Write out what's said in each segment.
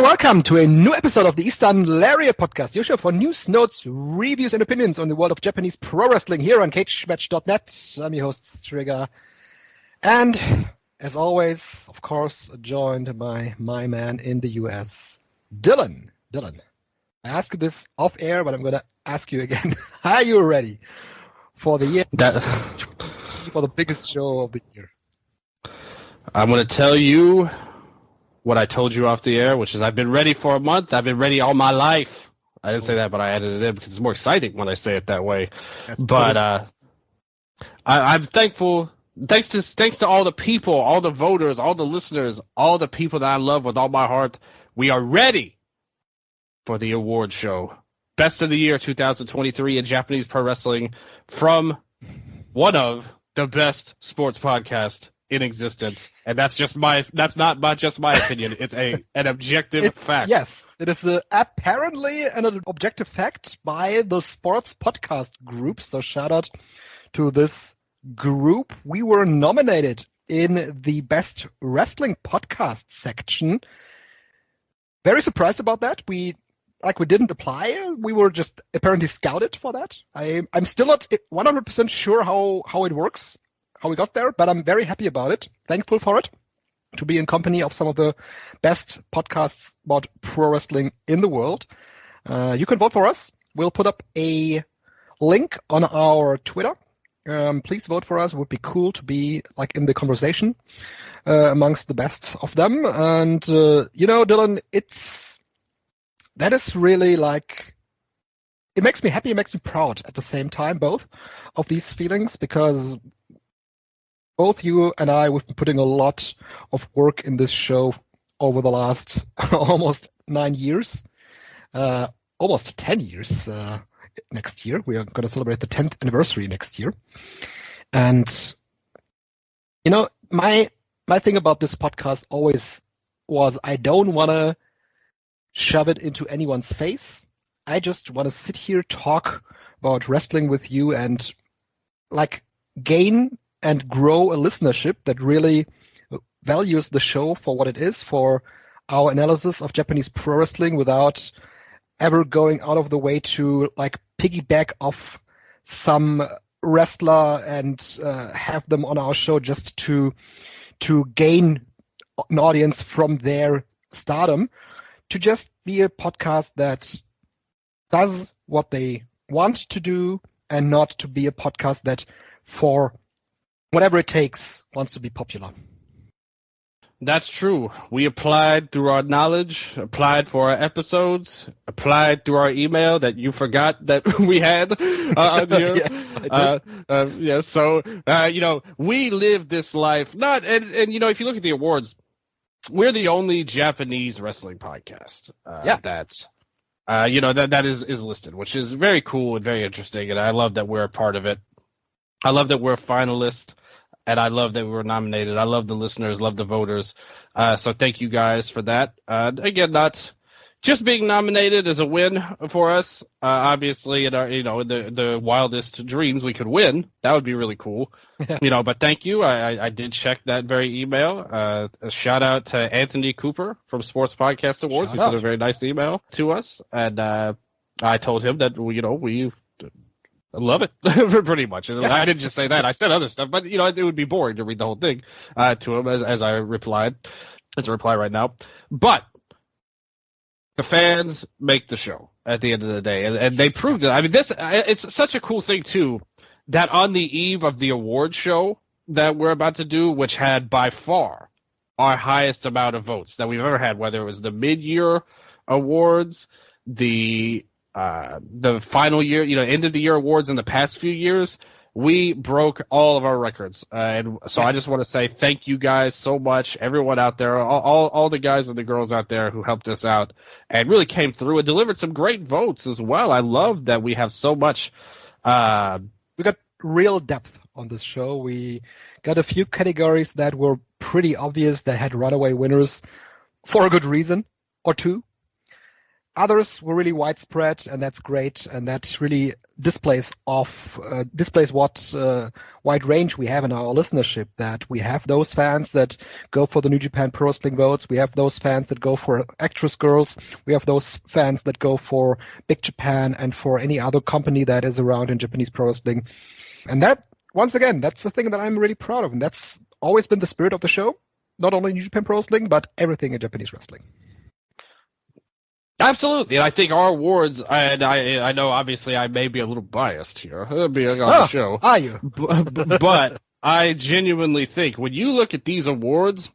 welcome to a new episode of the Eastern Lariat podcast, your show for news, notes, reviews, and opinions on the world of Japanese pro wrestling here on cagematch.net. I'm your host, Trigger. And as always, of course, joined by my man in the US, Dylan. Dylan, I asked this off air, but I'm going to ask you again. Are you ready for the year? For the biggest show of the year? I'm going to tell you what I told you off the air, which is I've been ready for a month. I've been ready all my life. I didn't say that, but I added it in because it's more exciting when I say it that way. I'm thankful. Thanks to all the people, all the voters, all the listeners, all the people that I love with all my heart. We are ready for the award show. Best of the Year 2023 in Japanese pro wrestling from one of the best sports podcasts in existence, and that's not just my opinion. It's an objective fact. Yes, it is apparently an objective fact by the Sports Podcast Group. So shout out to this group. We were nominated in the Best Wrestling Podcast section. Very surprised about that. We didn't apply. We were just apparently scouted for that. I'm still not 100% sure how it works, how we got there, but I'm very happy about it. Thankful for it, to be in company of some of the best podcasts about pro wrestling in the world. You can vote for us. We'll put up a link on our Twitter. Please vote for us. It would be cool to be in the conversation amongst the best of them. And Dylan, that is really it makes me happy, it makes me proud at the same time, both of these feelings, because both you and I, we've been putting a lot of work in this show over the last almost 9 years, almost 10 years next year. We are going to celebrate the 10th anniversary next year. And, my thing about this podcast always was I don't want to shove it into anyone's face. I just want to sit here, talk about wrestling with you, and gain and grow a listenership that really values the show for what it is, for our analysis of Japanese pro wrestling, without ever going out of the way to piggyback off some wrestler and have them on our show just to gain an audience from their stardom, to just be a podcast that does what they want to do, and not to be a podcast that, for whatever it takes, wants to be popular. That's true. We applied through our knowledge, applied for our episodes, applied through our email that you forgot that we had. Yes, I did. So, we live this life. If you look at the awards, we're the only Japanese wrestling podcast that is listed, which is very cool and very interesting, and I love that we're a part of it. I love that we're a finalist, and I love that we were nominated. I love the listeners, love the voters. So thank you guys for that. Again, not just being nominated is a win for us. Obviously, in our the wildest dreams, we could win. That would be really cool. But thank you. I did check that very email. A shout out to Anthony Cooper from Sports Podcast Awards. He sent a very nice email to us, and I told him that we love it, pretty much. Yes. I didn't just say that. I said other stuff, but it would be boring to read the whole thing to him as I replied. As a reply right now, but the fans make the show at the end of the day, and they proved it. I mean, it's such a cool thing too, that on the eve of the award show that we're about to do, which had by far our highest amount of votes that we've ever had, whether it was the mid-year awards, the final year, end of the year awards in the past few years, we broke all of our records. And so I just want to say thank you guys so much, everyone out there, all the guys and the girls out there who helped us out and really came through and delivered some great votes as well. I love that we have so much. We got real depth on this show. We got a few categories that were pretty obvious, that had runaway winners for a good reason or two. Others were really widespread, and that's great, and that really displays what wide range we have in our listenership, that we have those fans that go for the New Japan Pro Wrestling votes, we have those fans that go for Actress Girls, we have those fans that go for Big Japan and for any other company that is around in Japanese pro wrestling. And that, once again, that's the thing that I'm really proud of, and that's always been the spirit of the show, not only New Japan Pro Wrestling, but everything in Japanese wrestling. Absolutely, and I think our awards, and I know obviously I may be a little biased here being on the show. Are you? But I genuinely think when you look at these awards,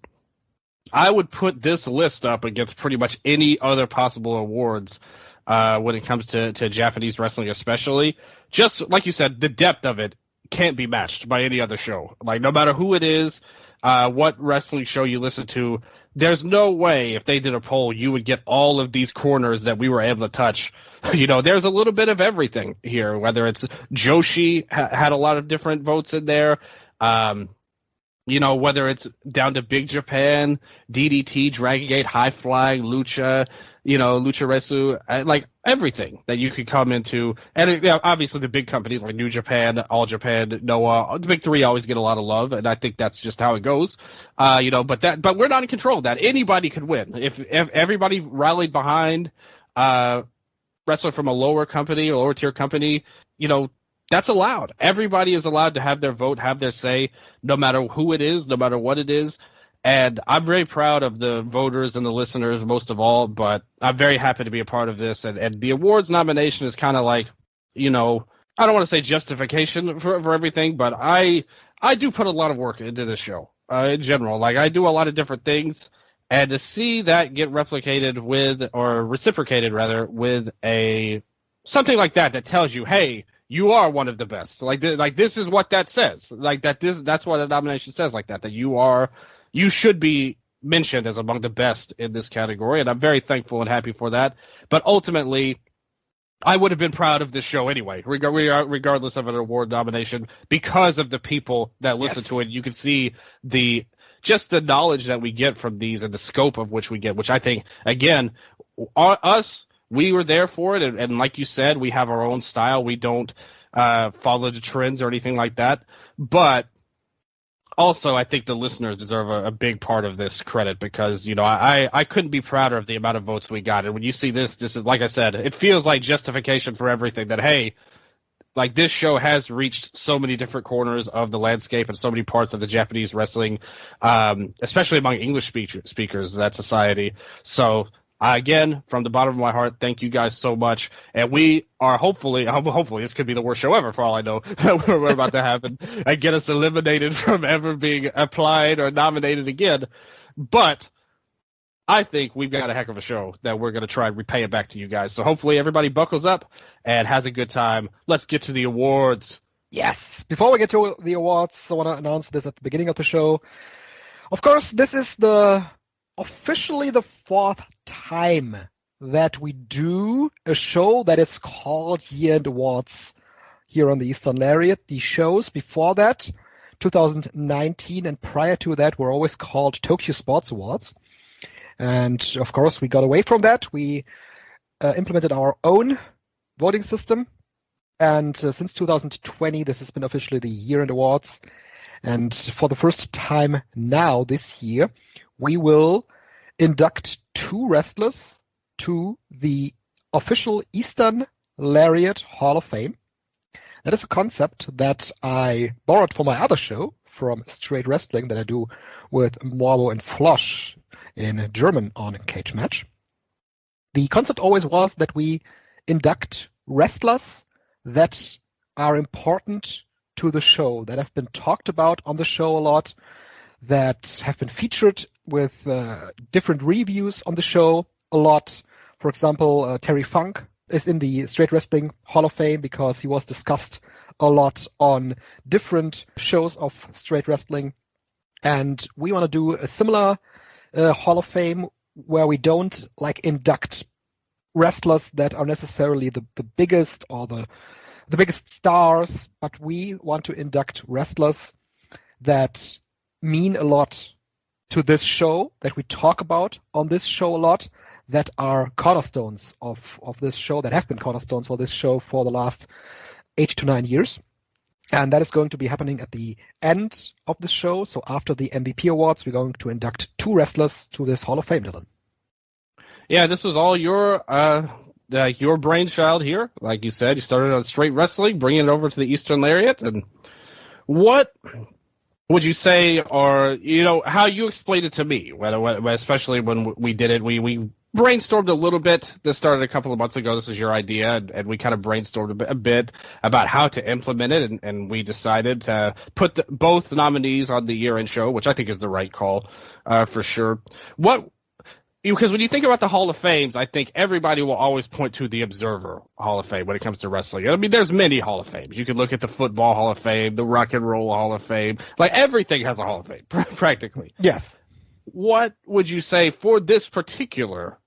I would put this list up against pretty much any other possible awards when it comes to Japanese wrestling especially. Just like you said, the depth of it can't be matched by any other show. Like, no matter who it is, what wrestling show you listen to, there's no way if they did a poll you would get all of these corners that we were able to touch. You know, there's a little bit of everything here, whether it's Joshi had a lot of different votes in there, you know, whether it's down to Big Japan, DDT, Dragon Gate, High Flying, Lucha, you know, Lucha Resu, like everything that you could come into. And obviously the big companies like New Japan, All Japan, Noah, the big three always get a lot of love, and I think that's just how it goes. You know, but we're not in control of that. Anybody could win. If everybody rallied behind wrestler from a lower company, a lower tier company, you know, that's allowed. Everybody is allowed to have their vote, have their say, no matter who it is, no matter what it is. And I'm very proud of the voters and the listeners most of all, but I'm very happy to be a part of this. And the awards nomination is kind of like, you know, I don't want to say justification for everything, but I do put a lot of work into this show in general. Like, I do a lot of different things, and to see that get replicated with, or reciprocated rather, with something like that tells you, hey, you are one of the best. Like this is what that says. That's what a nomination says, like that you should be mentioned as among the best in this category, and I'm very thankful and happy for that. But ultimately, I would have been proud of this show anyway, regardless of an award nomination, because of the people that listen to it. You can see just the knowledge that we get from these and the scope of which we get, which I think, again, we were there for it, and like you said, we have our own style. We don't follow the trends or anything like that. But also, I think the listeners deserve a big part of this credit, because, you know, I couldn't be prouder of the amount of votes we got. And when you see this is, like I said, it feels like justification for everything, that, hey, like, this show has reached so many different corners of the landscape and so many parts of the Japanese wrestling, especially among English speakers, that society. So, again, from the bottom of my heart, thank you guys so much. And we are hopefully this could be the worst show ever, for all I know, that we're about to happen, and get us eliminated from ever being applied or nominated again. But I think we've got a heck of a show that we're going to try and repay it back to you guys. So hopefully everybody buckles up and has a good time. Let's get to the awards. Yes. Before we get to the awards, I want to announce this at the beginning of the show. Of course, this is officially the fourth time that we do a show that is called Year End Awards here on the Eastern Lariat. The shows before that, 2019 and prior to that, were always called Tokyo Sports Awards. And of course, we got away from that. We implemented our own voting system. And since 2020, this has been officially the Year End Awards. And for the first time now this year, we will induct two wrestlers to the official Eastern Lariat Hall of Fame. That is a concept that I borrowed from my other show, from Straight Wrestling, that I do with Morbo and Flosch in German on Cage Match. The concept always was that we induct wrestlers that are important to the show, that have been talked about on the show a lot, that have been featured with different reviews on the show a lot. For example, Terry Funk is in the Straight Wrestling Hall of Fame because he was discussed a lot on different shows of Straight Wrestling. And we want to do a similar Hall of Fame where we don't induct wrestlers that are necessarily the biggest or the biggest stars, but we want to induct wrestlers that mean a lot to this show, that we talk about on this show a lot, that are cornerstones of this show, that have been cornerstones for this show for the last 8 to 9 years. And that is going to be happening at the end of the show. So after the MVP awards, we're going to induct 2 wrestlers to this Hall of Fame, Dylan. Yeah, this was all your brainchild here. Like you said, you started on Straight Wrestling, bringing it over to the Eastern Lariat. And what would you say are, how you explained it to me, especially when we did it, we brainstormed a little bit. This started a couple of months ago. This was your idea, and we kind of brainstormed a bit about how to implement it, and we decided to put both nominees on the year-end show, which I think is the right call for sure. Because when you think about the Hall of Fames, I think everybody will always point to the Observer Hall of Fame when it comes to wrestling. I mean, there's many Hall of Fames. You can look at the Football Hall of Fame, the Rock and Roll Hall of Fame. Like, everything has a Hall of Fame, practically. Yes. What would you say for this particular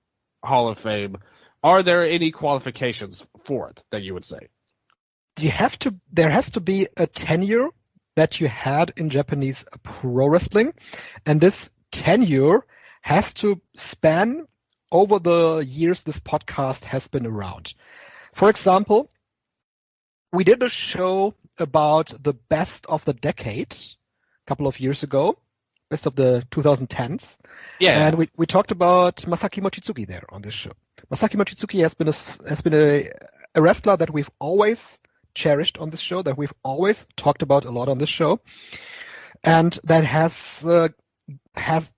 Hall of Fame? Are there any qualifications for it that you would say? There has to be a tenure that you had in Japanese pro wrestling, and this tenure has to span over the years this podcast has been around. For example, we did a show about the best of the decade a couple of years ago, best of the 2010s. Yeah. And we talked about Masaki Mochizuki there on this show. Masaki Mochizuki has been a wrestler that we've always cherished on this show, that we've always talked about a lot on this show, and that has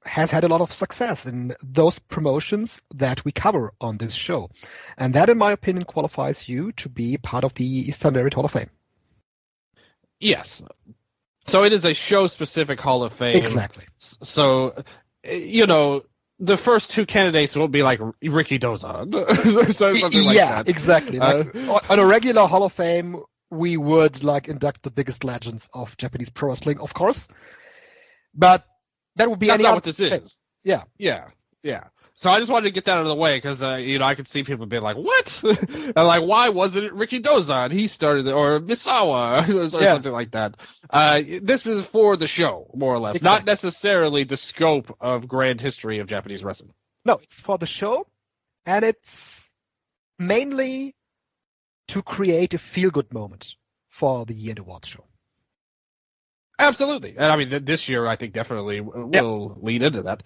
had a lot of success in those promotions that we cover on this show. And that, in my opinion, qualifies you to be part of the Eastern Lariat Hall of Fame. Yes. So it is a show-specific Hall of Fame. Exactly. So, the first 2 candidates will be like Ricky Dozan. or something like that. Exactly. On a regular Hall of Fame, we would induct the biggest legends of Japanese pro wrestling, of course. But that would be That's not what this is. Yeah. Yeah. So I just wanted to get that out of the way because, I could see people being like, what? And why wasn't it Ricky Dozan? He started it, or Misawa, or something like that. This is for the show, more or less, exactly. Not necessarily the scope of grand history of Japanese wrestling. No, it's for the show, and it's mainly to create a feel-good moment for the year-end awards show. Absolutely. And I mean, this year, I think definitely will lead into that.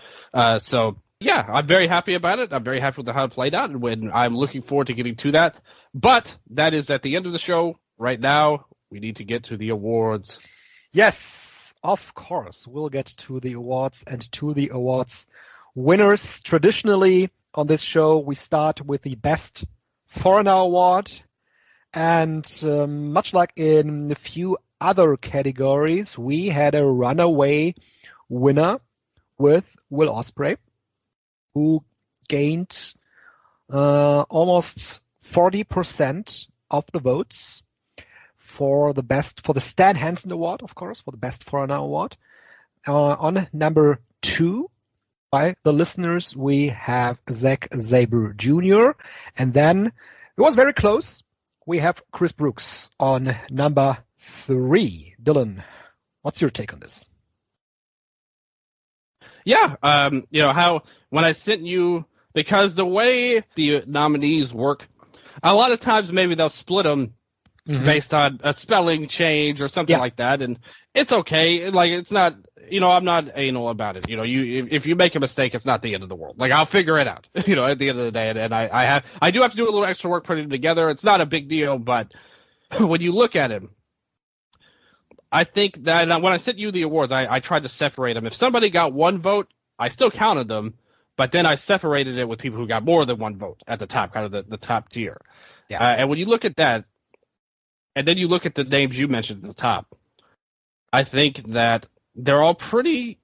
Yeah, I'm very happy about it. I'm very happy with how it played out, and I'm looking forward to getting to that. But that is at the end of the show. Right now, we need to get to the awards. Yes, of course. We'll get to the awards and to the awards winners. Traditionally, on this show, we start with the Best Foreigner Award. And much like in a few other categories, we had a runaway winner with Will Ospreay, who gained almost 40% of the votes for the Stan Hansen Award, of course, for the Best Foreigner Award. On number 2, by the listeners, we have Zack Sabre Jr. And then it was very close. We have Chris Brooks on number 3. Dylan, what's your take on this? Yeah, when I sent you, because the way the nominees work, a lot of times maybe they'll split them based on a spelling change or something like that, and it's okay. It's not, I'm not anal about it. If you make a mistake, it's not the end of the world. I'll figure it out, at the end of the day, and I do have to do a little extra work putting them together. It's not a big deal, but when you look at it, I think that when I sent you the awards, I tried to separate them. If somebody got 1 vote, I still counted them, but then I separated it with people who got more than 1 vote at the top, kind of the top tier. Yeah. And when you look at that, and then you look at the names you mentioned at the top, I think that they're all pretty,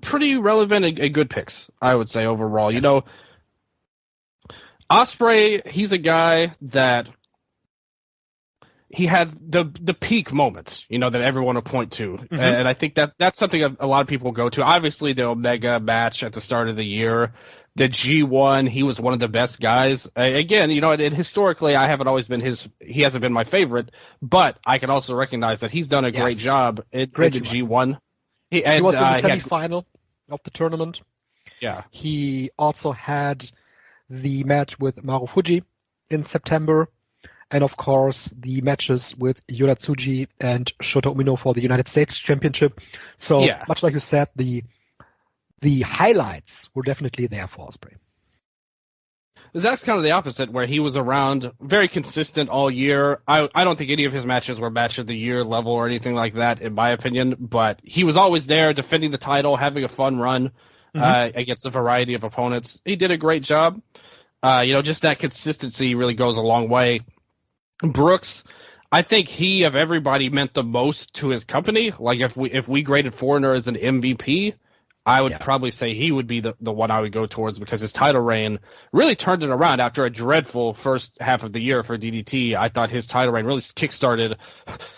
pretty relevant and good picks, I would say, overall. Yes. Ospreay, he's a guy that he had the peak moments, that everyone will point to. Mm-hmm. And I think that's something a lot of people will go to. Obviously, the Omega match at the start of the year, the G1, he was one of the best guys. Again, and historically, he hasn't been my favorite, but I can also recognize that he's done a great job in the G1. He was in the semifinal of the tournament. Yeah. He also had the match with Marufuji in September. And of course, the matches with Yoratsuji and Shota Umino for the United States Championship. So Yeah. much like you said, the highlights were definitely there for Ospreay. Zach's kind of the opposite, where he was around, very consistent all year. I don't think any of his matches were match of the year level or anything like that, in my opinion. But he was always there, defending the title, having a fun run against a variety of opponents. He did a great job. Just that consistency really goes a long way. Brooks, I think he of everybody meant the most to his company. Like if we graded Foreigner as an MVP, I would probably say he would be the one I would go towards, because his title reign really turned it around after a dreadful first half of the year for DDT. I thought his title reign really kickstarted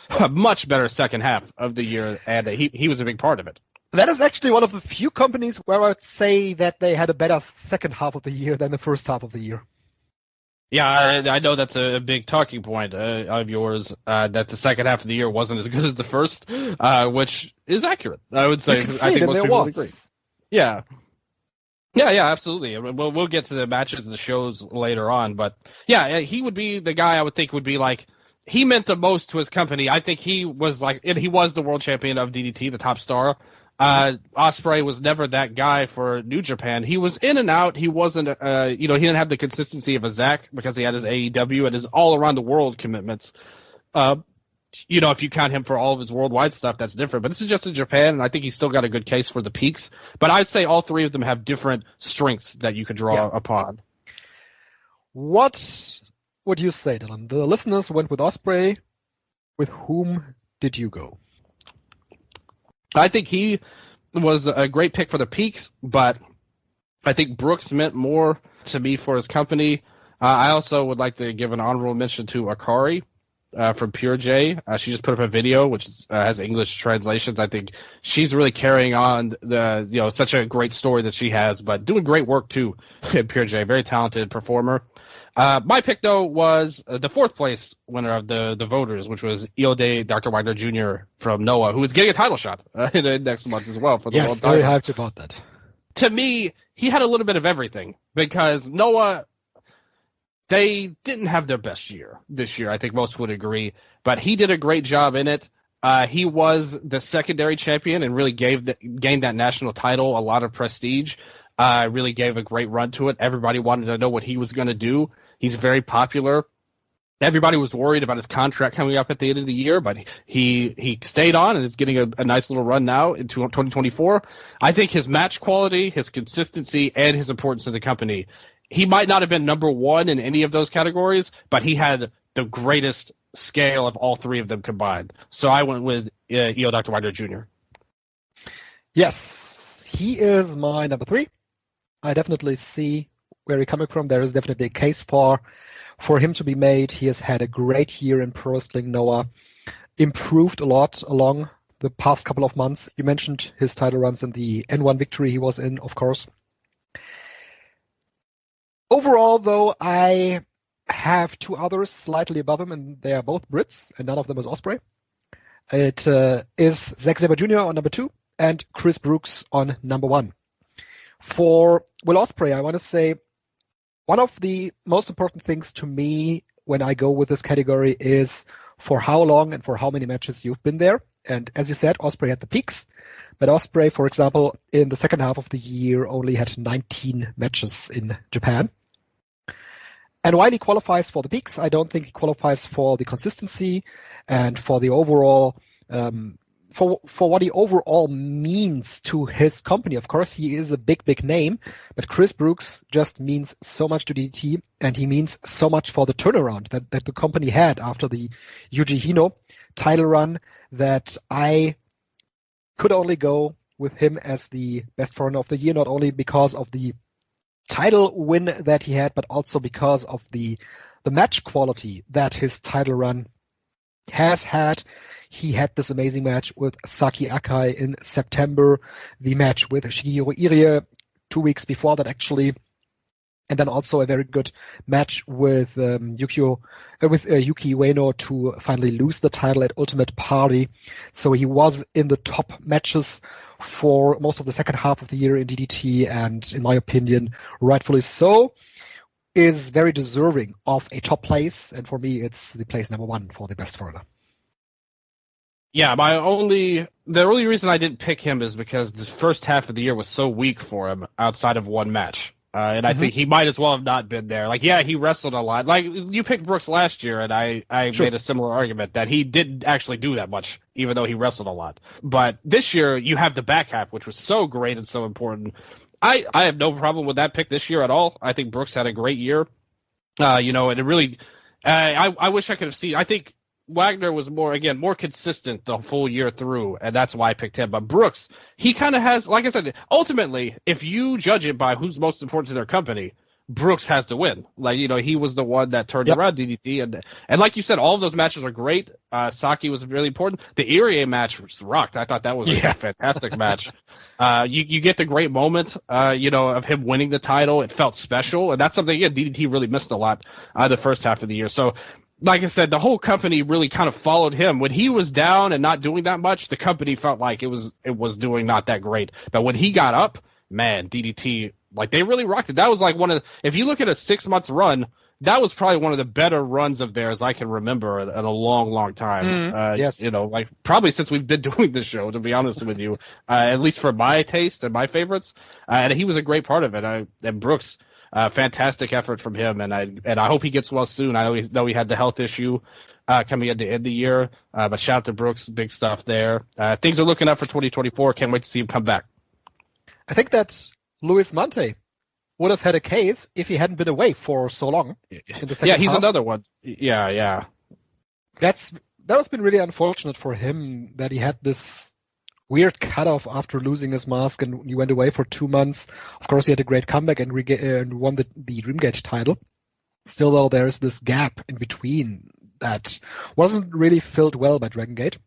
a much better second half of the year, and he was a big part of it. That is actually one of the few companies where I would say that they had a better second half of the year than the first half of the year. Yeah, I know that's a big talking point of yours, that the second half of the year wasn't as good as the first, which is accurate, I would say. I think most people would agree. Yeah. Yeah, absolutely. We'll get to the matches and the shows later on, but yeah, he would be the guy I would think would be like, he meant the most to his company. I think he was the world champion of DDT, the top star. Ospreay was never that guy for New Japan. He was in and out. He wasn't, he didn't have the consistency of a Zack because he had his AEW and his all around the world commitments. If you count him for all of his worldwide stuff, that's different. But this is just in Japan, and I think he's still got a good case for the peaks. But I'd say all three of them have different strengths that you could draw upon. What would you say, Dylan? The listeners went with Ospreay. With whom did you go? I think he was a great pick for the peaks, but I think Brooks meant more to me for his company. I also would like to give an honorable mention to Akari from Pure J. She just put up a video which has English translations. I think she's really carrying on such a great story that she has, but doing great work too in Pure J. Very talented performer. My pick, though, was the fourth place winner of the voters, which was Iode Dr. Wagner Jr. from Noah, who is getting a title shot in the next month as well for the world title. Yes, very hyped about that. To me, he had a little bit of everything, because Noah, they didn't have their best year this year. I think most would agree, but he did a great job in it. He was the secondary champion and really gained that national title a lot of prestige. Really gave a great run to it. Everybody wanted to know what he was going to do. He's very popular. Everybody was worried about his contract coming up at the end of the year, but he stayed on and is getting a nice little run now into 2024. I think his match quality, his consistency, and his importance to the company, he might not have been number one in any of those categories, but he had the greatest scale of all three of them combined. So I went with Dr. Wagner Jr. Yes, he is my number 3. I definitely see where you're coming from. There is definitely a case for him to be made. He has had a great year in pro wrestling. Noah improved a lot along the past couple of months. You mentioned his title runs and the N1 victory he was in, of course. Overall, though, I have 2 others slightly above him, and they are both Brits, and none of them is Ospreay. It is Zack Sabre Jr. on number 2 and Chris Brooks on number 1. For Will Ospreay, I want to say one of the most important things to me when I go with this category is for how long and for how many matches you've been there. And as you said, Ospreay had the peaks, but Ospreay, for example, in the second half of the year only had 19 matches in Japan. And while he qualifies for the peaks, I don't think he qualifies for the consistency and for the overall for what he overall means to his company. Of course, he is a big name, but Chris Brooks just means so much to DDT, and he means so much for the turnaround that the company had after the Yuji Hino title run, that I could only go with him as the best foreigner of the year, not only because of the title win that he had, but also because of the match quality that his title run has had. He had this amazing match with Saki Akai in September, the match with Shigehiro Irie 2 weeks before that, actually, And then also a very good match with Yuki Ueno to finally lose the title at Ultimate Party. So he was in the top matches for most of the second half of the year in DDT, and in my opinion, rightfully so, is very deserving of a top place. And for me, it's the place number 1 for the best foreigner. Yeah, the only reason I didn't pick him is because the first half of the year was so weak for him outside of one match. And I think he might as well have not been there. Like, yeah, he wrestled a lot. Like, you picked Brooks last year, and I Sure. made a similar argument that he didn't actually do that much, even though he wrestled a lot. But this year, you have the back half, which was so great and so important. I have no problem with that pick this year at all. I think Brooks had a great year. And it really, I wish I could have seen, I think Wagner was more consistent the full year through, and that's why I picked him. But Brooks, he kind of has, like I said, ultimately, if you judge it by who's most important to their company, Brooks has to win. Like, he was the one that turned around DDT, and like you said, all of those matches are great. Saki was really important. The Irie match was rocked. I thought that was a fantastic match. You get the great moment, of him winning the title. It felt special, and that's something DDT really missed a lot the first half of the year. So, like I said, the whole company really kind of followed him. When he was down and not doing that much, the company felt like it was doing not that great. But when he got up, man, DDT, like, they really rocked it. That was like if you look at a 6-month run, that was probably one of the better runs of theirs I can remember in a long, long time. Yes. Like probably since we've been doing this show, to be honest with you, at least for my taste and my favorites. And he was a great part of it. And Brooks, fantastic effort from him, and I hope he gets well soon. I know he had the health issue coming at the end of the year, but shout out to Brooks, big stuff there. Things are looking up for 2024. Can't wait to see him come back. I think that Luis Mante would have had a case if he hadn't been away for so long. In the second he's half. another one. Yeah. That has been really unfortunate for him, that he had this weird cutoff after losing his mask, and he went away for 2 months. Of course, he had a great comeback and won the Dreamgate title. Still, though, there's this gap in between that wasn't really filled well by Dragon Gate.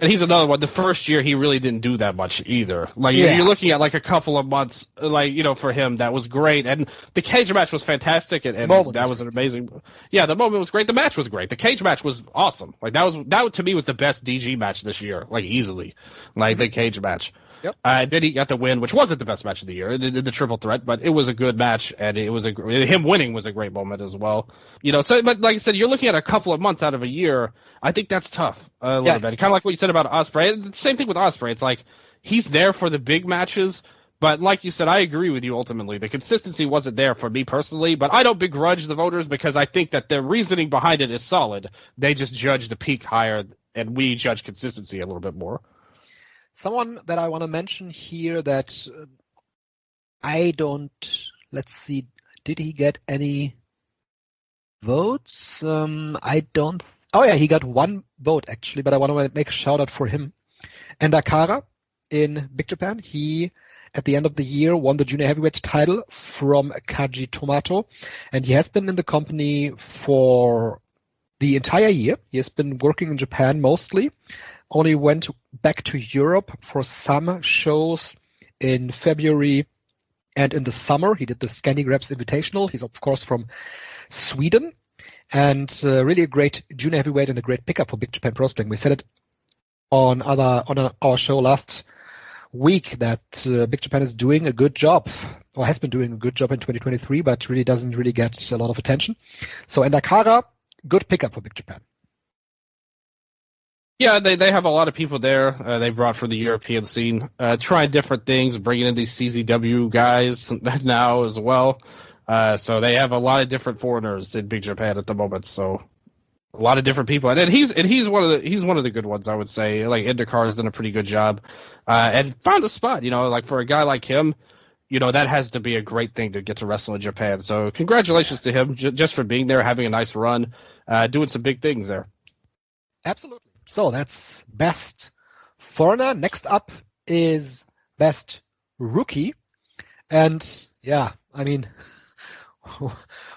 And he's another one. The first year, he really didn't do that much either. Like, you're looking at like a couple of months, for him, that was great. And the cage match was fantastic, and that was an amazing. Yeah, the moment was great. The match was great. The cage match was awesome. Like, that to me was the best DG match this year, like, easily. Like, the cage match. Yep. Then he got the win, which wasn't the best match of the year, the triple threat, but it was a good match, and him winning was a great moment as well. But like I said, you're looking at a couple of months out of a year. I think that's tough a little bit. Kind of like what you said about Ospreay. Same thing with Ospreay. It's like he's there for the big matches, but like you said, I agree with you ultimately. The consistency wasn't there for me personally, but I don't begrudge the voters because I think that the reasoning behind it is solid. They just judge the peak higher, and we judge consistency a little bit more. Someone that I want to mention here that let's see, did he get any votes? He got 1 vote actually, but I want to make a shout out for him. And Akara in Big Japan, he at the end of the year won the junior heavyweight title from Kaji Tomato, and he has been in the company for the entire year. He has been working in Japan mostly. Only went back to Europe for some shows in February and in the summer. He did the Scandi Grabs Invitational. He's, of course, from Sweden, and really a great junior heavyweight and a great pickup for Big Japan Pro Wrestling. We said it on our show last week that Big Japan is doing a good job, or has been doing a good job in 2023, but really doesn't really get a lot of attention. So, and Akara, good pickup for Big Japan. Yeah, they have a lot of people there. They brought from the European scene, trying different things, bringing in these CZW guys now as well. So they have a lot of different foreigners in Big Japan at the moment. So a lot of different people, and he's one of the good ones, I would say. Like, IndyCar has done a pretty good job, and found a spot. Like, for a guy like him, that has to be a great thing to get to wrestle in Japan. So congratulations to him just for being there, having a nice run, doing some big things there. Absolutely. So that's best foreigner. Next up is best rookie. And yeah, I mean,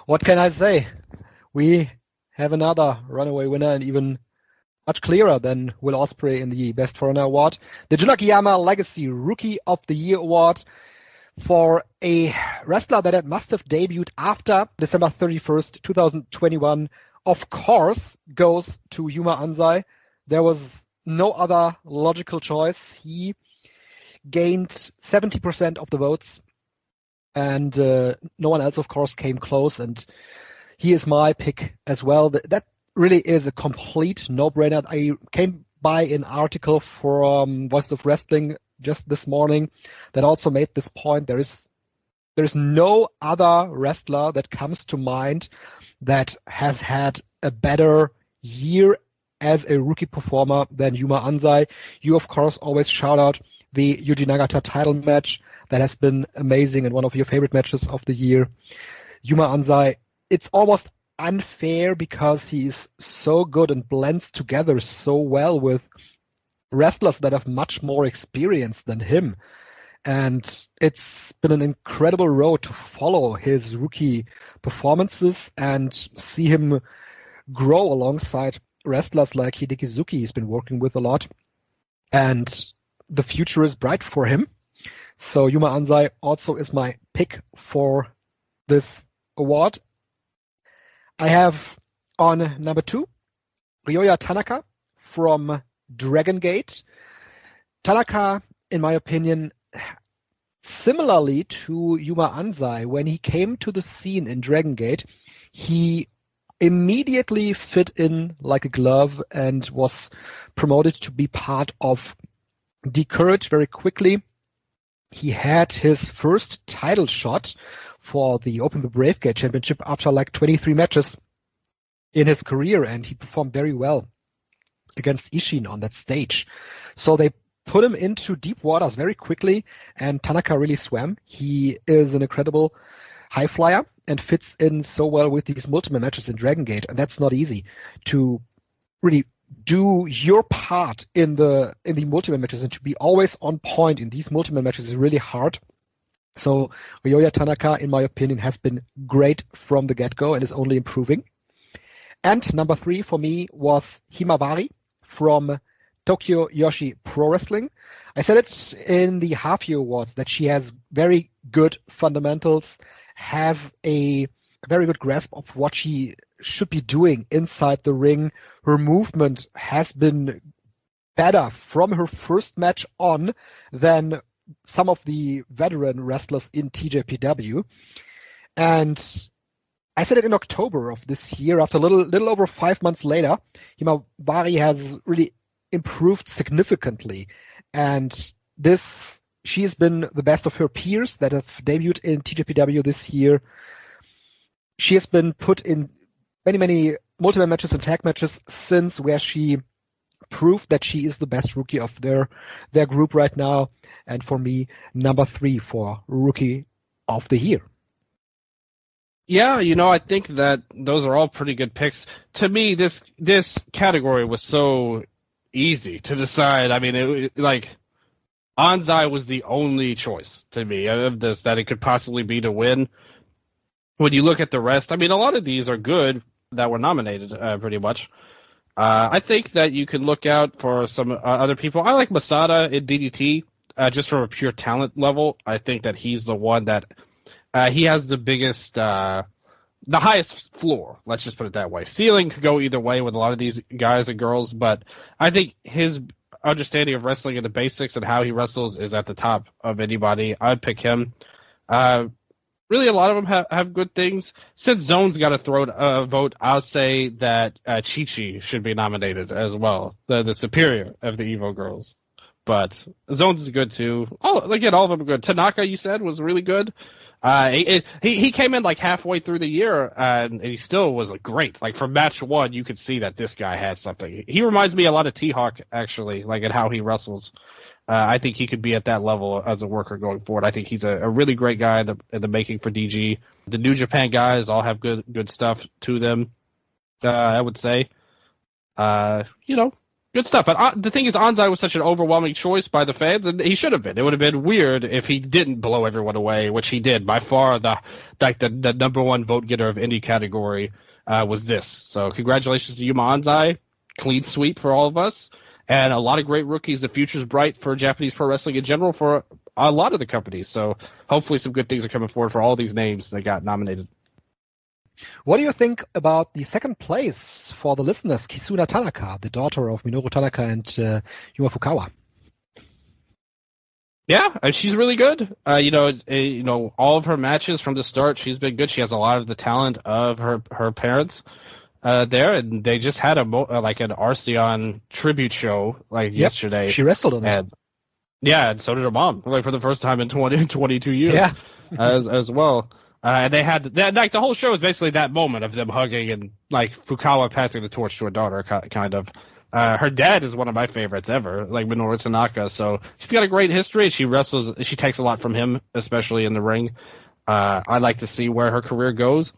what can I say? We have another runaway winner, and even much clearer than Will Ospreay in the Best Foreigner Award. The Junakiyama Legacy Rookie of the Year Award For a wrestler that must have debuted after December 31st, 2021, of course, goes to Yuma Anzai. There was no other logical choice. He gained 70% of the votes, and no one else, of course, came close, and he is my pick as well. That really is a complete no-brainer. I came by an article from Voice of Wrestling just this morning that also made this point. There is no other wrestler that comes to mind that has had a better year as a rookie performer than Yuma Anzai. You, of course, always shout out the Yuji Nagata title match. That has been amazing and one of your favorite matches of the year. Yuma Anzai, it's almost unfair because he's so good and blends together so well with wrestlers that have much more experience than him. And it's been an incredible road to follow his rookie performances and see him grow alongside wrestlers like Hideki Suzuki he's been working with a lot. And the future is bright for him. So Yuma Anzai also is my pick for this award. I have on number 2, Ryoya Tanaka from Dragon Gate. Tanaka, in my opinion, similarly to Yuma Anzai, when he came to the scene in Dragon Gate, he immediately fit in like a glove and was promoted to be part of The Courage very quickly. He had his first title shot for the Open the Brave Gate Championship after like 23 matches in his career, and he performed very well against Ishin on that stage. So they put him into deep waters very quickly, and Tanaka really swam. He is an incredible high flyer and fits in so well with these multiple matches in Dragon Gate, and that's not easy to really do your part in the multiple matches, and to be always on point in these multiple matches is really hard. So Ryoya Tanaka, in my opinion, has been great from the get-go and is only improving. And number 3 for me was Himawari from Tokyo Yoshi Pro Wrestling. I said it in the half-year awards that she has very good fundamentals, has a very good grasp of what she should be doing inside the ring. Her movement has been better from her first match on than some of the veteran wrestlers in TJPW. And I said it in October of this year, after a little over 5 months later, Himawari has really improved significantly. And she has been the best of her peers that have debuted in TJPW this year. She has been put in many multiple matches and tag matches since, where she proved that she is the best rookie of their group right now. And for me, number 3 for Rookie of the Year. Yeah, I think that those are all pretty good picks. To me, this category was so easy to decide. I mean, Anzai was the only choice to me of this that it could possibly be to win. When you look at the rest, I mean, a lot of these are good that were nominated, pretty much. I think that you can look out for some other people. I like Masada in DDT, just from a pure talent level. I think that he's the one that he has the biggest, the highest floor. Let's just put it that way. Ceiling could go either way with a lot of these guys and girls, but I think his understanding of wrestling and the basics and how he wrestles is at the top of anybody. I'd pick him. Really, a lot of them have good things. Since Zone's got a vote, I'll say that Chi-Chi should be nominated as well, the superior of the Evo girls. But Zone's is good too. Oh, again, all of them are good. Tanaka, you said, was really good. He came in like halfway through the year, and he still was great. Like from match 1, you could see that this guy has something. He reminds me a lot of T-Hawk, actually, like in how he wrestles. I think he could be at that level as a worker going forward. I think he's a really great guy in the making for DG. The New Japan guys all have good stuff to them, I would say. Good stuff. But the thing is, Anzai was such an overwhelming choice by the fans, and he should have been. It would have been weird if he didn't blow everyone away, which he did. By far, the number 1 vote getter of any category was this. So congratulations to Yuma Anzai. Clean sweep for all of us. And a lot of great rookies. The future's bright for Japanese pro wrestling in general for a lot of the companies. So hopefully some good things are coming forward for all these names that got nominated. What do you think about the second place for the listeners, Kisuna Tanaka, the daughter of Minoru Tanaka and Yuma Fukawa? Yeah, and she's really good. All of her matches from the start, she's been good. She has a lot of the talent of her parents there, and they just had an Arceon tribute show yesterday. She wrestled on it. Yeah, and so did her mom, for the first time in 22 years. Yeah, as well. And they had the whole show is basically that moment of them hugging and Fukawa passing the torch to her daughter, kind of. Her dad is one of my favorites ever, Minoru Tanaka. So she's got a great history. She wrestles. She takes a lot from him, especially in the ring. I'd like to see where her career goes.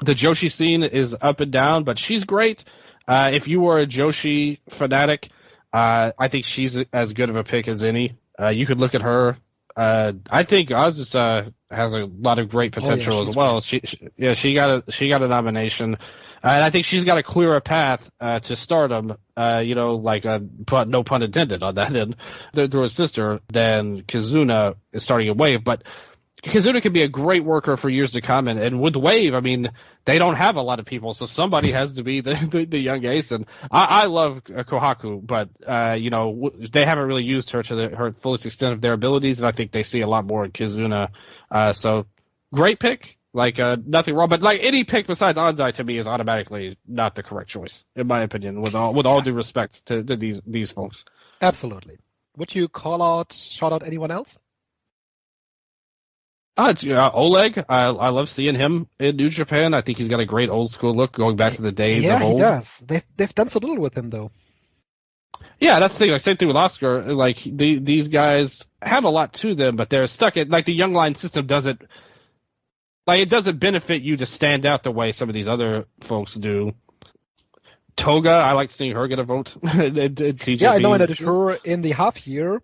The Joshi scene is up and down, but she's great. If you were a Joshi fanatic, I think she's as good of a pick as any. You could look at her. I think Oz has a lot of great potential as well. Great. She got a nomination. And I think she's got a clearer path to stardom, but no pun intended on that end, through her sister, than Kizuna is starting a Wave. But Kizuna can be a great worker for years to come. And with Wave, I mean, they don't have a lot of people, so somebody has to be the young ace. And I love Kohaku, but, they haven't really used her to her fullest extent of their abilities, and I think they see a lot more in Kizuna. So, great pick. Nothing wrong, but any pick besides Anzai to me is automatically not the correct choice, in my opinion, with all due respect to these folks. Absolutely. Would you shout out anyone else? It's Oleg. I love seeing him in New Japan. I think he's got a great old school look, going back to the days of old. Yeah, he does. They've done so little with him, though. Yeah, that's the thing. Same thing with Oscar. These guys have a lot to them, but they're stuck at the young line system doesn't. It doesn't benefit you to stand out the way some of these other folks do. Toga, I like seeing her get a vote. Yeah, I know, and I did her in the half year.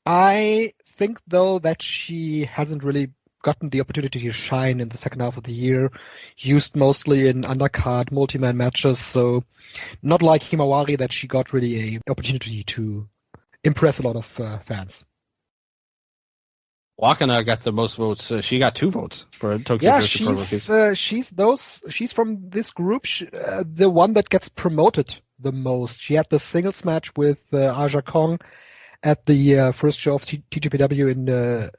I think, though, that she hasn't really gotten the opportunity to shine in the second half of the year, used mostly in undercard multi-man matches, so not like Himawari that she got really an opportunity to impress a lot of fans. Wakana got the most votes. She got 2 votes for Tokyo Joshi Pro Rookies. She's from this group, the one that gets promoted the most. She had the singles match with Aja Kong at the first show of TGPW in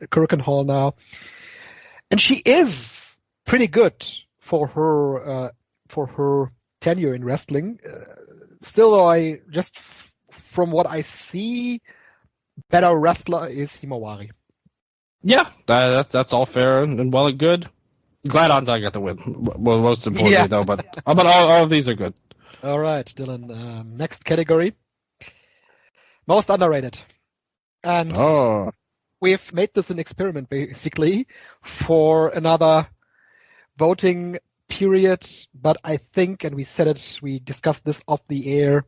Kurikan Hall now, and she is pretty good for her tenure in wrestling. Still, though, from what I see, better wrestler is Himawari. Yeah, that's all fair and well and good. Glad Anzai got the win. Well, most importantly, though, but all of these are good. All right, Dylan. Next category. Most underrated. And we've made this an experiment, basically, for another voting period. But I think, and we discussed this off the air,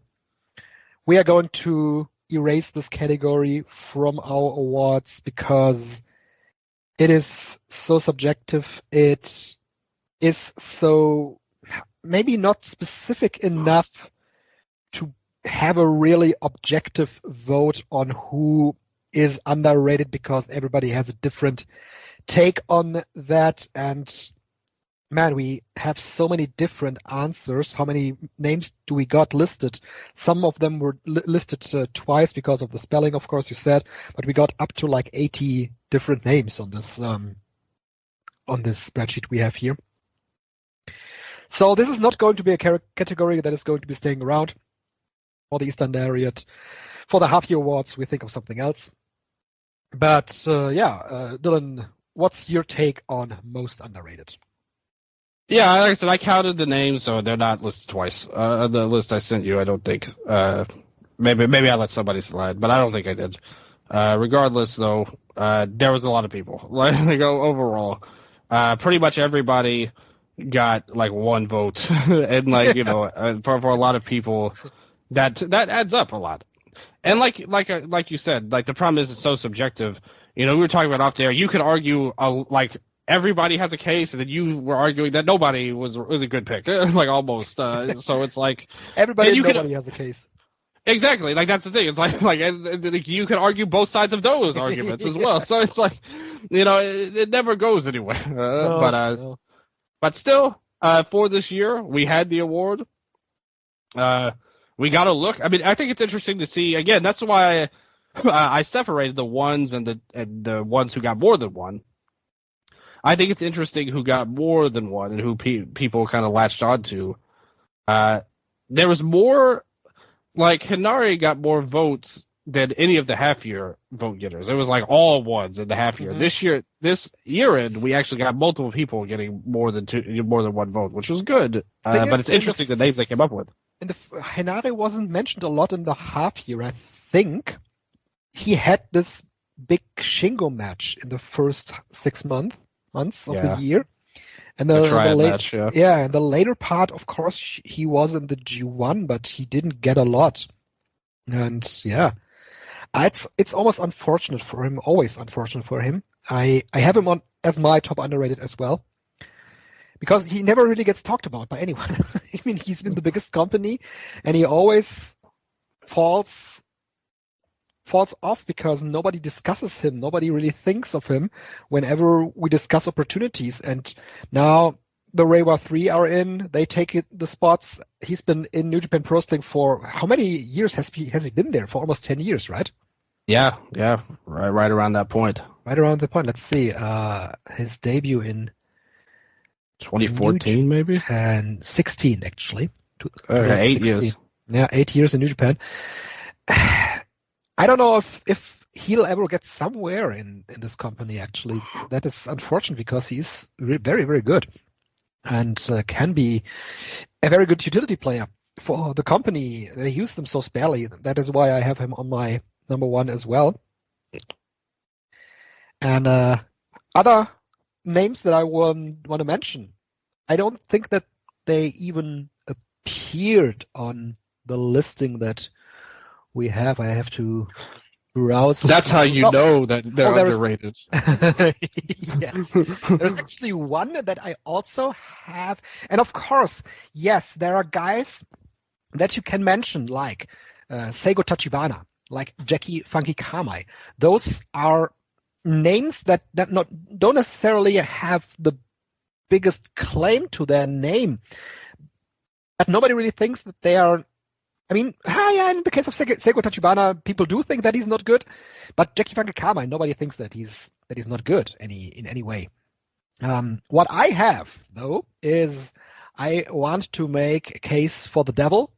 we are going to erase this category from our awards because it is so subjective. It is so maybe not specific enough to have a really objective vote on who is underrated, because everybody has a different take on that. And man, we have so many different answers. How many names do we got listed? Some of them were listed twice because of the spelling, of course, you said, but we got up to 80 different names on this spreadsheet we have here. So this is not going to be a category that is going to be staying around for the Eastern Lariat. For the half-year awards, we think of something else. But Dylan, what's your take on most underrated? Yeah, like I said, I counted the names, so they're not listed twice. The list I sent you, I don't think. Maybe I let somebody slide, but I don't think I did. Regardless, though, there was a lot of people. Overall, pretty much everybody got 1 vote, and for a lot of people, that adds up a lot. And like you said, the problem is it's so subjective. We were talking about off there. You could argue everybody has a case, and then you were arguing that nobody was a good pick, almost. So it's everybody and nobody has a case. Exactly. Like, that's the thing. It's like you can argue both sides of those arguments as well. So it's like, it never goes anywhere. No. But still, for this year, we had the award. We got to look. I mean, I think it's interesting to see. Again, that's why I separated the ones and the ones who got more than one. I think it's interesting who got more than one and who people kind of latched onto. There was more. Like, Hinari got more votes than any of the half-year vote getters. It was like all ones in the half-year. Mm-hmm. This year-end, we actually got multiple people getting more than one vote, which was good. But it's interesting the names they came up with. And Hinari wasn't mentioned a lot in the half-year. I think he had this big Shingo match in the first 6 months of the year. And the match, and the later part, of course, he was in the G1, but he didn't get a lot. And it's almost unfortunate for him, always unfortunate for him. I have him on as my top underrated as well, because he never really gets talked about by anyone. I mean, he's been the biggest company, and he always falls off because nobody discusses him. Nobody really thinks of him whenever we discuss opportunities. And now the Reiwa 3 are in. They take the spots. He's been in New Japan Pro Wrestling for how many years has he been there? For almost 10 years, right? Yeah, right around that point. Right around the point. Let's see. His debut in 2014, maybe? And 16, actually. 8 years. Yeah, 8 years in New Japan. I don't know if he'll ever get somewhere in this company, actually. That is unfortunate because he's very, very good and can be a very good utility player for the company. They use them so sparely. That is why I have him on my number one as well. And other names that I want to mention, I don't think that they even appeared on the listing that we have. I have to browse. That's how you know that they're underrated. Yes. There's actually one that I also have. And of course, yes, there are guys that you can mention like Seigo Tachibana, like Jackie Funky Kamai. Those are names that don't necessarily have the biggest claim to their name. But nobody really thinks that they are. I mean, in the case of Seigo Tachibana, people do think that he's not good, but Jackie Funky Kamai, nobody thinks that he's not good in any way. What I have though is I want to make a case for the devil,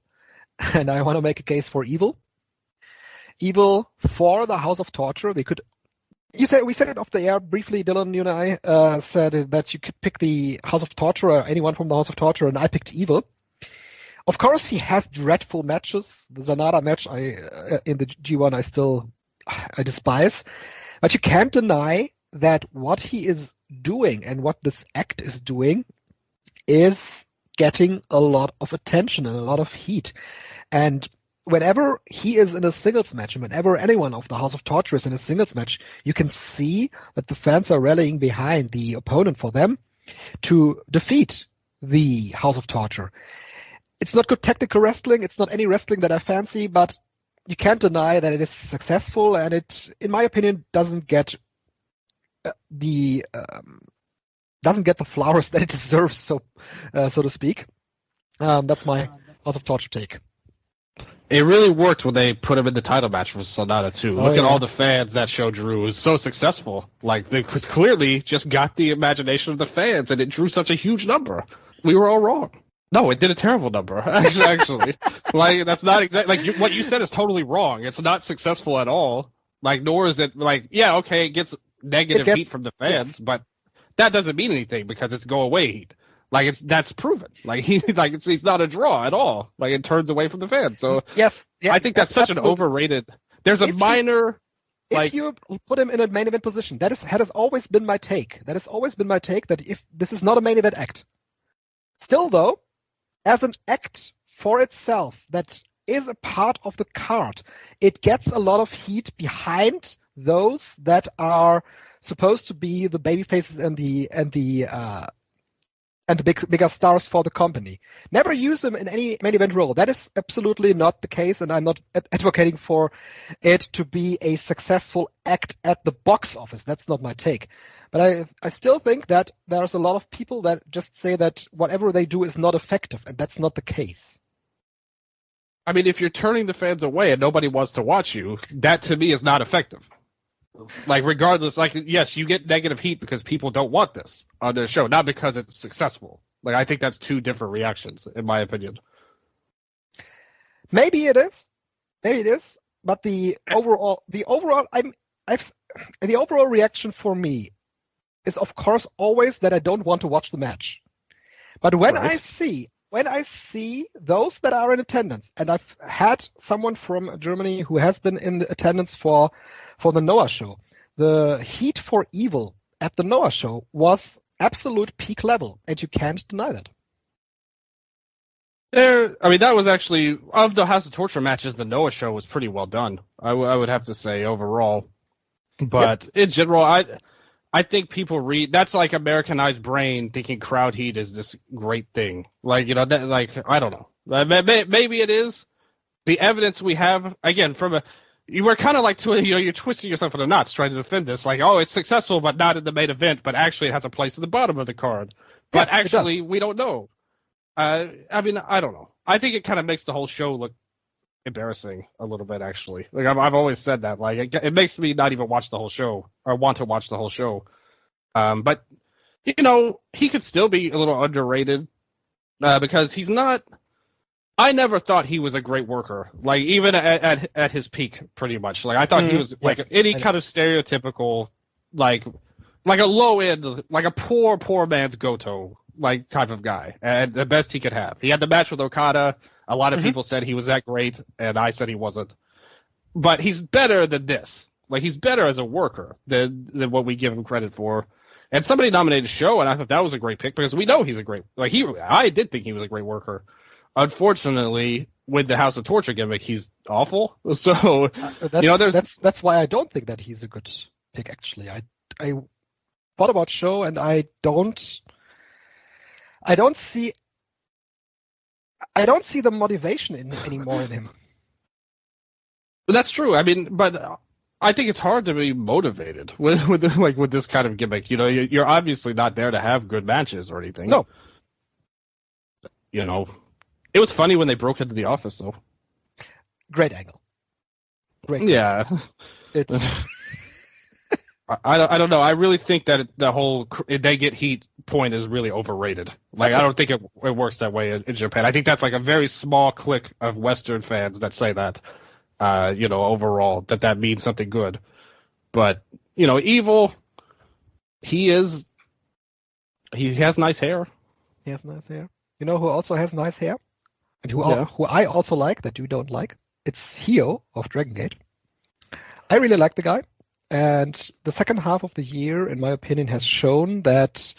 and I want to make a case for evil. Evil for the House of Torture. We said it off the air briefly. Dylan, you and I said that you could pick the House of Torture or anyone from the House of Torture, and I picked evil. Of course, he has dreadful matches. The Zanada match in the G1 I despise. But you can't deny that what he is doing and what this act is doing is getting a lot of attention and a lot of heat. And whenever he is in a singles match, and whenever anyone of the House of Torture is in a singles match, you can see that the fans are rallying behind the opponent for them to defeat the House of Torture. It's not good technical wrestling. It's not any wrestling that I fancy, but you can't deny that it is successful, and it, in my opinion, doesn't get the flowers that it deserves, so to speak. That's my House of Torture take. It really worked when they put him in the title match for Sonata too. Look at all the fans that show drew. It was so successful. Like, they clearly just got the imagination of the fans, and it drew such a huge number. We were all wrong. No, it did a terrible number, actually. Like, that's not exactly, like, what you said is totally wrong. It's not successful at all. Like, nor is it, like, it gets negative heat from the fans, but that doesn't mean anything because it's go away heat. Like, that's proven. Like, he's not a draw at all. Like, it turns away from the fans. So, yes, I think that's such an overrated, there's a minor, if you put him in a main event position, that has always been my take. That has always been my take, that if this is not a main event act. Still, though, as an act for itself that is a part of the card, it gets a lot of heat behind those that are supposed to be the baby faces and the and bigger stars for the company. Never use them in any main event role. That is absolutely not the case, and I'm not advocating for it to be a successful act at the box office. That's not my take. But I still think that there's a lot of people that just say that whatever they do is not effective, and that's not the case. I mean, if you're turning the fans away and nobody wants to watch you, that to me is not effective. Like, regardless, like, yes, you get negative heat because people don't want this on their show, not because it's successful. Like, I think that's two different reactions, in my opinion. Maybe it is, but the overall reaction for me is, of course, always that I don't want to watch the match. But when I see those that are in attendance, and I've had someone from Germany who has been in the attendance for the Noah show, the heat for evil at the Noah show was absolute peak level, and you can't deny that. I mean, that was actually, of the House of Torture matches, the Noah show was pretty well done, I would have to say, overall. But in general, I think people that's like Americanized brain thinking crowd heat is this great thing. Like, you know, that, like, I don't know. Maybe it is. The evidence we have, again, you were kind of like, you're twisting yourself in the knots trying to defend this. Like, oh, it's successful, but not in the main event, but actually it has a place at the bottom of the card. But actually, we don't know. I mean, I don't know. I think it kind of makes the whole show look embarrassing a little bit, actually. Like, I've always said that. Like, it makes me not even watch the whole show or want to watch the whole show. But you know, he could still be a little underrated because he's not. I never thought he was a great worker. Like, even at his peak, pretty much. Like, I thought he was like any kind of stereotypical, like a low end, like a poor man's Goto, like, type of guy, and the best he could have. He had the match with Okada. A lot of people said he was that great, and I said he wasn't. But he's better than this. Like, he's better as a worker than what we give him credit for. And somebody nominated Show, and I thought that was a great pick because we know he's a great. Like, I did think he was a great worker. Unfortunately, with the House of Torture gimmick, he's awful. So that's why I don't think that he's a good pick. Actually, I thought about Show, and I don't see the motivation anymore in him. That's true. I mean, but I think it's hard to be motivated with this kind of gimmick. You know, you're obviously not there to have good matches or anything. No. You know, it was funny when they broke into the office, though. Great angle. Great. Yeah. It's. I don't know. I really think that the whole they get heat point is really overrated. Like, I don't think it works that way in Japan. I think that's like a very small clique of Western fans that say that. You know, overall, that means something good. But, you know, Evil, he has nice hair. He has nice hair. You know who also has nice hair? And who I also like, that you don't like? It's Hio of Dragon Gate. I really like the guy. And the second half of the year, in my opinion, has shown that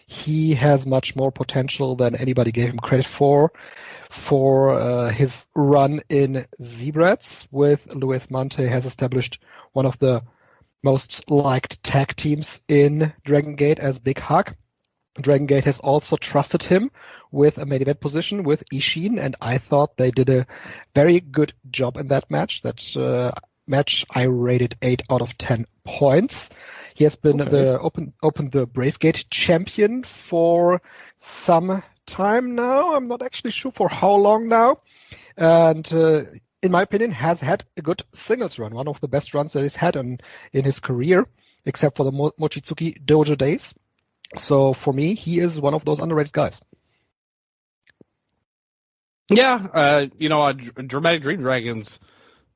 he has much more potential than anybody gave him credit for his run in Zebrats with Luis Mante has established one of the most liked tag teams in Dragon Gate as Big Hug. Dragon Gate has also trusted him with a main event position with Ishin, and I thought they did a very good job in that match. That match I rated 8 out of 10 points. He has been the Brave Gate champion for some time now. I'm not actually sure for how long now. And in my opinion, has had a good singles run, one of the best runs that he's had in his career, except for the Mochizuki Dojo days. So for me, he is one of those underrated guys. Yeah, you know, Dramatic Dream Dragons,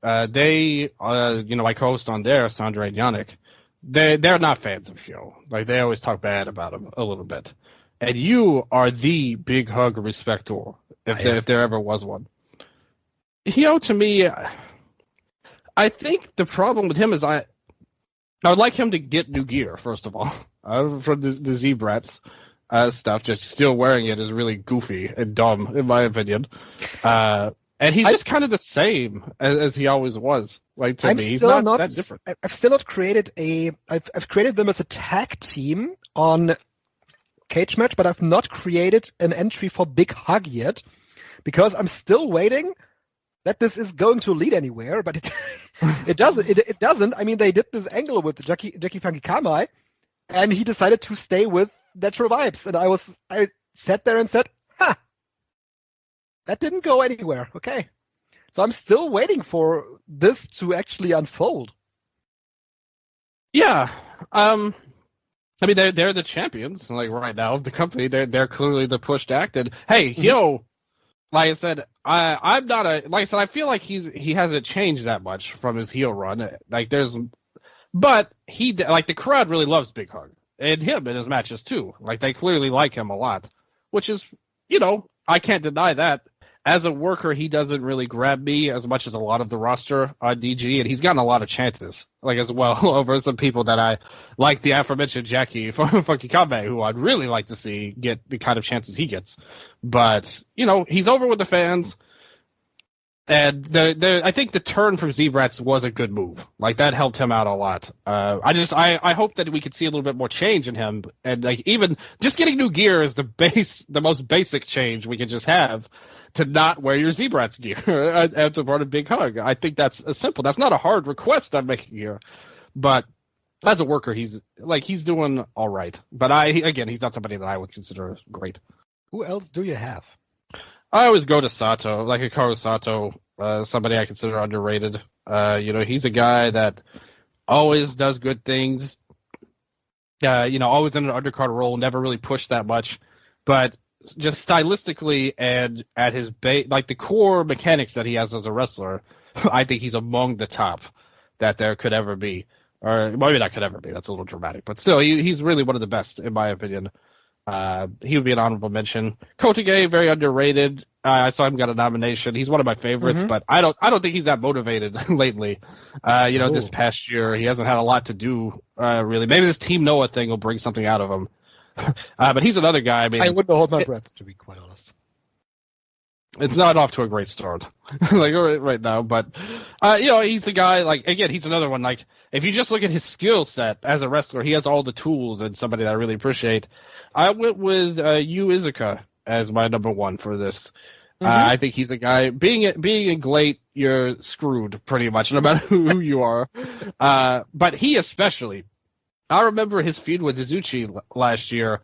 they, you know, my co-host on there, Sandra and Yannick, they're not fans of Hyo. Like, they always talk bad about him a little bit. And you are the Big Hug respector, if there ever was one. Hyo, to me, I think the problem with him is I would like him to get new gear, first of all, from the Z-Brats stuff. Just still wearing it is really goofy and dumb, in my opinion. And he's just kind of the same as he always was. Like, to me, he's not that different. I've still not created I've created them as a tag team on cage match, but I've not created an entry for Big Hug yet because I'm still waiting that this is going to lead anywhere, but it doesn't. It doesn't. I mean, they did this angle with Jackie Funky Kamai, and he decided to stay with Natural Vibes, and I sat there and said, "Ha, that didn't go anywhere." Okay, so I'm still waiting for this to actually unfold. Yeah. I mean, they're the champions, like, right now of the company. They're clearly the pushed act. And hey, like I said, I'm not like I said, I feel like he hasn't changed that much from his heel run. Like, but the crowd really loves Big Hug and him in his matches too. Like, they clearly like him a lot, which is, I can't deny that. As a worker, he doesn't really grab me as much as a lot of the roster on DG, and he's gotten a lot of chances, like, as well, over some people that I like, the aforementioned Jackie Funky Kambe, who I'd really like to see get the kind of chances he gets. But, he's over with the fans, and I think the turn from Zebrats was a good move. Like, that helped him out a lot. I hope that we could see a little bit more change in him, and, like, even just getting new gear is the most basic change we could just have. To not wear your Zebrats gear and to run a Big Hug. I think that's simple. That's not a hard request I'm making here. But as a worker, he's doing all right. But he's not somebody that I would consider great. Who else do you have? I always go to Sato, like Hikaru Sato, somebody I consider underrated. He's a guy that always does good things. Always in an undercard role, never really pushed that much. But just stylistically and at his like the core mechanics that he has as a wrestler, I think he's among the top that there could ever be. Or maybe not could ever be, that's a little dramatic. But still, he's really one of the best, in my opinion. He would be an honorable mention. Kotage, very underrated. I saw him got a nomination. He's one of my favorites, but I don't think he's that motivated lately. This past year, he hasn't had a lot to do, really. Maybe this Team Noah thing will bring something out of him. But he's another guy. I mean, I wouldn't hold my breath, to be quite honest. It's not off to a great start, like right now. But he's a guy. Like, again, he's another one. Like, if you just look at his skill set as a wrestler, he has all the tools and somebody that I really appreciate. I went with Yu Izuka as my number one for this. I think he's a guy. Being in GLEAT, you're screwed pretty much, no matter who you are. But he especially. I remember his feud with Izuchi last year,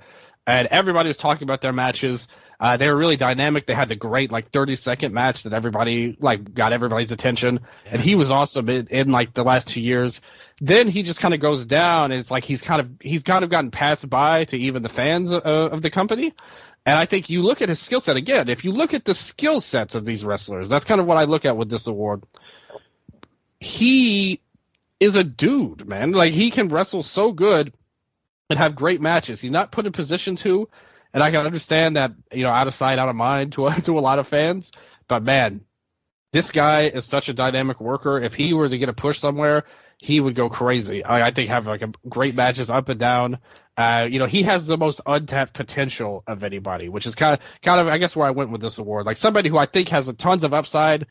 and everybody was talking about their matches. They were really dynamic. They had the great 30-second match that everybody got everybody's attention, and he was awesome in the last 2 years. Then he just kind of goes down, and it's like he's kind of gotten passed by to even the fans of the company. And I think you look at his skill set again. If you look at the skill sets of these wrestlers, that's kind of what I look at with this award. He is a dude, man. Like, he can wrestle so good and have great matches. He's not put in position to, and I can understand that, out of sight, out of mind to a lot of fans. But man, this guy is such a dynamic worker. If he were to get a push somewhere, he would go crazy. I think have great matches up and down. He has the most untapped potential of anybody, which is kind of I guess where I went with this award. Like, somebody who I think has tons of upside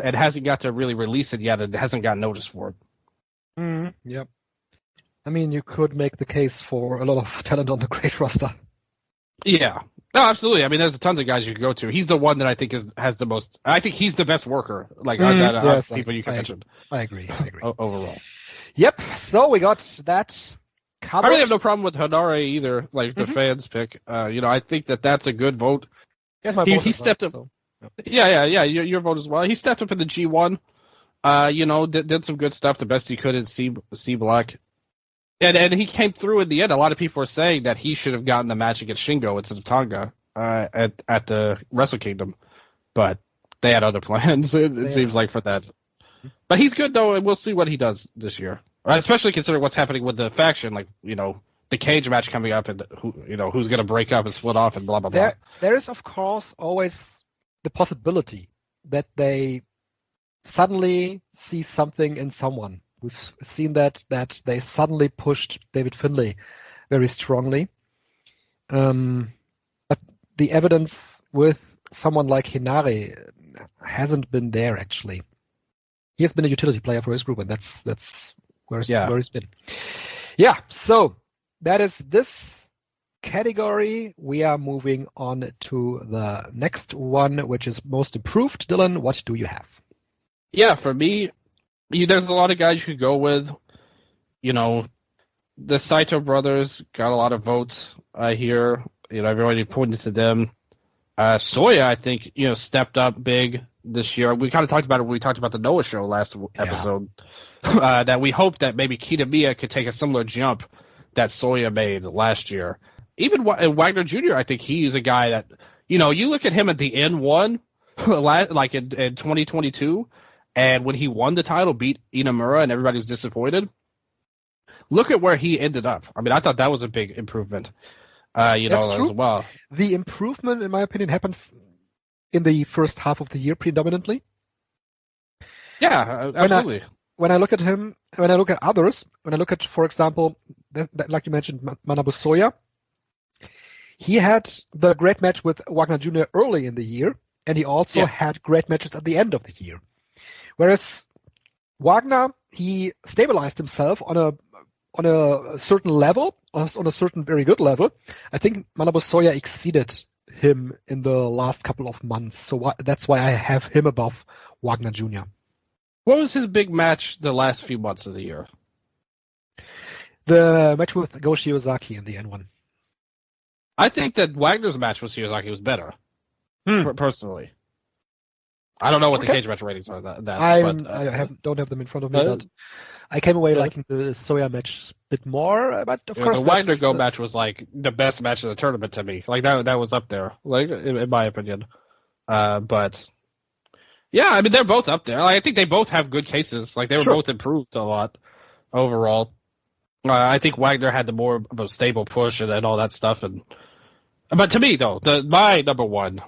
and hasn't got to really release it yet and hasn't got noticed for it. Yep. I mean, you could make the case for a lot of talent on the GLEAT roster. Yeah. No, absolutely. I mean, there's tons of guys you could go to. He's the one that I think has the most. I think he's the best worker. People you can mention. I agree. Overall. Yep. So we got that covered. I really have no problem with Hanare either. Like, the fans pick. I think that's a good vote. Yes, my vote he stepped up. So. Yeah. Your vote as well. He stepped up in the G1. Did some good stuff, the best he could in C Block. And he came through in the end. A lot of people were saying that he should have gotten the match against Shingo instead of Tonga at the Wrestle Kingdom. But they had other plans, it seems like, for that. But he's good, though, and we'll see what he does this year. Especially considering what's happening with the faction, the cage match coming up and who's going to break up and split off and blah, blah, blah. There is, of course, always the possibility that they suddenly see something in someone. We've seen that they suddenly pushed David Finlay very strongly. But the evidence with someone like Hinare hasn't been there, actually. He has been a utility player for his group, and that's where he's been. Yeah, so that is this category, we are moving on to the next one, which is most improved. Dylan, what do you have? Yeah, for me, there's a lot of guys you could go with. You know, the Saito brothers got a lot of votes here. You know, everybody pointed to them. Soya, I think, stepped up big this year. We kind of talked about it when we talked about the Noah show last episode. That we hope that maybe Kitamiya could take a similar jump that Soya made last year. Even Wagner Jr., I think he's a guy that, you look at him at the N1, like in 2022, and when he won the title, beat Inamura, and everybody was disappointed. Look at where he ended up. I mean, I thought that was a big improvement, That's true. as well. The improvement, in my opinion, happened in the first half of the year predominantly. Yeah, absolutely. When I look at him, when I look at others, when I look at, for example, like you mentioned, Manabu Soya, he had the great match with Wagner Jr. early in the year, and he also had great matches at the end of the year. Whereas Wagner, he stabilized himself on a certain level, on a certain very good level. I think Manabu Soya exceeded him in the last couple of months, so that's why I have him above Wagner Jr. What was his big match the last few months of the year? The match with Go Shiozaki in the N1. I think that Wagner's match with Shiozaki was better, personally. I don't know what the cage match ratings are. I don't have them in front of me, but I came away liking the Soya match a bit more. But of course, the Wagner Go match was like the best match of the tournament to me. Like that was up there, like in my opinion. But yeah, I mean they're both up there. Like, I think they both have good cases. Like they were both improved a lot overall. I think Wagner had the more of a stable push and all that stuff. But to me though, my number one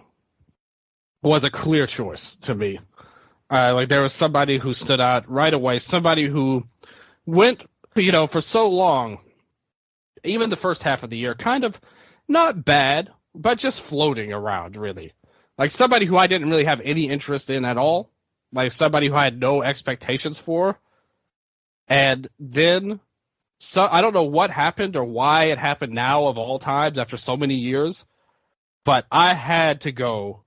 was a clear choice to me. Like there was somebody who stood out right away, somebody who went, for so long, even the first half of the year, kind of not bad, but just floating around, really. Like somebody who I didn't really have any interest in at all, like somebody who I had no expectations for. And then, I don't know what happened or why it happened now of all times after so many years, but I had to go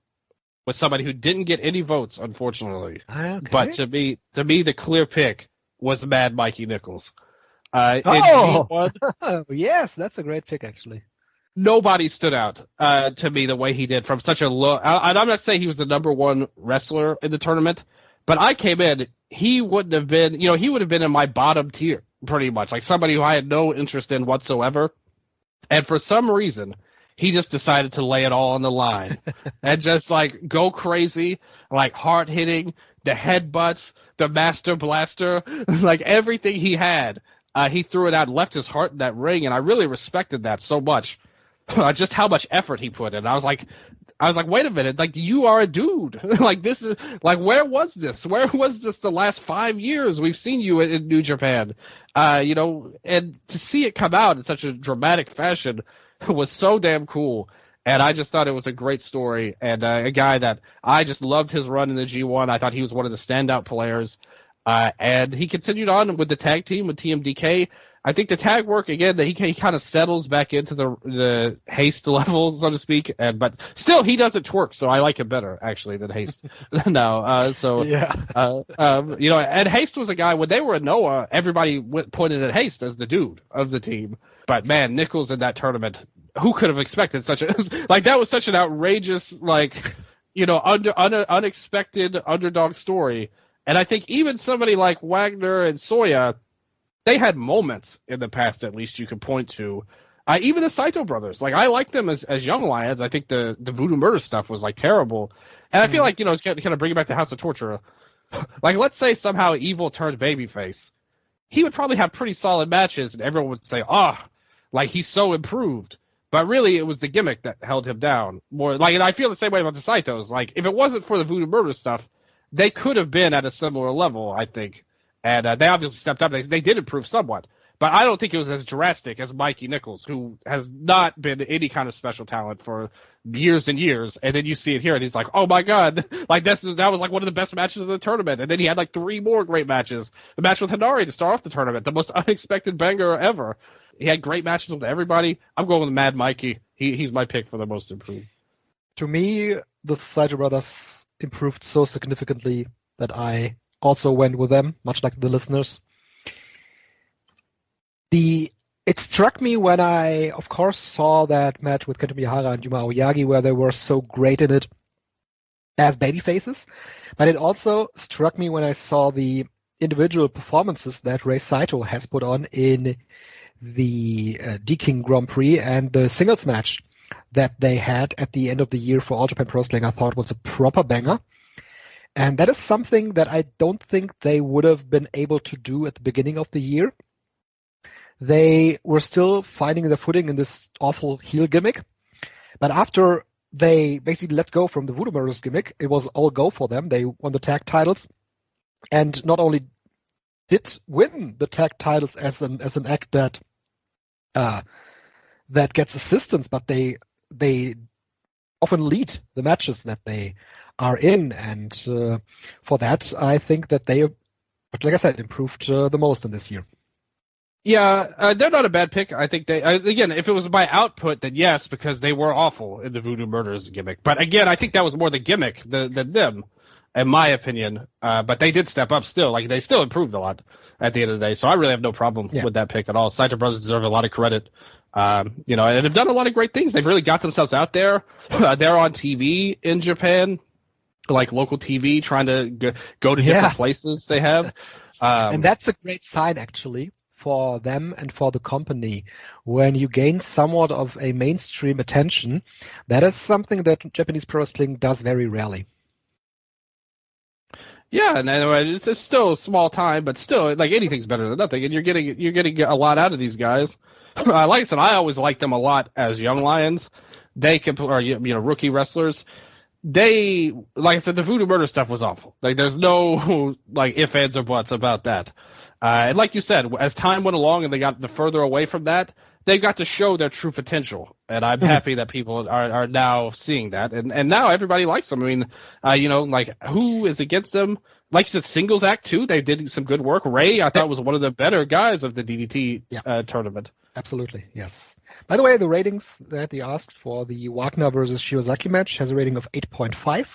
with somebody who didn't get any votes, unfortunately. Okay. But to me, the clear pick was Mad Mikey Nichols. Yes, that's a great pick, actually. Nobody stood out to me the way he did from such a low. I'm not saying he was the number one wrestler in the tournament, but I came in, he wouldn't have been, he would have been in my bottom tier, pretty much. Like somebody who I had no interest in whatsoever. And for some reason, he just decided to lay it all on the line and just like go crazy, like hard hitting, the headbutts, the master blaster, like everything he had, he threw it out and left his heart in that ring. And I really respected that so much, just how much effort he put in. I was like, wait a minute, like you are a dude. Like this is like, where was this? Where was this the last 5 years? We've seen you in New Japan, and to see it come out in such a dramatic fashion was so damn cool, and I just thought it was a great story, and a guy that I just loved his run in the G1. I thought he was one of the standout players, and he continued on with the tag team with TMDK. I think the tag work, again, that he kind of settles back into the Haste level, so to speak, but still he doesn't twerk, so I like him better, actually, than Haste. And Haste was a guy, when they were in Noah, everybody pointed at Haste as the dude of the team. But man, Nichols in that tournament, who could have expected such a like that was such an outrageous, like, unexpected underdog story. And I think even somebody like Wagner and Soya, they had moments in the past, at least you could point to. Even the Saito brothers, like I like them as young lions. I think the Voodoo Murder stuff was like terrible, and I feel like it's kind of bring it back to House of Torture. Like let's say somehow Evil turned babyface, he would probably have pretty solid matches, and everyone would say, like he's so improved. But really, it was the gimmick that held him down more. Like, and I feel the same way about the Saitos. Like, if it wasn't for the Voodoo Murder stuff, they could have been at a similar level, I think. And they obviously stepped up. They did improve somewhat. But I don't think it was as drastic as Mikey Nichols, who has not been any kind of special talent for years and years. And then you see it here, and he's like, oh my God, like that was like one of the best matches of the tournament. And then he had like 3 more great matches. The match with Hinari to start off the tournament, the most unexpected banger ever. He had great matches with everybody. I'm going with Mad Mikey. He's my pick for the most improved. To me, the Saito brothers improved so significantly that I also went with them, much like the listeners. It struck me when I, of course, saw that match with Kento Miyahara and Yuma Aoyagi where they were so great in it as babyfaces, but it also struck me when I saw the individual performances that Rei Saito has put on in the D-King Grand Prix and the singles match that they had at the end of the year for All Japan Pro Wrestling. I thought was a proper banger. And that is something that I don't think they would have been able to do at the beginning of the year. They were still finding their footing in this awful heel gimmick. But after they basically let go from the Voodoo Murders gimmick, it was all go for them. They won the tag titles. And not only did win the tag titles as an act that gets assistance, but they often lead the matches that they are in. And for that, I think that they, like I said, improved the most in this year. Yeah, they're not a bad pick. I think they, again, if it was by output, then yes, because they were awful in the Voodoo Murders gimmick. But again, I think that was more the gimmick than them, in my opinion. But they did step up still. Like, they still improved a lot at the end of the day. So I really have no problem with that pick at all. Saito Brothers deserve a lot of credit. And have done a lot of great things. They've really got themselves out there. They're on TV in Japan, like local TV, trying to go to different places they have. And that's a great sign, actually, for them and for the company. When you gain somewhat of a mainstream attention, that is something that Japanese pro wrestling does very rarely. Yeah, and it's still a small time, but still, like, anything's better than nothing. And you're getting a lot out of these guys. Like I said, I always liked them a lot as young lions. They rookie wrestlers. They, like I said, the Voodoo Murder stuff was awful. Like, there's no like ifs, ands, or buts about that. And like you said, as time went along and they got the further away from that, they got to show their true potential. And I'm happy that people are now seeing that. And now everybody likes them. I mean, like, who is against them? Like you said, singles act too. They did some good work. Ray, I thought, was one of the better guys of the DDT tournament. Absolutely, yes. By the way, the ratings that they asked for the Wagner versus Shiozaki match has a rating of 8.5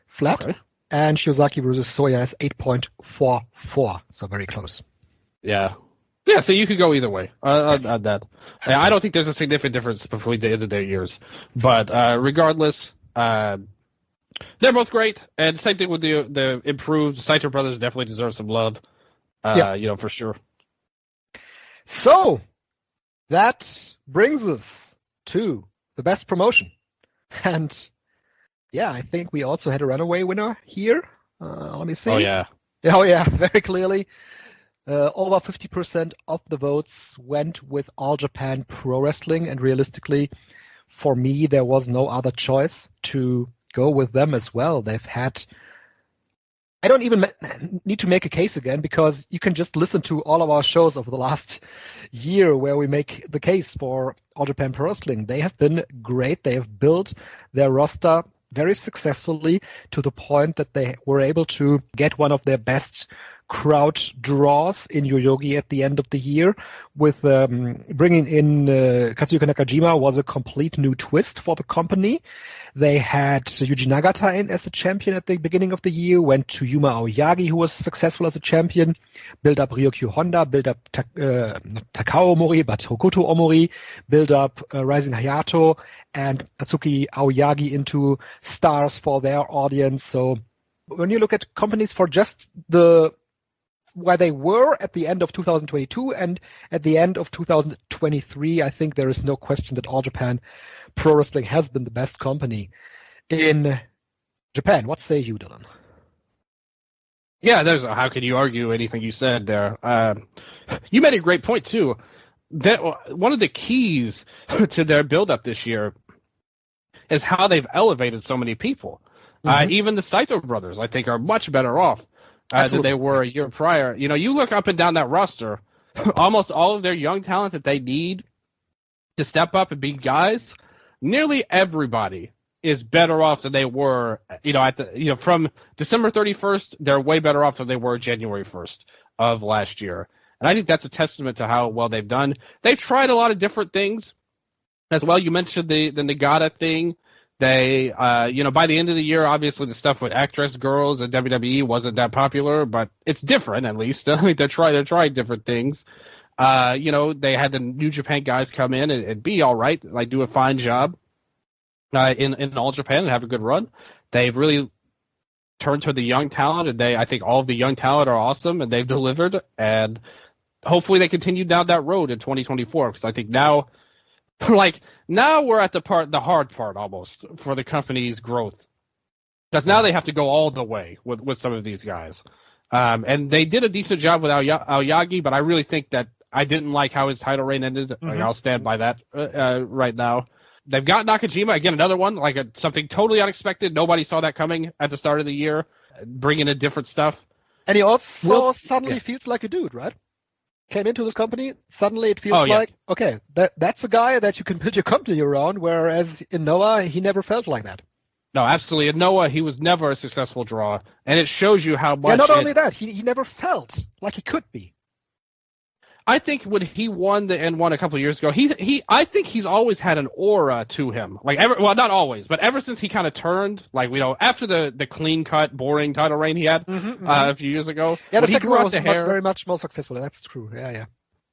flat. Okay. And Shiozaki versus Soya is 8.44, so very close. Yeah. Yeah, so you could go either way on that. I don't think there's a significant difference between the end of their years. But regardless, they're both great. And same thing with the improved. Saito brothers definitely deserve some love, for sure. So, that brings us to the best promotion. And yeah, I think we also had a runaway winner here. Let me see. Oh, yeah. Oh, yeah, very clearly. Over 50% of the votes went with All Japan Pro Wrestling, and realistically, for me, there was no other choice to go with them as well. They've had... I don't even need to make a case again, because you can just listen to all of our shows over the last year where we make the case for All Japan Pro Wrestling. They have been great. They have built their roster very successfully to the point that they were able to get one of their best crowd draws in Yoyogi at the end of the year. With bringing in Katsuhiko Nakajima was a complete new twist for the company. They had Yuji Nagata in as a champion at the beginning of the year, went to Yuma Aoyagi, who was successful as a champion, built up Ryokyu Honda, built up not Takao Omori, but Hokuto Omori, built up Rising Hayato and Atsuki Aoyagi into stars for their audience. So when you look at companies for just where they were at the end of 2022 and at the end of 2023, I think there is no question that All Japan Pro Wrestling has been the best company in Japan. What say you, Dylan? Yeah, how can you argue anything you said there? You made a great point, too. That one of the keys to their build-up this year is how they've elevated so many people. Even the Saito brothers, I think, are much better off than they were a year prior. You look up and down that roster, almost all of their young talent that they need to step up and be guys, nearly everybody is better off than they were, from December 31st, they're way better off than they were January 1st of last year. And I think that's a testament to how well they've done. They've tried a lot of different things as well. You mentioned the Nagata thing. They, by the end of the year, obviously the stuff with actress girls at WWE wasn't that popular, but it's different at least. I mean, they're trying different things. They had the New Japan guys come in and be all right, like do a fine job in All Japan and have a good run. They've really turned to the young talent, and I think all of the young talent are awesome, and they've delivered. And hopefully they continue down that road in 2024, because I think now we're at the hard part almost for the company's growth, because now they have to go all the way with some of these guys. And they did a decent job with Aoyagi, but I really think that I didn't like how his title reign ended. Mm-hmm. Like, I'll stand by that right now. They've got Nakajima, again, another one, something totally unexpected. Nobody saw that coming at the start of the year, bringing in different stuff. And he also suddenly feels like a dude, right? Came into this company, suddenly it feels okay, that's a guy that you can build your company around, whereas in Noah, he never felt like that. No, absolutely. In Noah, he was never a successful draw, and it shows you how much... Yeah, not only that, he never felt like he could be. I think when he won the N1 a couple of years ago, I think he's always had an aura to him. Not always, but ever since he kind of turned, after the clean-cut, boring title reign he had a few years ago. Yeah, the second one was very much more successful. That's true. Yeah.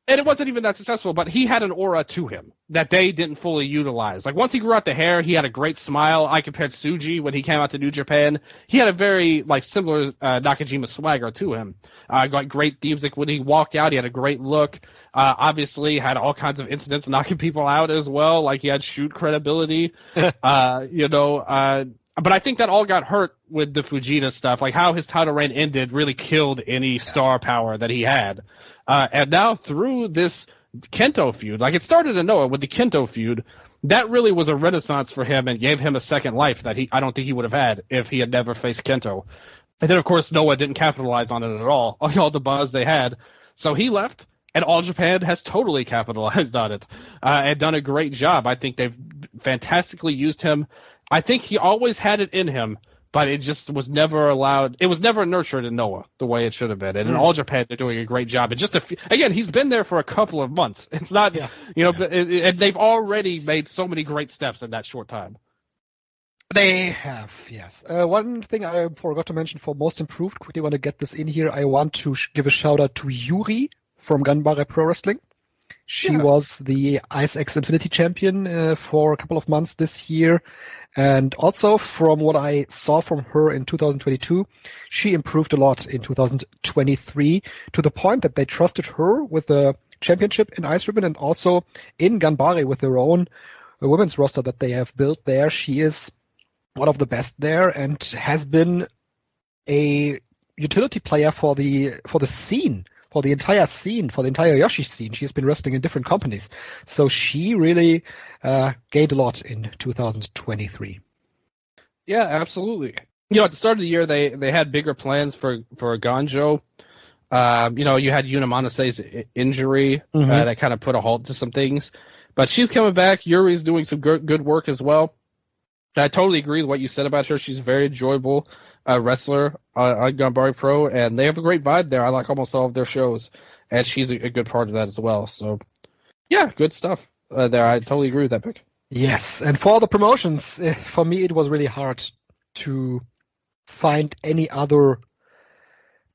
And it wasn't even that successful, but he had an aura to him that they didn't fully utilize. Once he grew out the hair, he had a great smile. I compared Tsuji when he came out to New Japan. He had a very similar Nakajima swagger to him. Got great theme music when he walked out. He had a great look. Obviously, had all kinds of incidents knocking people out as well. He had shoot credibility. But I think that all got hurt with the Fujita stuff. How his title reign ended really killed any star power that he had. And now through this Kento feud, it started in Noah with the Kento feud, that really was a renaissance for him and gave him a second life that I don't think he would have had if he had never faced Kento. And then, of course, Noah didn't capitalize on it at all the buzz they had. So he left, and All Japan has totally capitalized on it and done a great job. I think they've fantastically used him. I think he always had it in him, but it just was never allowed. It was never nurtured in Noah the way it should have been. And in All Japan, they're doing a great job. And again, he's been there for a couple of months. It's not, and they've already made so many great steps in that short time. They have, yes. One thing I forgot to mention for Most Improved, quickly want to get this in here. I want to give a shout out to Yuri from Ganbare Pro Wrestling. She was the Ice X Infinity champion for a couple of months this year. And also from what I saw from her in 2022, she improved a lot in 2023 to the point that they trusted her with the championship in Ice Ribbon and also in Ganbare with their own women's roster that they have built there. She is one of the best there and has been a utility player for the scene. For the entire scene, for the entire Yoshi scene. She's been wrestling in different companies. So she really gained a lot in 2023. Yeah, absolutely. At the start of the year, they had bigger plans for Ganjo. You had Yuna Manase's injury that kind of put a halt to some things. But she's coming back. Yuri's doing some good work as well. I totally agree with what you said about her. She's very enjoyable. Wrestler on Ganbare Pro, and they have a great vibe there. I like almost all of their shows, and she's a good part of that as well. So, yeah, good stuff there. I totally agree with that pick. Yes, and for the promotions, for me, it was really hard to find any other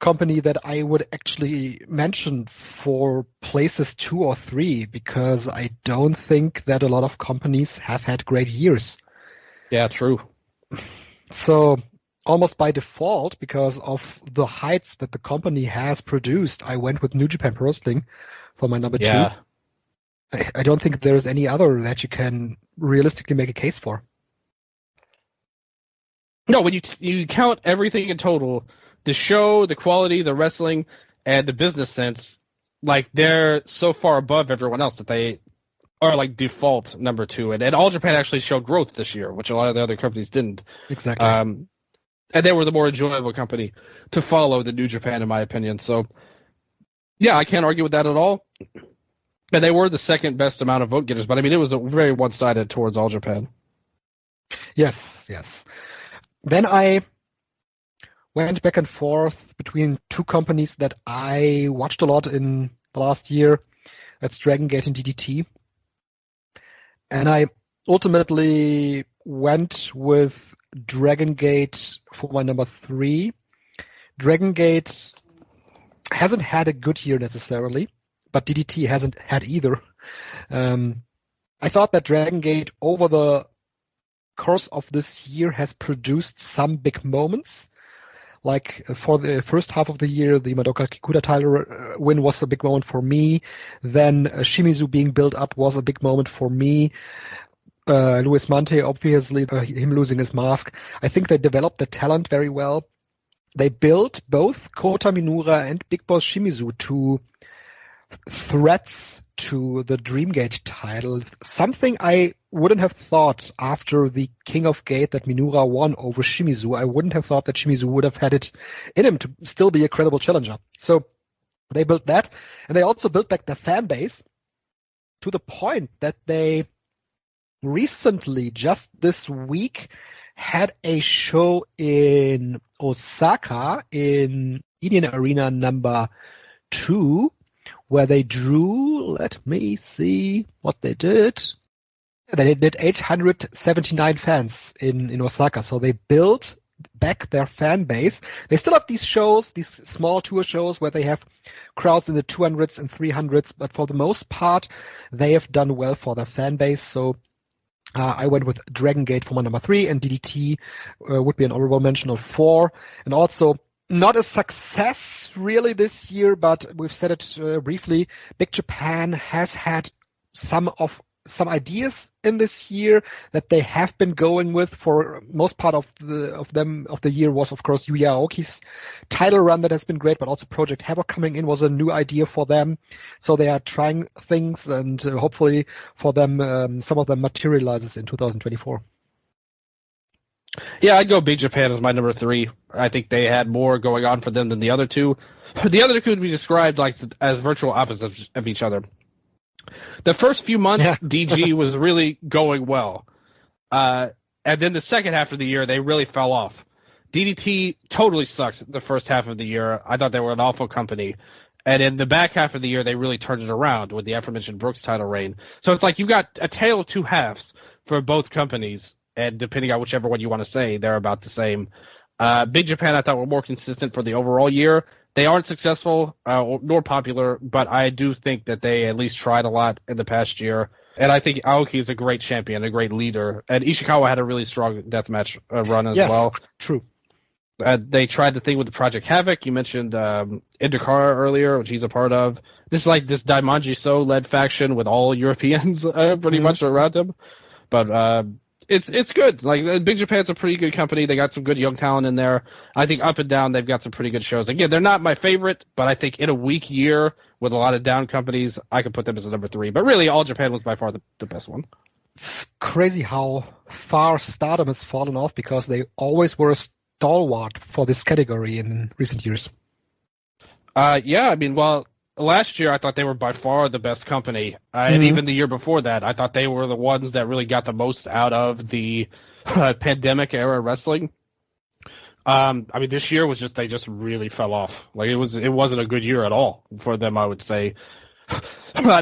company that I would actually mention for places 2 or 3, because I don't think that a lot of companies have had great years. Yeah, true. So almost by default, because of the heights that the company has produced, I went with New Japan Pro Wrestling for my number 2. I don't think there's any other that you can realistically make a case for. No, when you count everything in total, the show, the quality, the wrestling, and the business sense, they're so far above everyone else that they are default number 2. And All Japan actually showed growth this year, which a lot of the other companies didn't. Exactly. And they were the more enjoyable company to follow than New Japan, in my opinion. So, yeah, I can't argue with that at all. And they were the second best amount of vote getters, but it was a very one-sided towards All Japan. Yes. Then I went back and forth between 2 companies that I watched a lot in the last year. That's Dragon Gate and DDT. And I ultimately went with Dragon Gate for my number 3. Dragon Gate hasn't had a good year necessarily, but DDT hasn't had either. I thought that Dragon Gate over the course of this year has produced some big moments. Like for the first half of the year, the Madoka Kikuta title win was a big moment for me. Then Shimizu being built up was a big moment for me. Luis Mante, obviously, him losing his mask. I think they developed the talent very well. They built both Kota Minura and Big Boss Shimizu to threats to the Dreamgate title. Something I wouldn't have thought after the King of Gate that Minura won over Shimizu. I wouldn't have thought that Shimizu would have had it in him to still be a credible challenger. So they built that, and they also built back their fan base to the point that they recently, just this week, had a show in Osaka in Indian Arena number 2, where they drew, let me see what they did. They did 879 fans in Osaka. So they built back their fan base. They still have these shows, these small tour shows where they have crowds in the 200s and 300s, but for the most part, they have done well for their fan base. So I went with Dragon Gate for my number 3, and DDT would be an honorable mention of 4. And also, not a success really this year, but we've said it briefly. Big Japan has had some ideas in this year that they have been going with for most part of the year was, of course, Yuya Aoki's title run that has been great, but also Project Havoc coming in was a new idea for them. So they are trying things, and hopefully for them, some of them materializes in 2024. Yeah, I'd go Big Japan as my number 3. I think they had more going on for them than the other two. The other two could be described like as virtual opposites of each other. The first few months, DG was really going well. And then the second half of the year, they really fell off. DDT totally sucked the first half of the year. I thought they were an awful company. And in the back half of the year, they really turned it around with the aforementioned Brooks title reign. So it's like you've got a tale of two halves for both companies. And depending on whichever one you want to say, they're about the same. Big Japan, I thought, were more consistent for the overall year. They aren't successful nor popular, but I do think that they at least tried a lot in the past year. And I think Aoki is a great champion, a great leader. And Ishikawa had a really strong deathmatch run as well. Yes, true. They tried the thing with the Project Havoc. You mentioned Indikara earlier, which he's a part of. This is like this Daimanji So-led faction with all Europeans pretty much around him. But it's good. Like Big Japan's a pretty good company. They got some good young talent in there. I think up and down they've got some pretty good shows. Again, they're not my favorite, but I think in a weak year with a lot of down companies, I could put them as a number 3. But really, All Japan was by far the best one. It's crazy how far Stardom has fallen off because they always were a stalwart for this category in recent years. Yeah, I mean, well, last year I thought they were by far the best company, and even the year before that, I thought they were the ones that really got the most out of the pandemic era wrestling. I mean, this year was just they just really fell off. Like it wasn't a good year at all for them, I would say.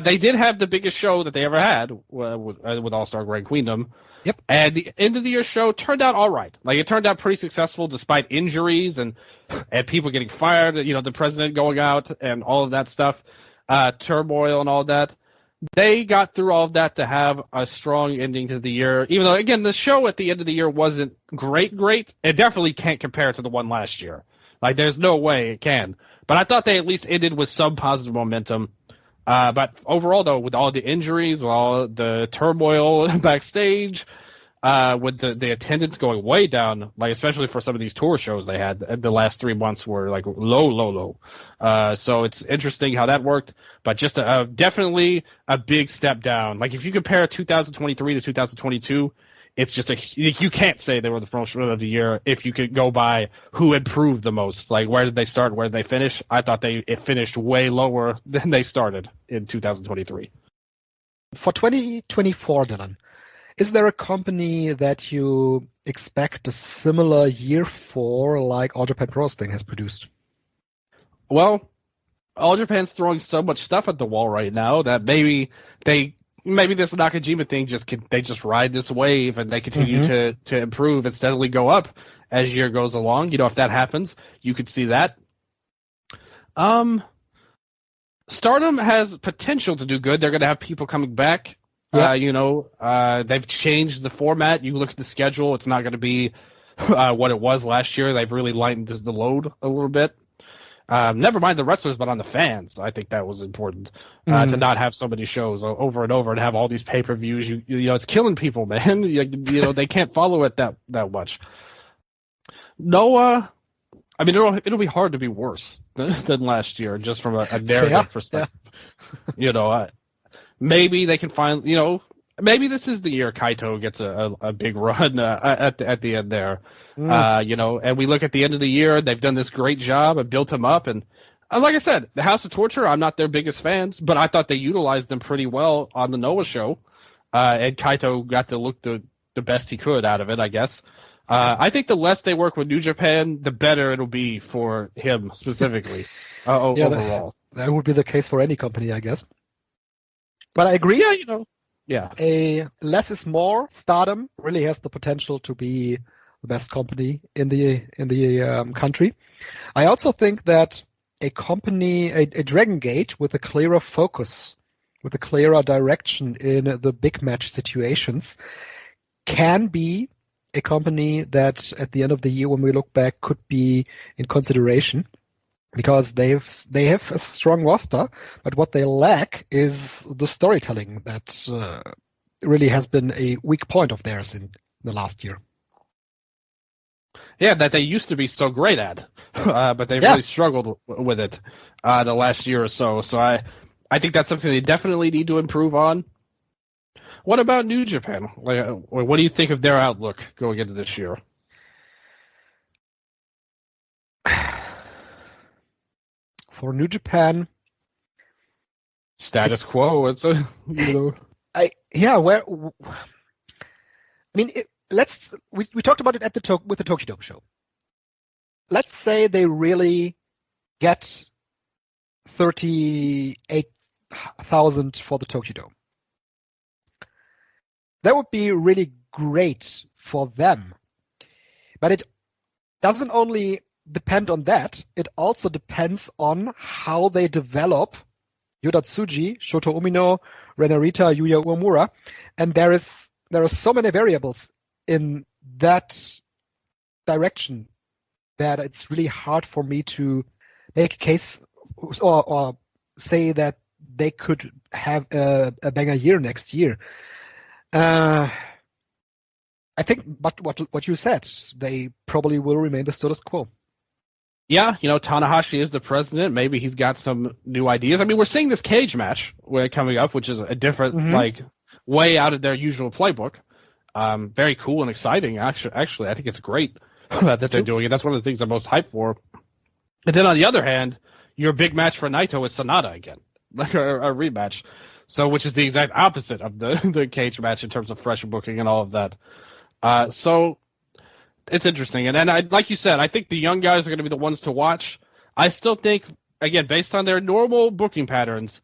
They did have the biggest show that they ever had with All Star Grand Queendom. Yep. And the end of the year show turned out all right. Like it turned out pretty successful despite injuries and people getting fired, you know, the president going out and all of that stuff, turmoil and all that. They got through all of that to have a strong ending to the year. Even though, again, the show at the end of the year wasn't great. It definitely can't compare to the one last year. Like there's no way it can. But I thought they at least ended with some positive momentum. But overall, though, with all the injuries, with all the turmoil backstage, with the attendance going way down, like especially for some of these tour shows they had, the last 3 months were like low. So it's interesting how that worked, but just definitely a big step down. Like if you compare 2023 to 2022, it's just you can't say they were the promotion of the year if you could go by who improved the most. Like where did they start, where did they finish? I thought it finished way lower than they started in 2023. For 2024, Dylan, is there a company that you expect a similar year for, like All Japan Pro Wrestling has produced? Well, All Japan's throwing so much stuff at the wall right now that maybe this Nakajima thing they just ride this wave and they continue to improve and steadily go up as year goes along. If that happens, you could see that. Stardom has potential to do good. They're going to have people coming back. Yep. They've changed the format. You look at the schedule; it's not going to be what it was last year. They've really lightened the load a little bit. Never mind the wrestlers, but on the fans, I think that was important to not have so many shows over and over and have all these pay-per-views. It's killing people, man. They can't follow it that much. No, I mean it'll be hard to be worse than last year, just from a narrative perspective. Yeah. Maybe they can find. Maybe this is the year Kaito gets a big run at the end there. And we look at the end of the year, they've done this great job and built him up. And like I said, the House of Torture, I'm not their biggest fans, but I thought they utilized them pretty well on the Noah show. And Kaito got to look the best he could out of it, I guess. I think the less they work with New Japan, the better it'll be for him specifically overall. That would be the case for any company, I guess. But I agree. Yeah. A less is more. Stardom really has the potential to be the best company in the country. I also think that a company, a Dragon Gate with a clearer focus, with a clearer direction in the big match situations, can be a company that at the end of the year, when we look back, could be in consideration. Because they have a strong roster, but what they lack is the storytelling that really has been a weak point of theirs in the last year. Yeah, that they used to be so great at, but they really struggled with it the last year or so. So I think that's something they definitely need to improve on. What about New Japan? What do you think of their outlook going into this year? For New Japan, status quo. It's we talked about it with the Tokyo Dome show. Let's say they really get 38,000 for the Tokyo Dome. That would be really great for them, but it doesn't only depend on that. It also depends on how they develop Yota Tsuji, Shota Umino, Ren Narita, Yuya Uemura, and there are so many variables in that direction that it's really hard for me to make a case or say that they could have a banger year next year. I think, but what you said, they probably will remain the status quo. Yeah, Tanahashi is the president. Maybe he's got some new ideas. I mean, we're seeing this cage match coming up, which is a different, way out of their usual playbook. Very cool and exciting. Actually, I think it's great that they're doing it. That's one of the things I'm most hyped for. And then on the other hand, your big match for Naito is Sonata again, like a rematch. So, which is the exact opposite of the cage match in terms of fresh booking and all of that. So it's interesting. And like you said, I think the young guys are going to be the ones to watch. I still think, again, based on their normal booking patterns,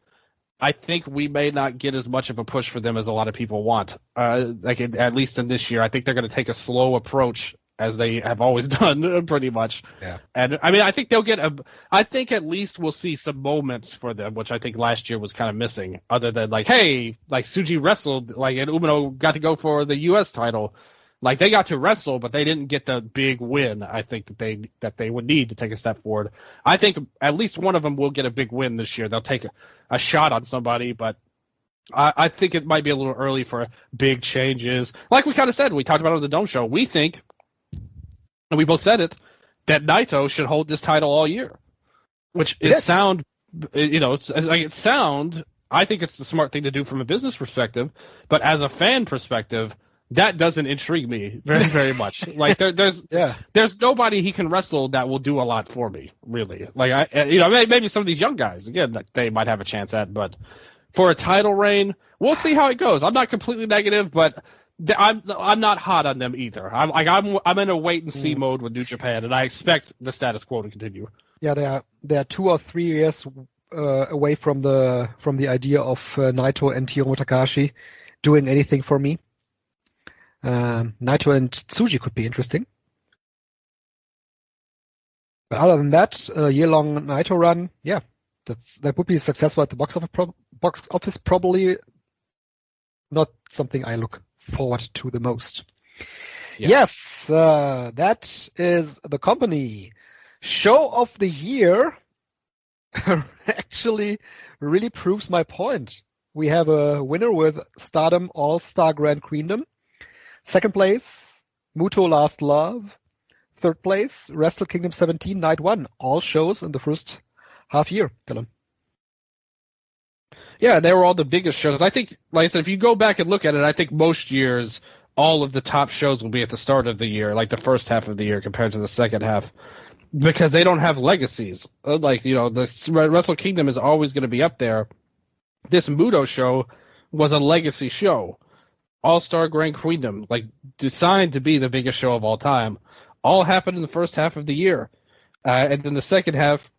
I think we may not get as much of a push for them as a lot of people want. At least in this year, I think they're going to take a slow approach as they have always done, pretty much. Yeah. And I mean, I think they'll get I think at least we'll see some moments for them, which I think last year was kind of missing. Other than hey, Tsuji wrestled, and Umino got to go for the U.S. title. They got to wrestle, but they didn't get the big win. I think that they would need to take a step forward. I think at least one of them will get a big win this year. They'll take a shot on somebody, but I think it might be a little early for big changes. Like we kind of said, we talked about it on the Dome Show. We think, and we both said it, that Naito should hold this title all year, which is sound. It's sound. I think it's the smart thing to do from a business perspective, but as a fan perspective, that doesn't intrigue me very, very much. There's nobody he can wrestle that will do a lot for me, really. Maybe some of these young guys, again, they might have a chance at, but for a title reign, we'll see how it goes. I'm not completely negative, but I'm not hot on them either. I'm in a wait and see mode with New Japan, and I expect the status quo to continue. Yeah, there are 2 or 3 years away from the idea of Naito and Hiromu Takahashi doing anything for me. Naito and Tsuji could be interesting. But other than that, a year-long Naito run, yeah, that would be successful at the box office. Probably not something I look forward to the most. Yeah. Yes, that is the company. Show of the year actually really proves my point. We have a winner with Stardom All-Star Grand Queendom. Second place, Muto Last Love. Third place, Wrestle Kingdom 17 Night 1. All shows in the first half year, Dylan. Yeah, they were all the biggest shows. I think, like I said, if you go back and look at it, I think most years all of the top shows will be at the start of the year, like the first half of the year compared to the second half, because they don't have legacies. Like, the Wrestle Kingdom is always going to be up there. This Muto show was a legacy show. All-Star Grand Queendom, like, designed to be the biggest show of all time. All happened in the first half of the year. And then the second half,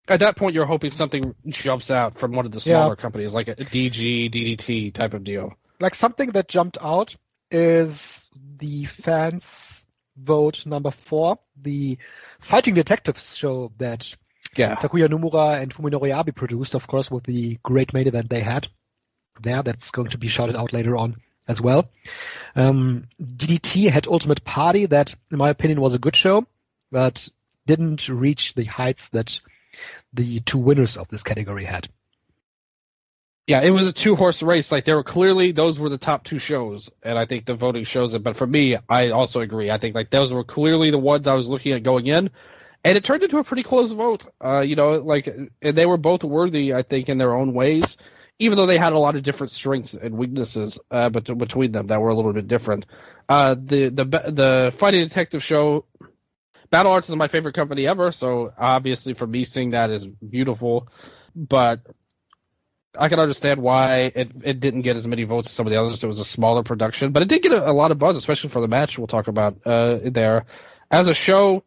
at that point, you're hoping something jumps out from one of the smaller companies, like a DG, DDT type of deal. Like, something that jumped out is the fans' vote number 4, the Fighting Detectives show that Takuya Nomura and Fuminori Abe produced, of course, with the great main event they had there. That's going to be shouted out later on as well. DDT had Ultimate Party, that, in my opinion, was a good show, but didn't reach the heights that the two winners of this category had. Yeah, it was a 2-horse race. Like, those were the top 2 shows, and I think the voting shows it. But for me, I also agree. I think, like, those were clearly the ones I was looking at going in, and it turned into a pretty close vote. And they were both worthy, I think, in their own ways, even though they had a lot of different strengths and weaknesses between them that were a little bit different. The Fighting Detective show, Battle Arts is my favorite company ever, so obviously for me seeing that is beautiful. But I can understand why it didn't get as many votes as some of the others. It was a smaller production, but it did get a lot of buzz, especially for the match we'll talk about there. As a show,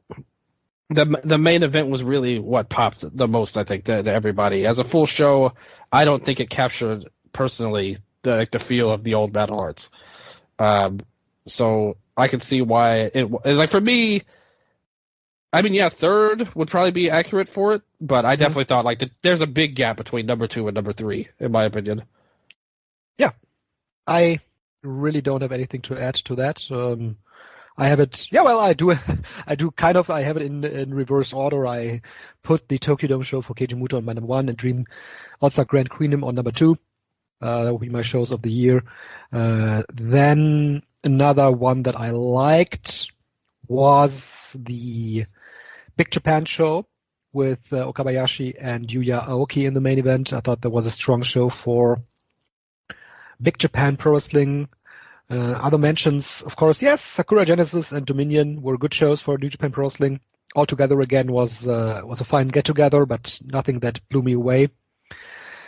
the main event was really what popped the most, I think, to everybody. As a full show, I don't think it captured, personally, the feel of the old Battle Arts. So I can see why like, for me, I mean, yeah, third would probably be accurate for it, but I definitely thought, like, there's a big gap between number 2 and number 3, in my opinion. Yeah. I really don't have anything to add to that. I have it. Yeah, well, I do. I do kind of. I have it in reverse order. I put the Tokyo Dome show for Keiji Muto on my number 1 and Dream All-Star Grand Queendom on number 2. That will be my shows of the year. Then another one that I liked was the Big Japan show with Okabayashi and Yuya Aoki in the main event. I thought that was a strong show for Big Japan Pro Wrestling. Other mentions, of course, yes, Sakura Genesis and Dominion were good shows for New Japan Pro Wrestling. Altogether, again, was a fine get-together, but nothing that blew me away.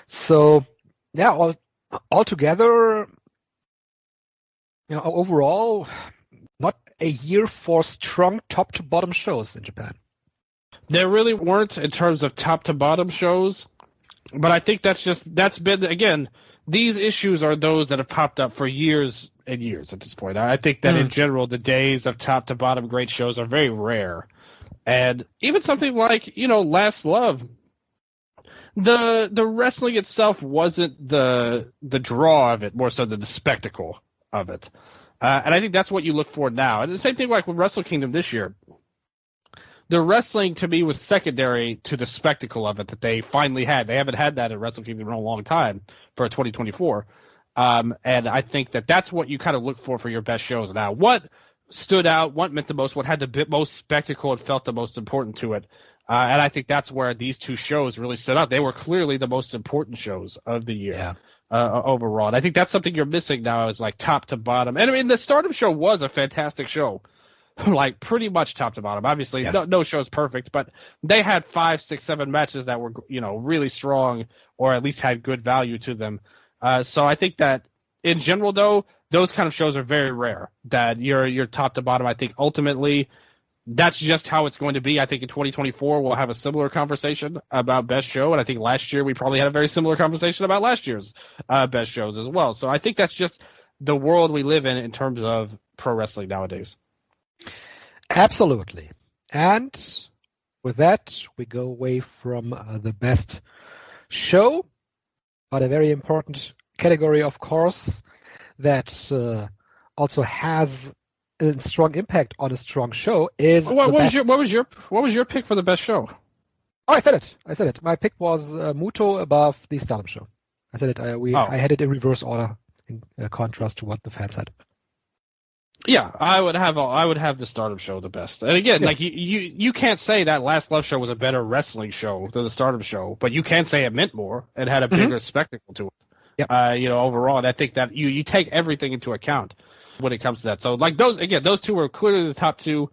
So, yeah, altogether, overall, not a year for strong top-to-bottom shows in Japan. There really weren't in terms of top-to-bottom shows, but I think that's been, again, these issues are those that have popped up for years and years at this point. I think that in general, the days of top to bottom great shows are very rare. And even something like, Last Love, the wrestling itself wasn't the draw of it, more so than the spectacle of it. And I think that's what you look for now. And the same thing like with Wrestle Kingdom this year. The wrestling, to me, was secondary to the spectacle of it that they finally had. They haven't had that at Wrestle Kingdom in a long time for 2024. And I think that's what you kind of look for your best shows now. What stood out, what meant the most, what had the most spectacle and felt the most important to it. And I think that's where these two shows really stood out. They were clearly the most important shows of the year overall. And I think that's something you're missing now is like top to bottom. And I mean, the Stardom show was a fantastic show. Like pretty much top to bottom. Obviously, no show's perfect, but they had 5, 6, 7 matches that were, really strong or at least had good value to them. So I think that in general, though, those kind of shows are very rare. That you're top to bottom. I think ultimately, that's just how it's going to be. I think in 2024 we'll have a similar conversation about best show, and I think last year we probably had a very similar conversation about last year's best shows as well. So I think that's just the world we live in terms of pro wrestling nowadays. Absolutely. And with that, we go away from the best show, but a very important category, of course, that also has a strong impact on a strong show is what was your pick for the best show? Oh, I said it. My pick was Muto above the Stardom show. I said it. I had it in reverse order in contrast to what the fans said. Yeah, I would have the Stardom show the best. And again, like you can't say that Last Love show was a better wrestling show than the Stardom show, but you can say it meant more and had a bigger spectacle to it. Yep. Overall, and I think that you take everything into account when it comes to that. So like those two were clearly the top two,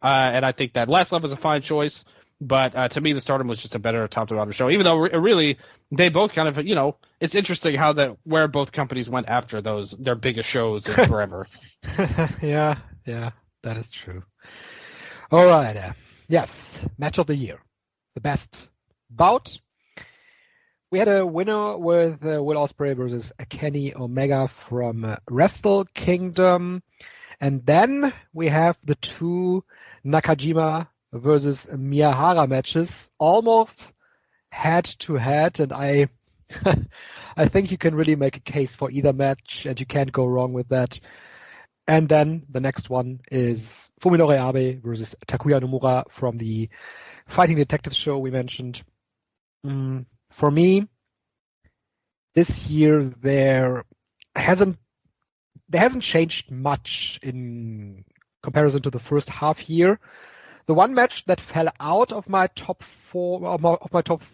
and I think that Last Love was a fine choice. But to me, the Stardom was just a better top to bottom show. Even though really they both kind of, it's interesting how where both companies went after their biggest shows in forever. Yeah, that is true. All right, yes, match of the year, the best bout. We had a winner with Will Ospreay versus Kenny Omega from Wrestle Kingdom, and then we have the two Nakajima versus Miyahara matches, almost head-to-head, and I think you can really make a case for either match, and you can't go wrong with that. And then the next one is Fuminori Abe versus Takuya Nomura from the Fighting Detectives show we mentioned. For me, this year there hasn't changed much in comparison to the first half year. The one match that fell out of my top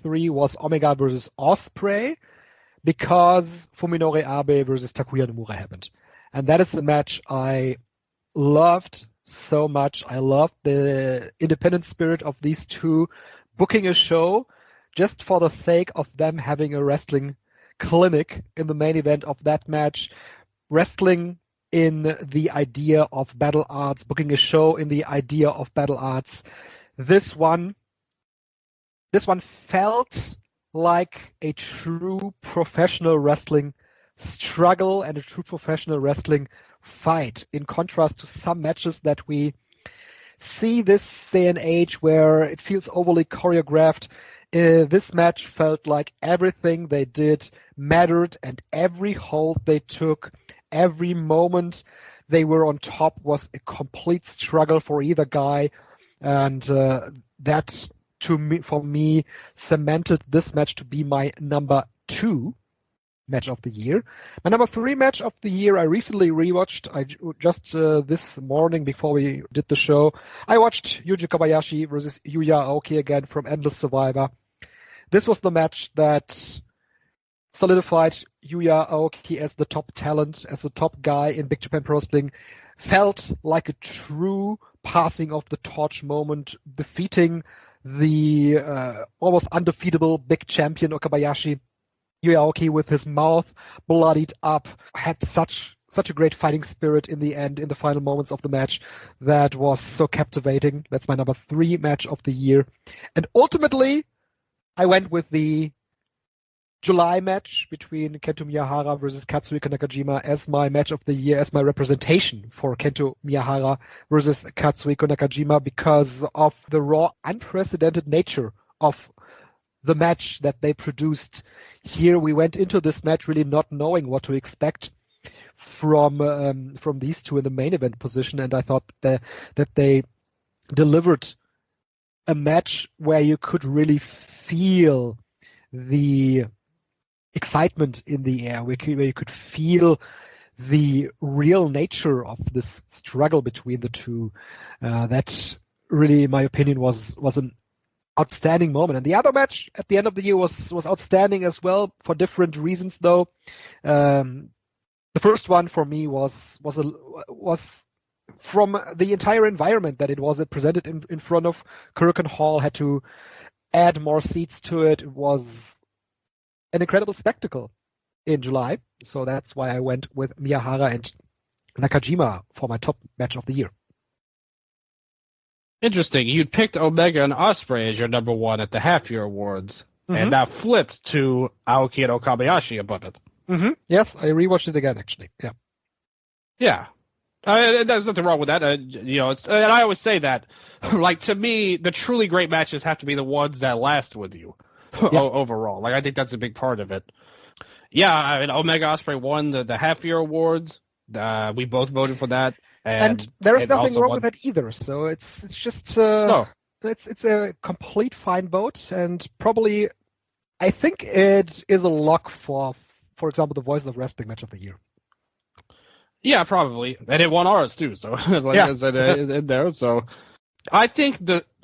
three was Omega versus Ospreay, because Fuminori Abe versus Takuya Nomura happened. And that is the match I loved so much. I loved the independent spirit of these two booking a show just for the sake of them having a wrestling clinic in the main event of that match. Wrestling in the idea of battle arts, booking a show in the idea of battle arts. This one felt like a true professional wrestling struggle and a true professional wrestling fight, in contrast to some matches that we see this day and age where it feels overly choreographed. This match felt like everything they did mattered, and every hold they took, every moment they were on top was a complete struggle for either guy, and that for me cemented this match to be my number 2 match of the year. My number 3 match of the year I recently rewatched. I just this morning before we did the show, I watched Yuji Kobayashi versus Yuya Aoki again from Endless Survivor. This was the match that solidified Yuya Aoki as the top talent, as the top guy in Big Japan Pro Wrestling. Felt like a true passing of the torch moment, defeating the almost undefeatable big champion Okabayashi. Yuya Aoki, with his mouth bloodied up, had such a great fighting spirit in the end, in the final moments of the match, that was so captivating. That's my number 3 match of the year. And ultimately, I went with the July match between Kento Miyahara versus Katsuhiko Nakajima as my match of the year, as my representation for Kento Miyahara versus Katsuhiko Nakajima, because of the raw, unprecedented nature of the match that they produced. Here we went into this match really not knowing what to expect from these two in the main event position, and I thought that they delivered a match where you could really feel the excitement in the air, where you could feel the real nature of this struggle between the two. That really, in my opinion, was an outstanding moment. And the other match at the end of the year was outstanding as well, for different reasons though. The first one for me was from the entire environment that it was presented in front of. Korakuen Hall had to add more seats to it. It was an incredible spectacle in July. So that's why I went with Miyahara and Nakajima for my top match of the year. Interesting. You picked Omega and Ospreay as your number one at the half-year awards, and now flipped to Aoki and Okabayashi above it. Yes, I rewatched it again, actually. Yeah. Yeah. There's nothing wrong with that. And I always say that, like, to me, the truly great matches have to be the ones that last with you overall. Like, I think that's a big part of it. Yeah, I mean, Omega Ospreay won the half-year awards. We both voted for that. And there is nothing wrong with that either. So it's just it's a complete fine vote, and probably I think it is a lock for example, the Voices of Wrestling match of the year. Yeah, probably, and it won ours too. So I said in there. So I think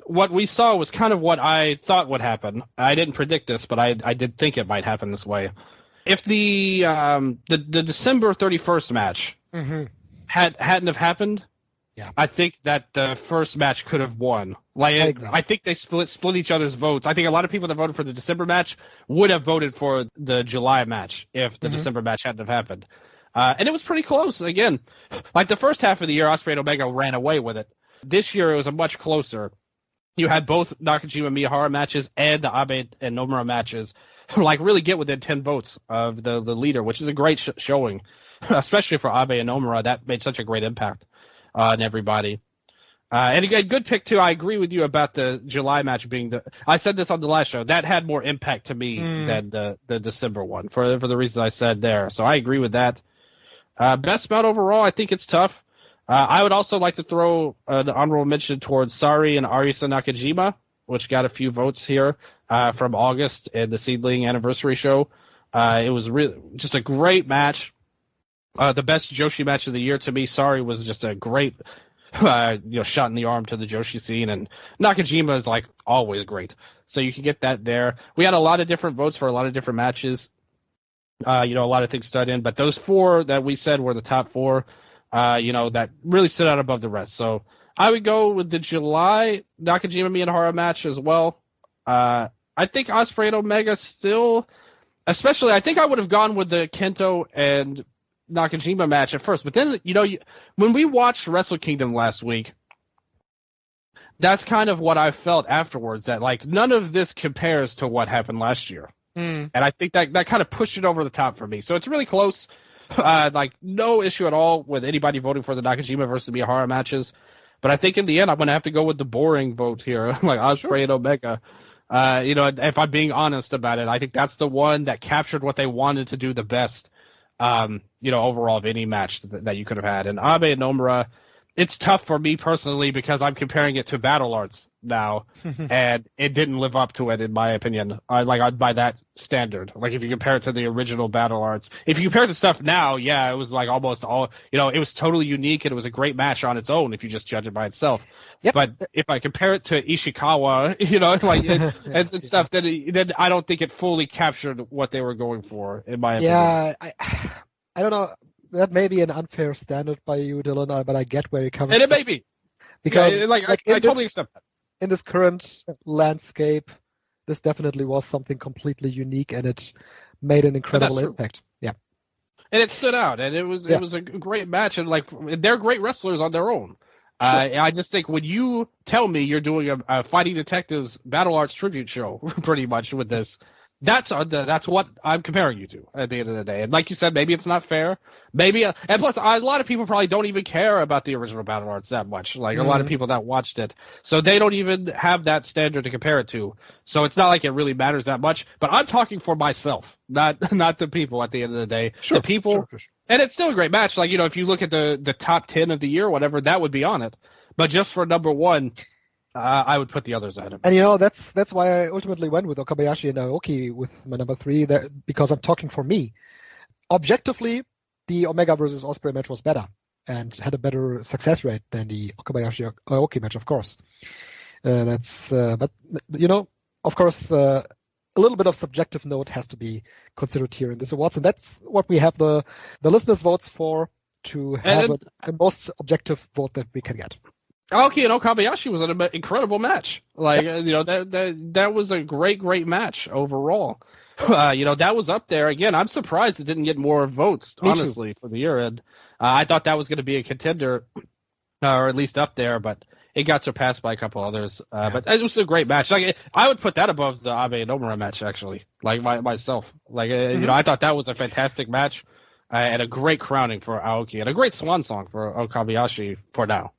what we saw was kind of what I thought would happen. I didn't predict this, but I did think it might happen this way. If the December 31st match hadn't have happened, I think that the first match could have won. I think they split each other's votes. I think a lot of people that voted for the December match would have voted for the July match if the December match hadn't have happened. And it was pretty close. Again, like the first half of the year, Ospreay and Omega ran away with it. This year, it was a much closer. You had both Nakajima Miyahara matches and the Abe and Nomura matches, like really get within 10 votes of the leader, which is a great showing, especially for Abe and Nomura. That made such a great impact on everybody. And a good pick too. I agree with you about the July match being I said this on the last show. That had more impact to me than the December one for the reasons I said there. So I agree with that. Best bout overall, I think it's tough. I would also like to throw an honorable mention towards Sari and Arisa Nakajima, which got a few votes here from August in the Seedling anniversary show. It was really just a great match. The best Joshi match of the year to me. Sari was just a great shot in the arm to the Joshi scene, and Nakajima is like always great. So you can get that there. We had a lot of different votes for a lot of different matches. A lot of things stood in, but those four that we said were the top four, that really stood out above the rest. So I would go with the July Nakajima Miyahara match as well. I think Ospreay and Omega still, especially, I think I would have gone with the Kento and Nakajima match at first, but then, when we watched Wrestle Kingdom last week, that's kind of what I felt afterwards, that like none of this compares to what happened last year. And I think that kind of pushed it over the top for me. So it's really close. Like no issue at all with anybody voting for the Nakajima versus Miyahara matches. But I think in the end, I'm going to have to go with the boring vote here, like Ospreay and Omega. If I'm being honest about it, I think that's the one that captured what they wanted to do the best, overall of any match that you could have had. And Abe and Nomura, it's tough for me personally because I'm comparing it to Battle Arts now, and it didn't live up to it in my opinion. By that standard, like if you compare it to the original Battle Arts, if you compare it to stuff now, it was like almost all, it was totally unique and it was a great match on its own if you just judge it by itself. Yep. But if I compare it to Ishikawa, and stuff, then I don't think it fully captured what they were going for in my opinion. Yeah, I don't know. That may be an unfair standard by you, Dylan, but I get where you're coming from. And it may be. Because I totally accept that. In this current landscape, this definitely was something completely unique, and it made an incredible impact. Yeah. And it stood out, and it was a great match, and they're great wrestlers on their own. Sure. I just think when you tell me you're doing a Fighting Detectives Battle Arts tribute show, pretty much with this, that's what I'm comparing you to at the end of the day. And like you said, maybe it's not fair. Maybe, and plus, a lot of people probably don't even care about the original Battle Arts that much. Like a lot of people that watched it, so they don't even have that standard to compare it to. So it's not like it really matters that much. But I'm talking for myself, not the people. At the end of the day, the people, sure. And it's still a great match. Like if you look at the top 10 of the year, or whatever, that would be on it. But just for number one, I would put the others at him. And that's why I ultimately went with Okabayashi and Naoki with my number 3, because I'm talking for me. Objectively, the Omega versus Ospreay match was better and had a better success rate than the Okabayashi Naoki match, of course. But of course, a little bit of subjective note has to be considered here in this awards, and that's what we have the listeners' votes for, to have the most objective vote that we can get. Aoki and Okabayashi was an incredible match. That was a great match overall. That was up there. Again, I'm surprised it didn't get more votes, honestly, for the year. And I thought that was going to be a contender, or at least up there, but it got surpassed by a couple others. But it was a great match. Like I would put that above the Abe and Omura match actually. Like myself. Like you know, I thought that was a fantastic match and a great crowning for Aoki and a great swan song for Okabayashi for now.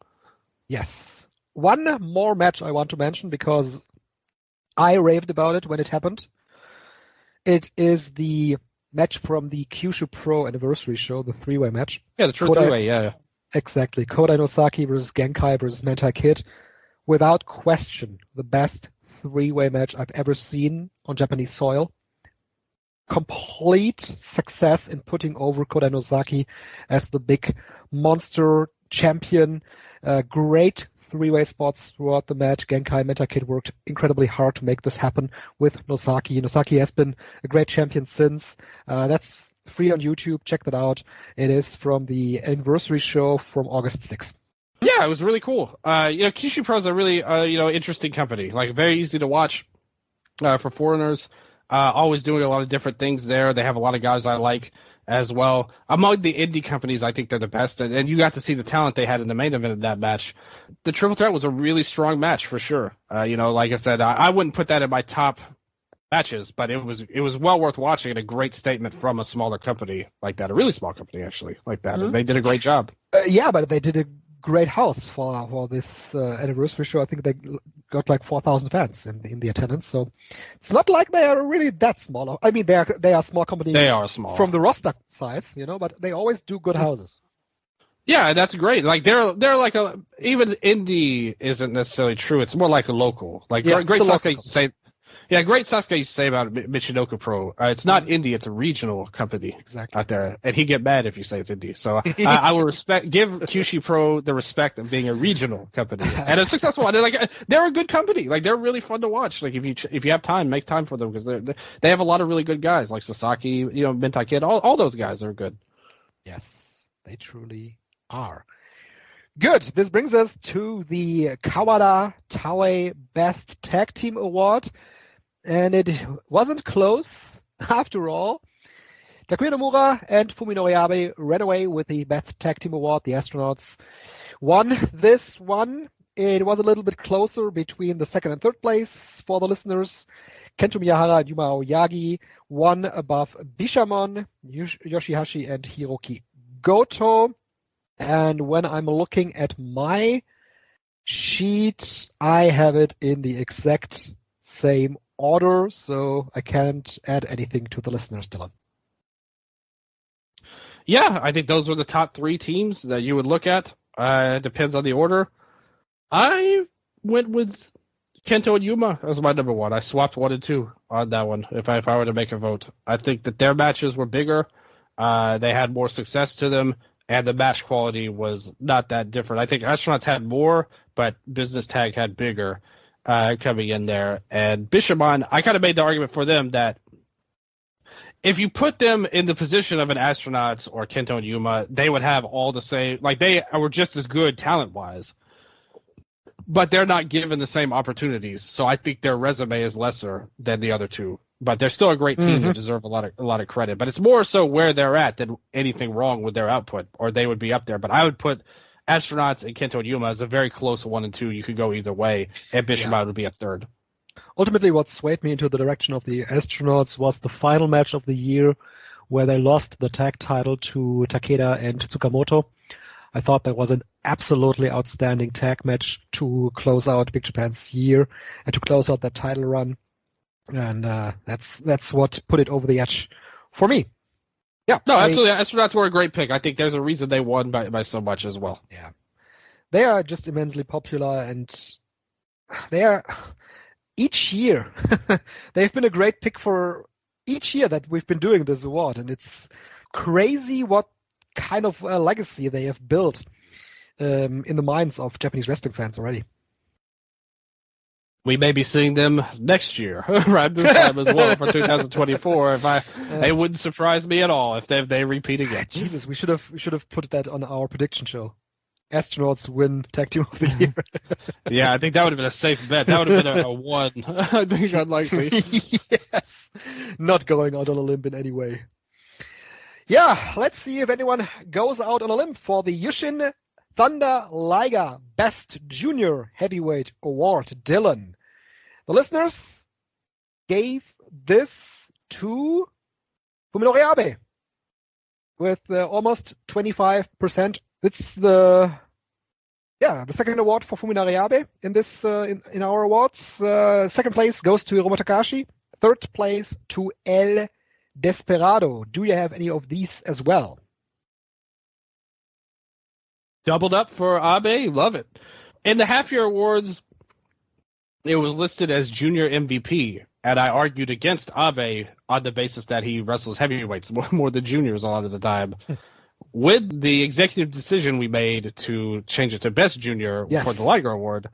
Yes. One more match I want to mention because I raved about it when it happened. It is the match from the Kyushu Pro Anniversary Show, the three-way match. Yeah, the true three-way, yeah. Exactly. Kodai Nosaki versus Genkai versus Mentai Kid. Without question, the best three-way match I've ever seen on Japanese soil. Complete success in putting over Kodai Nosaki as the big monster champion. Great three-way spots throughout the match. Genkai and Mentai Kid worked incredibly hard to make this happen with Nosaki. Nosaki has been a great champion since. That's free on YouTube. Check that out. It is from the anniversary show from August 6th. Yeah, it was really cool. You know, Kyushu Pro is a really, you know, interesting company. Like, very easy to watch for foreigners. Always doing a lot of different things there. They have a lot of guys I like as well. Among the indie companies, I think they're the best. And you got to see the talent they had in the main event of that match. The Triple Threat was a really strong match for sure. You know, like I said, I wouldn't put that in my top matches, but it was well worth watching and a great statement from a smaller company like that. A really small company, actually, like that. And they did a great job. Yeah, but they did a great house for this anniversary show. I think they got like 4,000 fans in the attendance. So it's not like they are really that small. I mean, they are a small company. They are small from the roster size, you know, but they always do good houses. Yeah, that's great. Like they're like even indie isn't necessarily true. It's more like a local. Like great Sasuke used to say. Yeah, great Sasuke used to say about Michinoku Pro. It's not indie; it's a regional company out there, and he'd get mad if you say it's indie. So I will give Kyushu Pro the respect of being a regional company and a successful one. They're a good company. Like they're really fun to watch. Like if you have time, make time for them because they have a lot of really good guys like Sasaki, you know, Mentai Kid. All those guys are good. Yes, they truly are. Good. This brings us to the Kawada Taue Best Tag Team Award. And it wasn't close, after all. Takuya Nomura and Fuminori Abe ran away with the Best Tag Team Award. The Astronauts won this one. It was a little bit closer between the second and third place for the listeners. Kento Miyahara and Yuma Aoyagi won above Bishamon, Yoshihashi, and Hiroki Goto. And when I'm looking at my sheet, I have it in the exact same order, so I can't add anything to the listeners, Dylan. Yeah, I think those were the top three teams that you would look at. It depends on the order. I went with Kento and Yuma as my number one. I swapped 1 and 2 on that one if I were to make a vote. I think that their matches were bigger. They had more success to them, and the match quality was not that different. I think Astronauts had more, but Business Tag had bigger. Coming in there. And Bishamon, I kind of made the argument for them that if you put them in the position of an Astronauts or Kento and Yuma, they would have all the same, like they were just as good talent-wise, but they're not given the same opportunities. So I think their resume is lesser than the other two, but they're still a great team who deserve a lot of credit. But it's more so where they're at than anything wrong with their output, or they would be up there. But I would put Astronauts and Kento and Yuma is a very close 1 and 2. You could go either way, and Bishamon would be a third. Ultimately, what swayed me into the direction of the Astronauts was the final match of the year where they lost the tag title to Takeda and Tsukamoto. I thought that was an absolutely outstanding tag match to close out Big Japan's year and to close out that title run. And that's what put it over the edge for me. Yeah, no, absolutely. Astronauts were a great pick. I think there's a reason they won by so much as well. Yeah, they are just immensely popular, and they are each year they've been a great pick for each year that we've been doing this award, and it's crazy what kind of legacy they have built in the minds of Japanese wrestling fans already. We may be seeing them next year, right this time as well for 2024. It wouldn't surprise me at all if they repeat again. Jesus, we should have put that on our prediction show. Astronauts win Tag Team of the Year. Yeah, I think that would have been a safe bet. That would have been a 1. I think unlikely. Yes, not going out on a limb in any way. Yeah, let's see if anyone goes out on a limb for the Yushin Thunder Liger Best Junior Heavyweight Award, Dylan. The listeners gave this to Fuminori Abe with almost 25%. It's the second award for Fuminori Abe in this in our awards. Second place goes to Hiromu Takahashi. Third place to El Desperado. Do you have any of these as well? Doubled up for Abe. Love it. In the half-year awards, it was listed as junior MVP, and I argued against Abe on the basis that he wrestles heavyweights more than juniors a lot of the time. With the executive decision we made to change it to best junior for the Liger Award,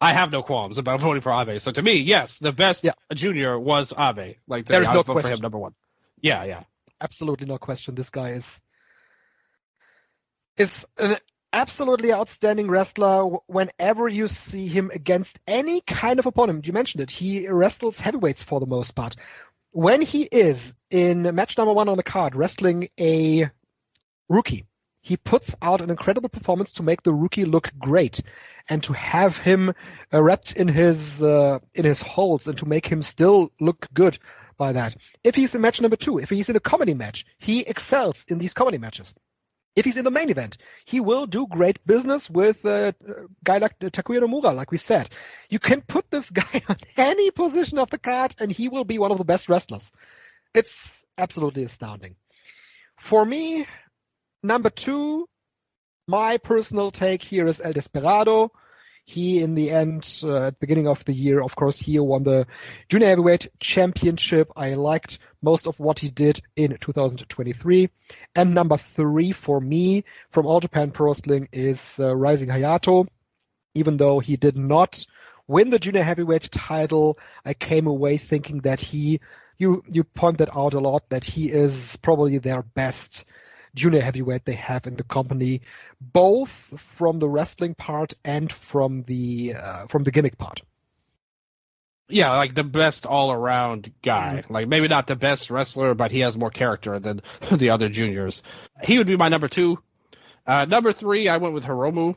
I have no qualms about voting for Abe. So to me, yes, the best junior was Abe. Like there is no vote question for him number one. Yeah. Absolutely no question. This guy is an absolutely outstanding wrestler. Whenever you see him against any kind of opponent, you mentioned it, he wrestles heavyweights for the most part. When he is in match number 1 on the card wrestling a rookie, he puts out an incredible performance to make the rookie look great, and to have him wrapped in his holds and to make him still look good by that. If he's in match number 2, if he's in a comedy match, he excels in these comedy matches. If he's in the main event, he will do great business with a guy like Takuya Nomura, like we said. You can put this guy on any position of the card and he will be one of the best wrestlers. It's absolutely astounding. For me, number 2, my personal take here is El Desperado. He, in the end, at the beginning of the year, of course, he won the Junior Heavyweight Championship. I liked most of what he did in 2023. And number 3 for me from All Japan Pro Wrestling is Rising Hayato. Even though he did not win the Junior Heavyweight title, I came away thinking that you pointed out a lot, that he is probably their best junior heavyweight they have in the company, both from the wrestling part and from the gimmick part. Yeah, like the best all-around guy. Like maybe not the best wrestler, but he has more character than the other juniors. He would be my number 2. Number 3, I went with Hiromu.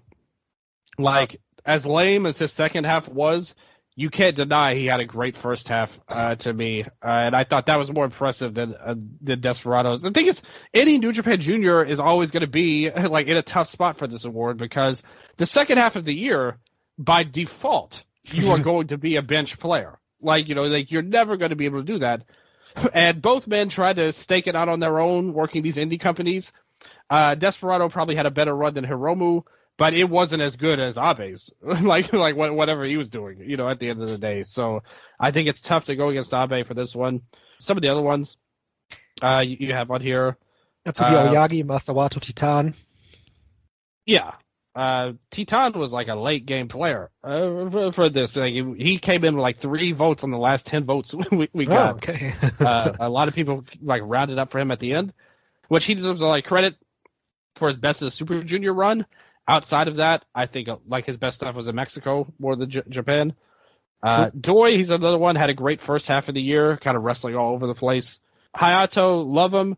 Like, as lame as his second half was, you can't deny he had a great first half to me, and I thought that was more impressive than Desperados. The thing is, any New Japan Junior is always going to be like in a tough spot for this award, because the second half of the year, by default, you are going to be a bench player. Like you're never going to be able to do that. And both men tried to stake it out on their own, working these indie companies. Desperado probably had a better run than Hiromu, but it wasn't as good as Abe's, like whatever he was doing, at the end of the day. So I think it's tough to go against Abe for this one. Some of the other ones you have on here. Natsuki Aoyagi, Master Wato, Titan. Yeah. Titan was like a late game player for this. Like, he came in with like 3 votes on the last 10 votes we got. Oh, okay. A lot of people like rounded up for him at the end, which he deserves a lot of credit for his best of the Super Junior run. Outside of that, I think like his best stuff was in Mexico more than Japan. Doi, he's another one, had a great first half of the year, kind of wrestling all over the place. Hayato, love him.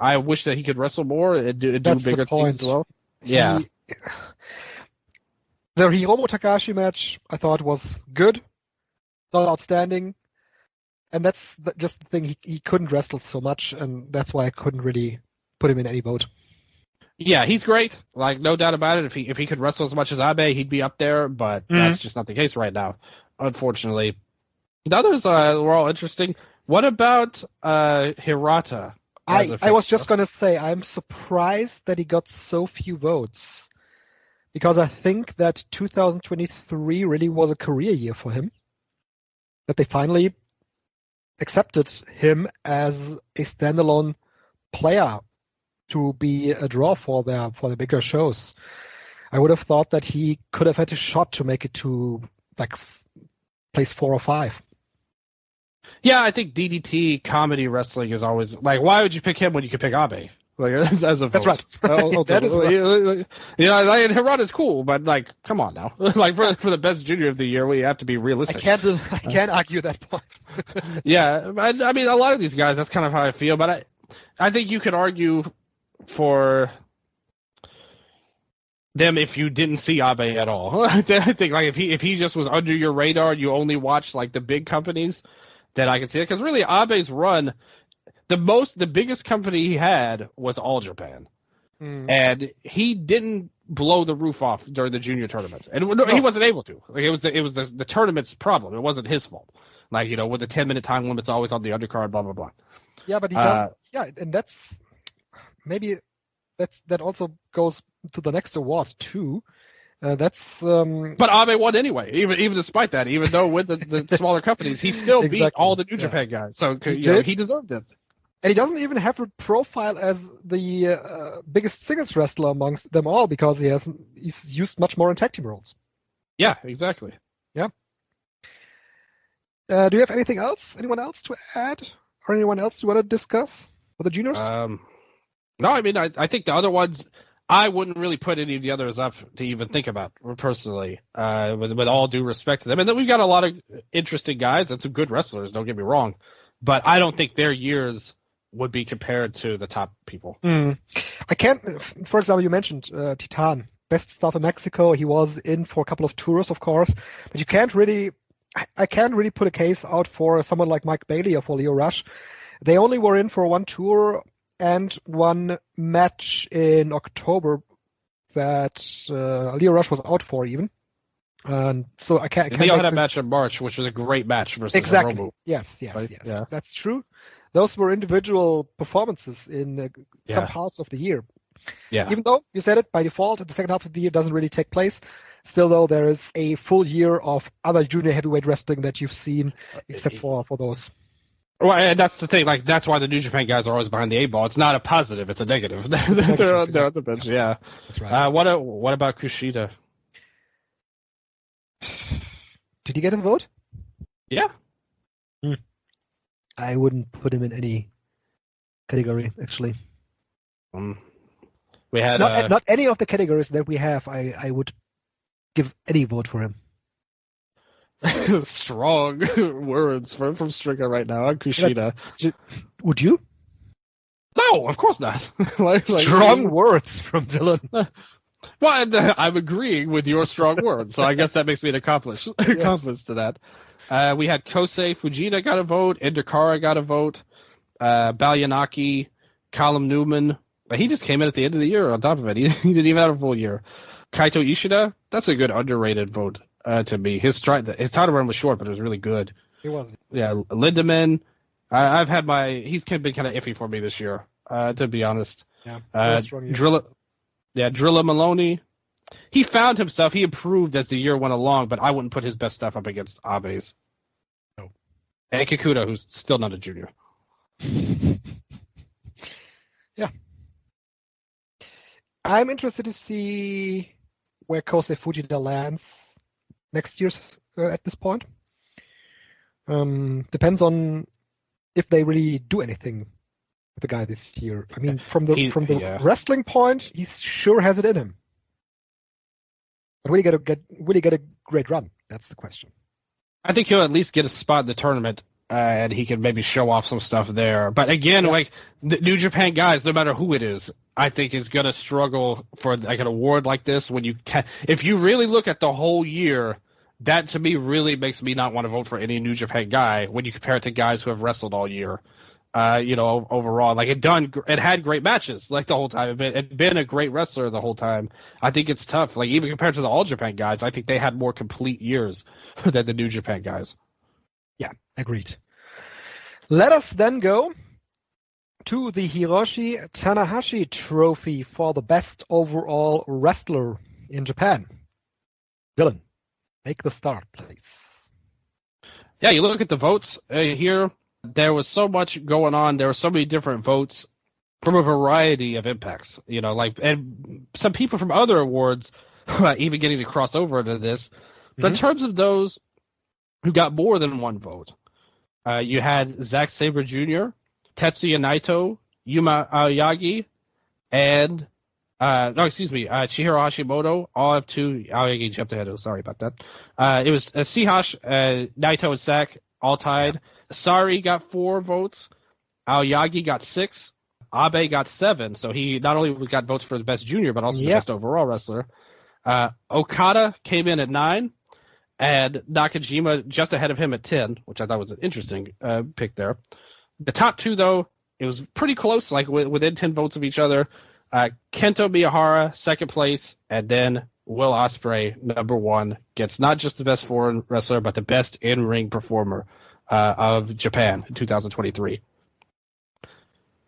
I wish that he could wrestle more and do bigger things as well. Yeah. The Hiromu Takahashi match, I thought, was good, not outstanding. And that's just the thing. He couldn't wrestle so much, and that's why I couldn't really put him in any vote. Yeah, he's great. Like, no doubt about it. If he could wrestle as much as Abe, he'd be up there, but that's just not the case right now, unfortunately. The others were all interesting. What about Hirata? I was just going to say, I'm surprised that he got so few votes, because I think that 2023 really was a career year for him, that they finally accepted him as a standalone player to be a draw for the bigger shows. I would have thought that he could have had a shot to make it to like place 4 or 5. Yeah, I think DDT comedy wrestling is always like, why would you pick him when you could pick Abe? Like, as a vote. That's right. That is right. Like, Hirata's cool, but like, come on now. Like for the best junior of the year, we have to be realistic. I can't argue that point. Yeah, I mean, a lot of these guys, that's kind of how I feel. But I think you could argue for them if you didn't see Abe at all. I think like if he just was under your radar, you only watched like the big companies, then I can see it. Because really, Abe's run, the biggest company he had was All Japan, and he didn't blow the roof off during the junior tournament, and he wasn't able to. Like it was the tournament's problem. It wasn't his fault. Like with the 10-minute time limits always on the undercard, blah blah blah. Yeah, but he does. Yeah, and that's maybe that also goes to the next award too. But Abe won anyway, even despite that. Even though with the smaller companies, he still beat all the New Japan guys. So he deserved it. And he doesn't even have a profile as the biggest singles wrestler amongst them all because he's used much more in tag team roles. Yeah, exactly. Yeah. Do you have anything else? Anyone else to add, or anyone else you want to discuss for the juniors? No, I mean I think the other ones. I wouldn't really put any of the others up to even think about personally, with all due respect to them. And then we've got a lot of interesting guys and some good wrestlers, don't get me wrong. But I don't think their years would be compared to the top people. I can't, for example, you mentioned Titan, best stuff in Mexico. He was in for a couple of tours, of course. But you can't really, I can't really put a case out for someone like Mike Bailey or for Leo Rush. They only were in for one tour and one match in October that Leo Rush was out for even. And so I can't. Leo had a match in March, which was a great match versus exactly. Hiromu. Yes. Yeah. That's true. Those were individual performances in some parts of the year. Yeah. Even though you said it by default, the second half of the year doesn't really take place. Still, though, there is a full year of other junior heavyweight wrestling that you've seen, except for those. Well, and that's the thing. Like that's why the New Japan guys are always behind the 8-ball. It's not a positive; it's a negative. They're on the bench. Yeah, that's right. What about Kushida? Did he get a vote? Yeah. I wouldn't put him in any category, actually. We had not any of the categories that we have. I would give any vote for him. Strong words from Stricker right now on Kushida. Would you? No, of course not. Strong words from Dylan. Well, I'm agreeing with your strong words, so I guess that makes me an accomplice to that. We had Kosei Fujita got a vote, Indakara got a vote, Balyanaki, Callum Newman. But he just came in at the end of the year on top of it. He didn't even have a full year. Kaito Ishida, that's a good underrated vote to me. His title run was short, but it was really good. It was. Yeah, Lindemann. He's been kind of iffy for me this year, to be honest. Yeah. Drilla Maloney. He found himself. He improved as the year went along, but I wouldn't put his best stuff up against Abe's. No. And Kikuta, who's still not a junior. Yeah. I'm interested to see where Kosei Fujita lands next year at this point. Depends on if they really do anything with the guy this year. I mean, from the wrestling point, he sure has it in him. But will he get a great run? That's the question. I think he'll at least get a spot in the tournament, and he can maybe show off some stuff there. But again, like the New Japan guys, no matter who it is, I think is going to struggle for like an award like this. If you really look at the whole year, that to me really makes me not want to vote for any New Japan guy when you compare it to guys who have wrestled all year. Overall, like it had great matches like the whole time. It'd been a great wrestler the whole time. I think it's tough. Like even compared to the All Japan guys, I think they had more complete years than the New Japan guys. Yeah, agreed. Let us then go to the Hiroshi Tanahashi Trophy for the best overall wrestler in Japan. Dylan, make the start, please. Yeah, you look at the votes here. There was so much going on. There were so many different votes from a variety of impacts, and some people from other awards even getting to cross over into this. But in terms of those who got more than one vote, you had Zack Sabre Jr., Tetsuya Naito, Yuma Aoyagi, and Chihiro Hashimoto. All have two. Aoyagi jumped ahead. Sorry about that. It was Sihash, Naito, and Zack all tied. Sari got 4 votes. Aoyagi got 6. Abe got 7, so he not only got votes for the best junior, but also the best overall wrestler. Okada came in at 9, and Nakajima just ahead of him at 10, which I thought was an interesting pick there. The top 2, though, it was pretty close, like within 10 votes of each other. Kento Miyahara, second place, and then Will Ospreay, number 1, gets not just the best foreign wrestler, but the best in-ring performer of Japan in 2023.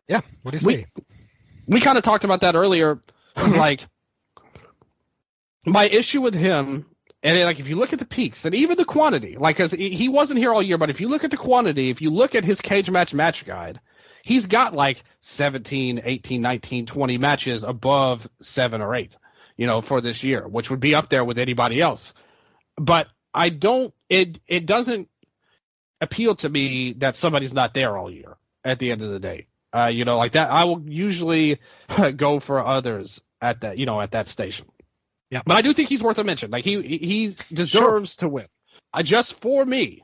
Yeah, what do you say? We kind of talked about that earlier. Like, my issue with him, and like if you look at the peaks and even the quantity, like because he wasn't here all year, but if you look at the quantity, if you look at his cage match guide, he's got like 17, 18, 19, 20 matches above 7 or 8, for this year, which would be up there with anybody else. But it doesn't appeal to me that somebody's not there all year at the end of the day. Like that, I will usually go for others at that, at that station. Yeah. But I do think he's worth a mention. Like he deserves to win. Just for me,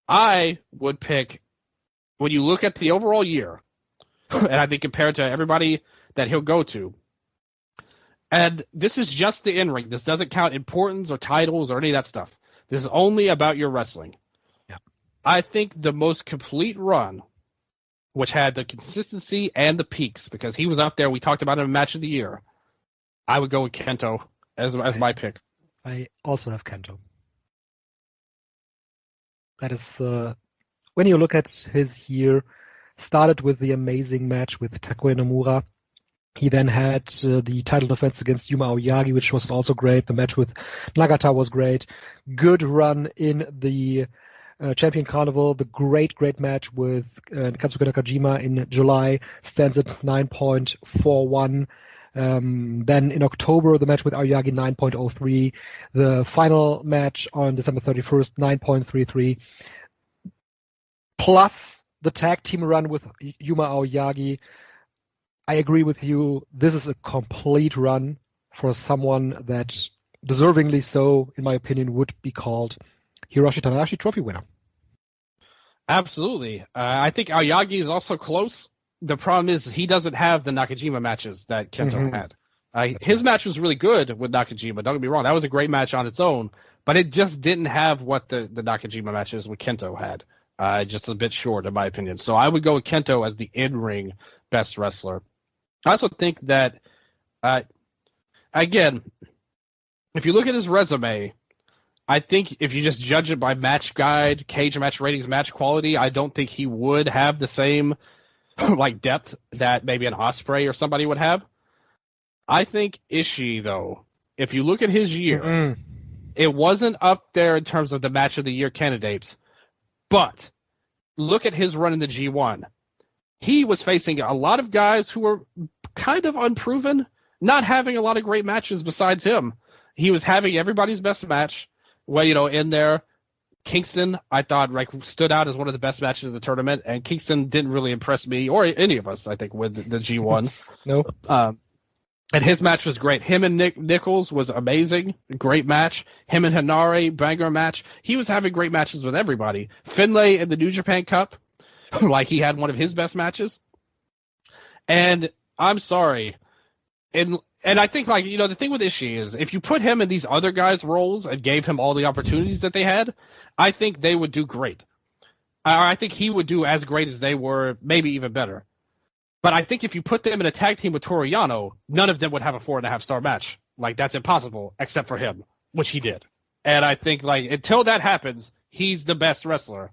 I would pick, when you look at the overall year, and I think compared to everybody that he'll go to, and this is just the in-ring. This doesn't count importance or titles or any of that stuff. This is only about your wrestling. Yeah. I think the most complete run, which had the consistency and the peaks, because he was up there. We talked about him in Match of the Year. I would go with Kento as my pick. I also have Kento. That is, when you look at his year, started with the amazing match with Takuya Nomura. He then had the title defense against Yuma Aoyagi, which was also great. The match with Nagata was great. Good run in the Champion Carnival. The great match with Katsuki Nakajima in July stands at 9.41. Then in October, the match with Aoyagi, 9.03. The final match on December 31st, 9.33. Plus the tag team run with Yuma Aoyagi. I agree with you. This is a complete run for someone that deservingly so, in my opinion, would be called Hiroshi Tanahashi Trophy winner. Absolutely. I think Aoyagi is also close. The problem is he doesn't have the Nakajima matches that Kento had. His match was really good with Nakajima. Don't get me wrong. That was a great match on its own, but it just didn't have what the Nakajima matches with Kento had. Just a bit short, in my opinion. So I would go with Kento as the in-ring best wrestler. I also think that, again, if you look at his resume, I think if you just judge it by match guide, cage match ratings, match quality, I don't think he would have the same like depth that maybe an Ospreay or somebody would have. I think Ishii, though, if you look at his year, it wasn't up there in terms of the match of the year candidates, but look at his run in the G1. He was facing a lot of guys who were kind of unproven, not having a lot of great matches besides him. He was having everybody's best match. Well, in there, Kingston, I thought, stood out as one of the best matches of the tournament, and Kingston didn't really impress me, or any of us, I think, with the G1. No. And his match was great. Him and Nichols was amazing. Great match. Him and Hanare, banger match. He was having great matches with everybody. Finlay in the New Japan Cup, he had one of his best matches. And I'm sorry. And I think, the thing with Ishii is if you put him in these other guys' roles and gave him all the opportunities that they had, I think they would do great. I think he would do as great as they were, maybe even better. But I think if you put them in a tag team with Toru Yano, none of them would have a 4.5-star match. That's impossible, except for him, which he did. And I think, until that happens, he's the best wrestler.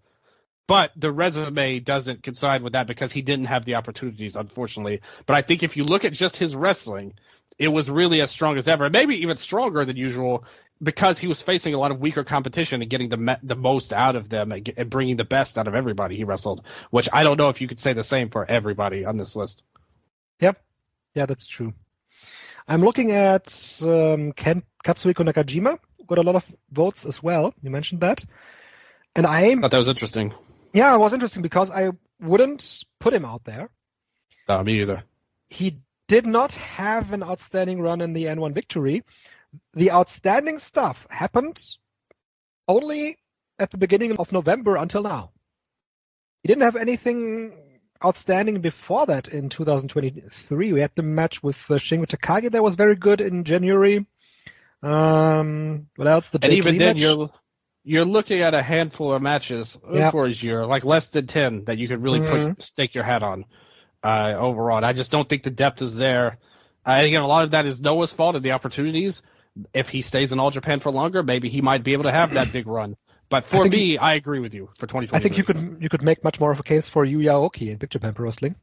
But the resume doesn't coincide with that because he didn't have the opportunities, unfortunately. But I think if you look at just his wrestling, it was really as strong as ever, maybe even stronger than usual, because he was facing a lot of weaker competition and getting the most out of them and bringing the best out of everybody he wrestled, which I don't know if you could say the same for everybody on this list. Yep. Yeah, that's true. I'm looking at Katsuhiko Nakajima, got a lot of votes as well. You mentioned that. And I thought that was interesting. Yeah, it was interesting because I wouldn't put him out there. No, me either. He did not have an outstanding run in the N1 victory. The outstanding stuff happened only at the beginning of November until now. He didn't have anything outstanding before that in 2023. We had the match with Shingo Takagi that was very good in January. What else? The Jake And even Lee then, match. you're looking at a handful of matches for his year, like less than 10 that you could really stake your hat on overall. And I just don't think the depth is there. And again, a lot of that is Noah's fault and the opportunities. If he stays in All Japan for longer, maybe he might be able to have that big run. But for me, I agree with you for 2020. I think you could make much more of a case for Yuya Aoki in Big Japan Pro Wrestling.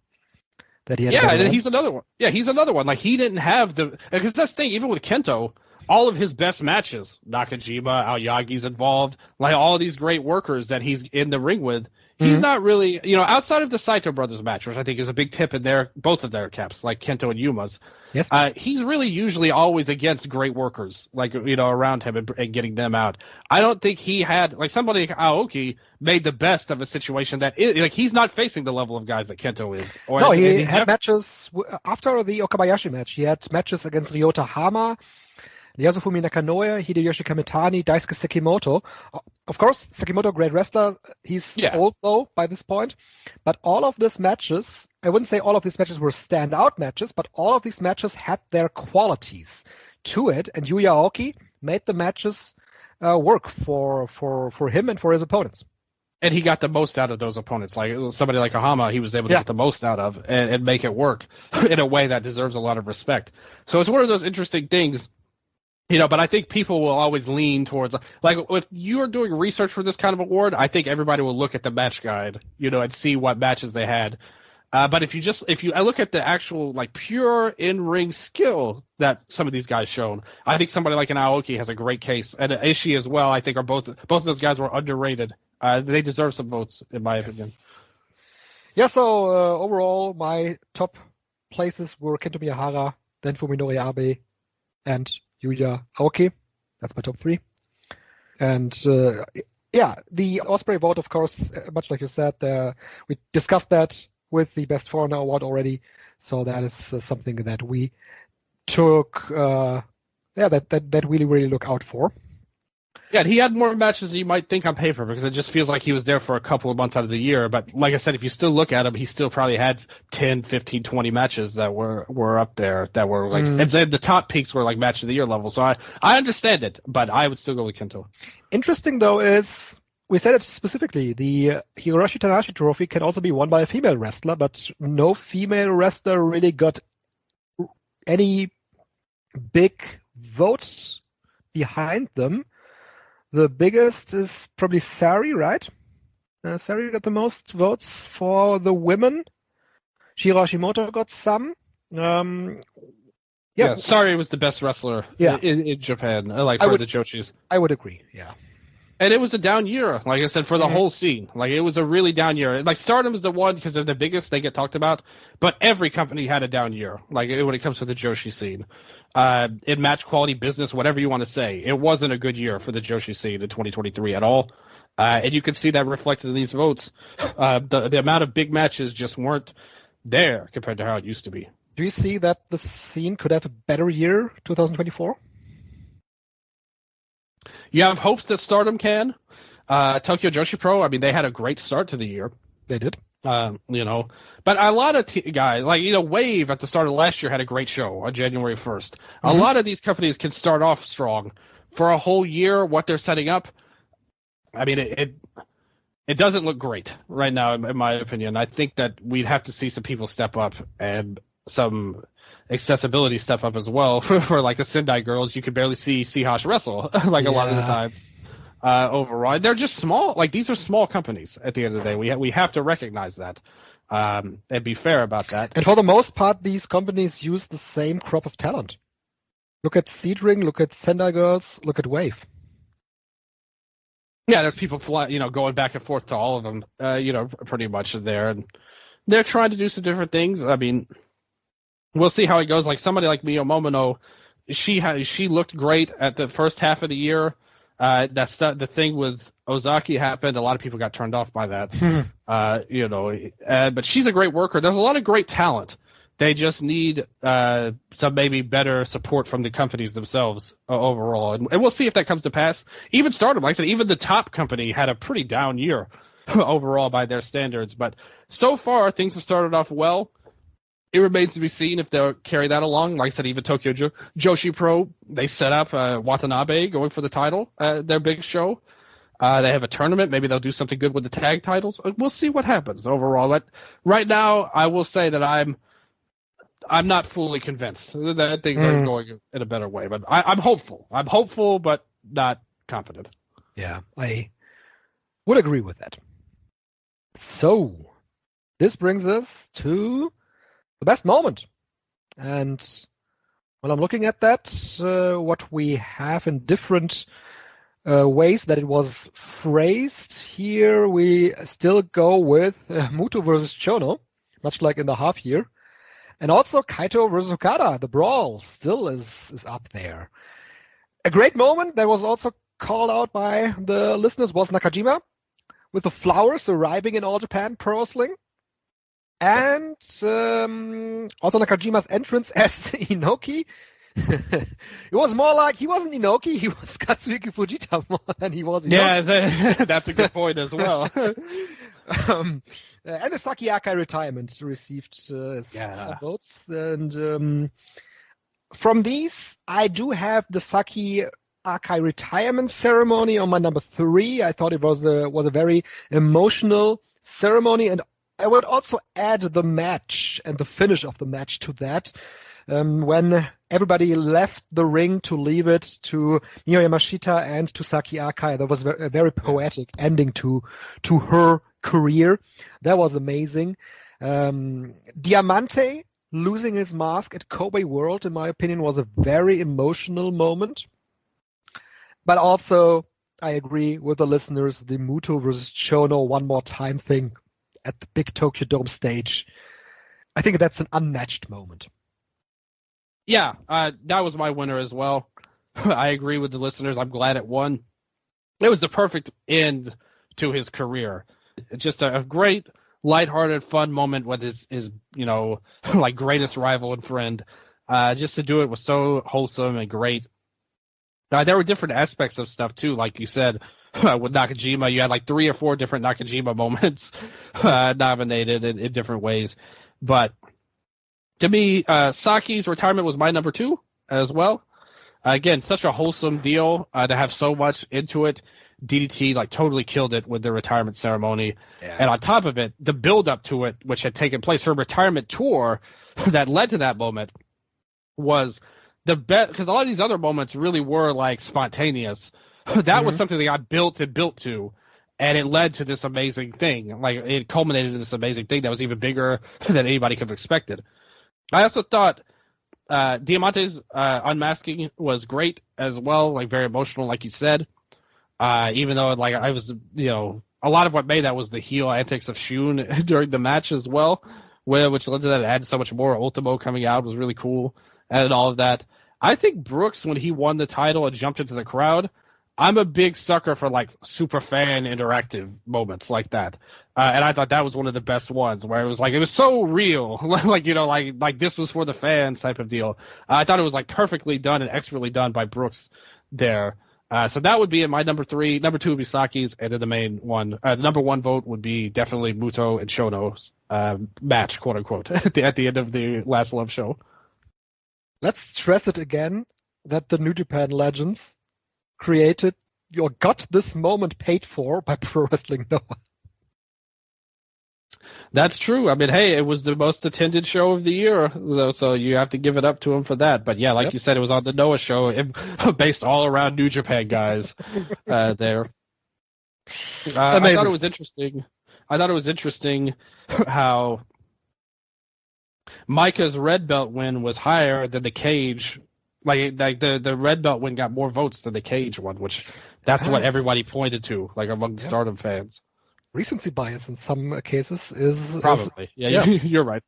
That he had and he's another one. Yeah, he's another one. Like, he didn't have because that's the thing, even with Kento, all of his best matches, Nakajima, Aoyagi's involved, like all of these great workers that he's in the ring with, he's not really, outside of the Saito brothers match, which I think is a big tip in both of their caps, like Kento and Yuma's. Yes. He's really usually always against great workers, like, around him and getting them out. I don't think he had, like, somebody like Aoki made the best of a situation that is, like, he's not facing the level of guys that Kento is. No, he had matches after the Okabayashi match. He had matches against Ryota Hama, Yasufumi Nakanoya, Hideyoshi Kamitani, Daisuke Sekimoto. Of course, Sekimoto, great wrestler. He's old, though, by this point. But all of these matches, I wouldn't say all of these matches were standout matches, but all of these matches had their qualities to it. And Yuya Aoki made the matches work for him and for his opponents. And he got the most out of those opponents. Like somebody like Ahama, he was able to get the most out of and make it work in a way that deserves a lot of respect. So it's one of those interesting things. But I think people will always lean towards, like, if you're doing research for this kind of award, I think everybody will look at the match guide, and see what matches they had. But if I look at the actual, like, pure in-ring skill that some of these guys shown, I think somebody like an Aoki has a great case, and Ishii as well. I think are both of those guys were underrated. They deserve some votes, in my opinion. Yeah. So overall, my top places were Kento Miyahara, then Fuminori Abe, and Yuya Aoki. That's my top 3. And the Osprey vote, of course, much like you said, we discussed that with the Best Foreigner Award already. So that is something that we took, that really, really look out for. Yeah, and he had more matches than you might think on paper because it just feels like he was there for a couple of months out of the year. But like I said, if you still look at him, he still probably had 10, 15, 20 matches that were up there that were like, and then the top peaks were like match of the year level. So I understand it, but I would still go with Kento. Interesting though is, we said it specifically, the Hiroshi Tanahashi trophy can also be won by a female wrestler, but no female wrestler really got any big votes behind them. The biggest is probably Sari, right? Sari got the most votes for the women. Shiro Hashimoto got some. Sari was the best wrestler in Japan, for the Joshis. I would agree, yeah. And it was a down year, like I said, for the whole scene. Like, it was a really down year. Like, Stardom is the one because they're the biggest, they get talked about. But every company had a down year, like, when it comes to the Joshi scene. In match quality business, whatever you want to say, it wasn't a good year for the Joshi scene in 2023 at all. And you can see that reflected in these votes. The amount of big matches just weren't there compared to how it used to be. Do you see that the scene could have a better year, 2024? You have hopes that Stardom can. Tokyo Joshi Pro, I mean, they had a great start to the year. They did. But a lot of guys, like, Wave at the start of last year had a great show on January 1st. A lot of these companies can start off strong. For a whole year, what they're setting up, I mean, it doesn't look great right now, in my opinion. I think that we'd have to see some people step up and some accessibility step up as well. For like the Sendai girls, you could barely see Seahosh wrestle, a lot of the times. Overall, they're just small. Like, these are small companies. At the end of the day, we have to recognize that and be fair about that. And for the most part, these companies use the same crop of talent. Look at Seedring, look at Sendai Girls, look at Wave. Yeah, there's people going back and forth to all of them. Pretty much there, and they're trying to do some different things. I mean, we'll see how it goes. Like, somebody like Mio Momono, she looked great at the first half of the year. The thing with Ozaki happened. A lot of people got turned off by that. But she's a great worker. There's a lot of great talent. They just need some maybe better support from the companies themselves overall. And we'll see if that comes to pass. Even Stardom, like I said, even the top company had a pretty down year overall by their standards. But so far, things have started off well. It remains to be seen if they'll carry that along. Like I said, even Tokyo Joshi Pro, they set up Watanabe going for the title, their big show. They have a tournament. Maybe they'll do something good with the tag titles. We'll see what happens overall. But right now, I will say that I'm not fully convinced that things are going in a better way. But I'm hopeful. I'm hopeful, but not confident. Yeah, I would agree with that. So, this brings us to the best moment. And when I'm looking at that, what we have in different ways that it was phrased, here we still go with Muto versus Chono, much like in the half year. And also Kaito versus Okada, the brawl still is up there. A great moment that was also called out by the listeners was Nakajima with the flowers arriving in All Japan Pro Wrestling. And also Nakajima's entrance as Inoki. It was more like he wasn't Inoki, he was Katsuhiko Fujita more than he was Inoki. Yeah, that's a good point as well. And the Saki Akai retirement received some votes. And from these, I do have the Saki Akai retirement ceremony on my number 3. I thought it was a very emotional ceremony, and I would also add the match and the finish of the match to that. When everybody left the ring to leave it to Mio Yamashita and to Saki Akai, that was a very poetic ending to her career. That was amazing. Diamante losing his mask at Kobe World, in my opinion, was a very emotional moment. But also, I agree with the listeners, the Muto versus Chono one more time thing at the big Tokyo Dome stage. I think that's an unmatched moment. Yeah, that was my winner as well. I agree with the listeners. I'm glad it won. It was the perfect end to his career. Just a great, lighthearted, fun moment with his like greatest rival and friend. Just to do it was so wholesome and great. There were different aspects of stuff too, like you said. With Nakajima, you had like 3 or 4 different Nakajima moments nominated in different ways. But to me, Saki's retirement was my number 2 as well. Again, such a wholesome deal to have so much into it. DDT like totally killed it with the retirement ceremony. Yeah. And on top of it, the build up to it, which had taken place, her retirement tour that led to that moment was the best, because a lot of these other moments really were like spontaneous. That was something that I built to, and it led to this amazing thing. Like, it culminated in this amazing thing that was even bigger than anybody could have expected. I also thought Diamante's unmasking was great as well, like very emotional, like you said. Even though, like, I was, a lot of what made that was the heel antics of Shun during the match as well, which led to that. It added so much more. Ultimo coming out was really cool, and all of that. I think Brooks, when he won the title and jumped into the crowd, I'm a big sucker for like super fan interactive moments like that, and I thought that was one of the best ones where it was so real, like this was for the fans type of deal. I thought it was like perfectly done and expertly done by Brooks there. So that would be in my number 3. Number 2 would be Saki's, and then the main one, the number 1 vote would be definitely Muto and Shono's match, quote unquote, at the end of the Last Love show. Let's stress it again that the New Japan Legends got this moment paid for by Pro Wrestling Noah. That's true. I mean, hey, it was the most attended show of the year, so you have to give it up to him for that. But yeah, like you said, it was on the Noah show, based all around New Japan guys there. I thought it was interesting. How Micah's red belt win was higher than the Cage. Like the red belt win got more votes than the Cage one, which that's what everybody pointed to, like among the Stardom fans. Recency bias in some cases is probably. You're right.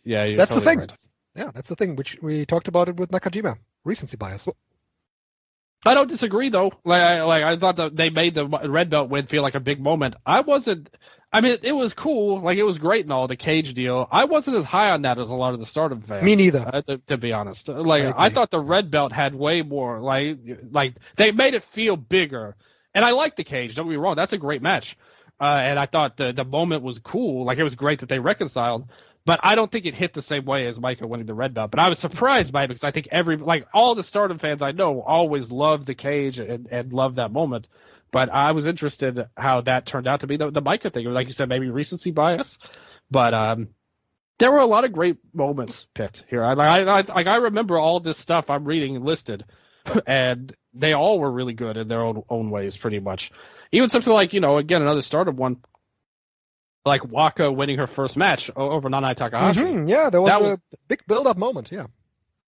Yeah, that's totally the thing. Right. Yeah, that's the thing. Which we talked about it with Nakajima. Recency bias. I don't disagree though. I thought that they made the red belt win feel like a big moment. I wasn't. I mean, it was cool. Like, it was great and all, the Cage deal. I wasn't as high on that as a lot of the Stardom fans. Me neither. To be honest. I thought the red belt had way more. Like they made it feel bigger. And I like the Cage. Don't get me wrong. That's a great match. and I thought the moment was cool. Like, it was great that they reconciled. But I don't think it hit the same way as Micah winning the red belt. But I was surprised by it because I think all the Stardom fans I know always loved the cage and loved that moment. But I was interested how that turned out to be the Micah thing. Like you said, maybe recency bias. But there were a lot of great moments picked here. I remember all this stuff I'm reading listed, and they all were really good in their own ways, pretty much. Even something like, again, another Stardom one, like Waka winning her first match over Nanae Takahashi. Mm-hmm. Yeah, that was a big build-up moment, yeah.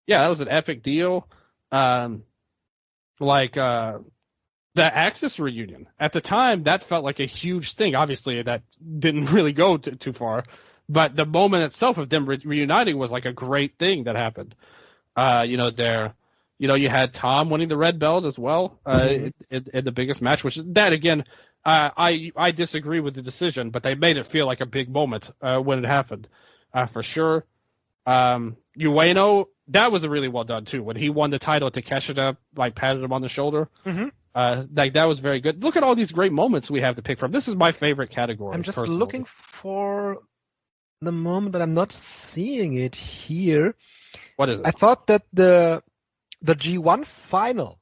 Yeah, that was an epic deal. The Axis reunion. At the time, that felt like a huge thing. Obviously, that didn't really go too far. But the moment itself of them reuniting was like a great thing that happened. You had Tom winning the red belt as well in the biggest match, which that, again, I disagree with the decision, but they made it feel like a big moment when it happened, for sure. Ueno, that was really well done too. When he won the title, Takeshita patted him on the shoulder. Mm-hmm. That was very good. Look at all these great moments we have to pick from. This is my favorite category. I'm just personally. looking for the moment, but I'm not seeing it here. What is it? I thought that the G1 final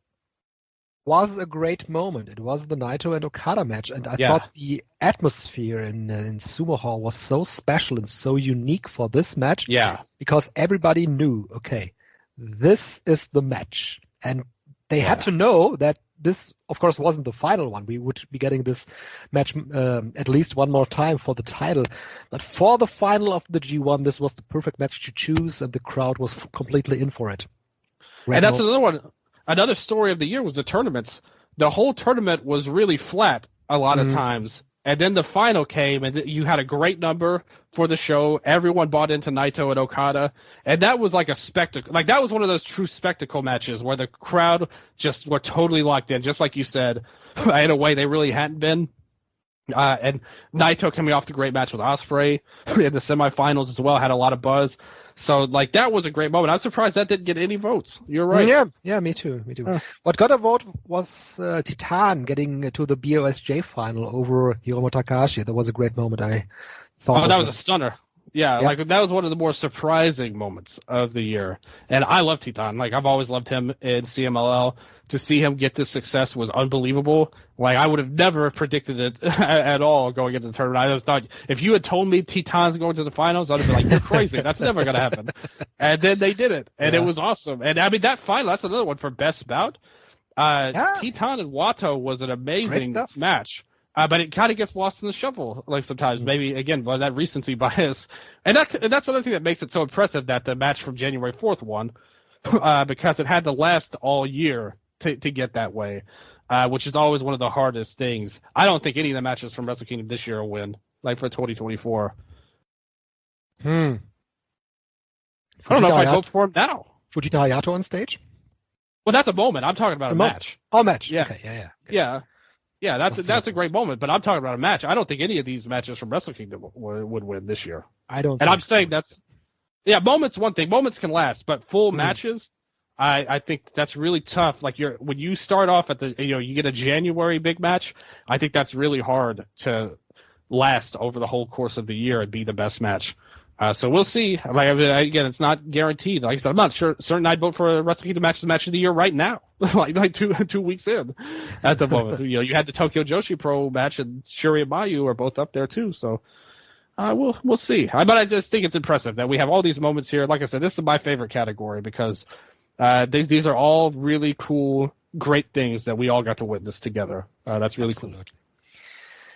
was a great moment. It was the Naito and Okada match, and I thought the atmosphere in Sumo Hall was so special and so unique for this match. Yeah, because everybody knew, okay, this is the match, and they had to know that this, of course, wasn't the final one. We would be getting this match at least one more time for the title, but for the final of the G1, this was the perfect match to choose, and the crowd was completely in for it. And that's another one. Another story of the year was the tournaments. The whole tournament was really flat a lot of times. And then the final came, and you had a great number for the show. Everyone bought into Naito and Okada. And that was like a spectacle. Like, that was one of those true spectacle matches where the crowd just were totally locked in, just like you said, in a way they really hadn't been. And Naito coming off the great match with Ospreay in the semifinals as well, had a lot of buzz. So, that was a great moment. I'm surprised that didn't get any votes. You're right. Yeah, me too. What got a vote was Titan getting to the BOSJ final over Hiromu Takahashi. That was a great moment, I thought. Oh, that was a stunner. Yeah, that was one of the more surprising moments of the year. And I love Titan. I've always loved him in CMLL. To see him get this success was unbelievable. I would have never predicted it at all going into the tournament. I just thought, if you had told me Titan's going to the finals, I'd have been like, you're crazy. That's never going to happen. And then they did it. And it was awesome. And I mean, that final, that's another one for best bout. Titan and Wato was an amazing match. But it kind of gets lost in the shuffle, sometimes. Maybe, again, by that recency bias. And that's another thing that makes it so impressive that the match from January 4th won, because it had to last all year to get that way, which is always one of the hardest things. I don't think any of the matches from Wrestle Kingdom this year will win, for 2024. I don't know if I'd vote for him now. Fujita Hayato on stage? Well, that's a moment. I'm talking about a match. Oh, match. Yeah. Okay, yeah. Okay. Yeah, that's a great moment, but I'm talking about a match. I don't think any of these matches from Wrestle Kingdom would win this year. I don't. And I'm saying moments one thing. Moments can last, but full matches, I think that's really tough. When you start off at you get a January big match, I think that's really hard to last over the whole course of the year and be the best match. So we'll see. Again, it's not guaranteed. Like I said, I'm not certain I'd vote for a Wrestle Kingdom match of the year right now. like 2 weeks in at the moment. You had the Tokyo Joshi Pro match, and Shuri and Mayu are both up there too. So we'll see. But I just think it's impressive that we have all these moments here. Like I said, this is my favorite category because these are all really cool, great things that we all got to witness together. That's really cool.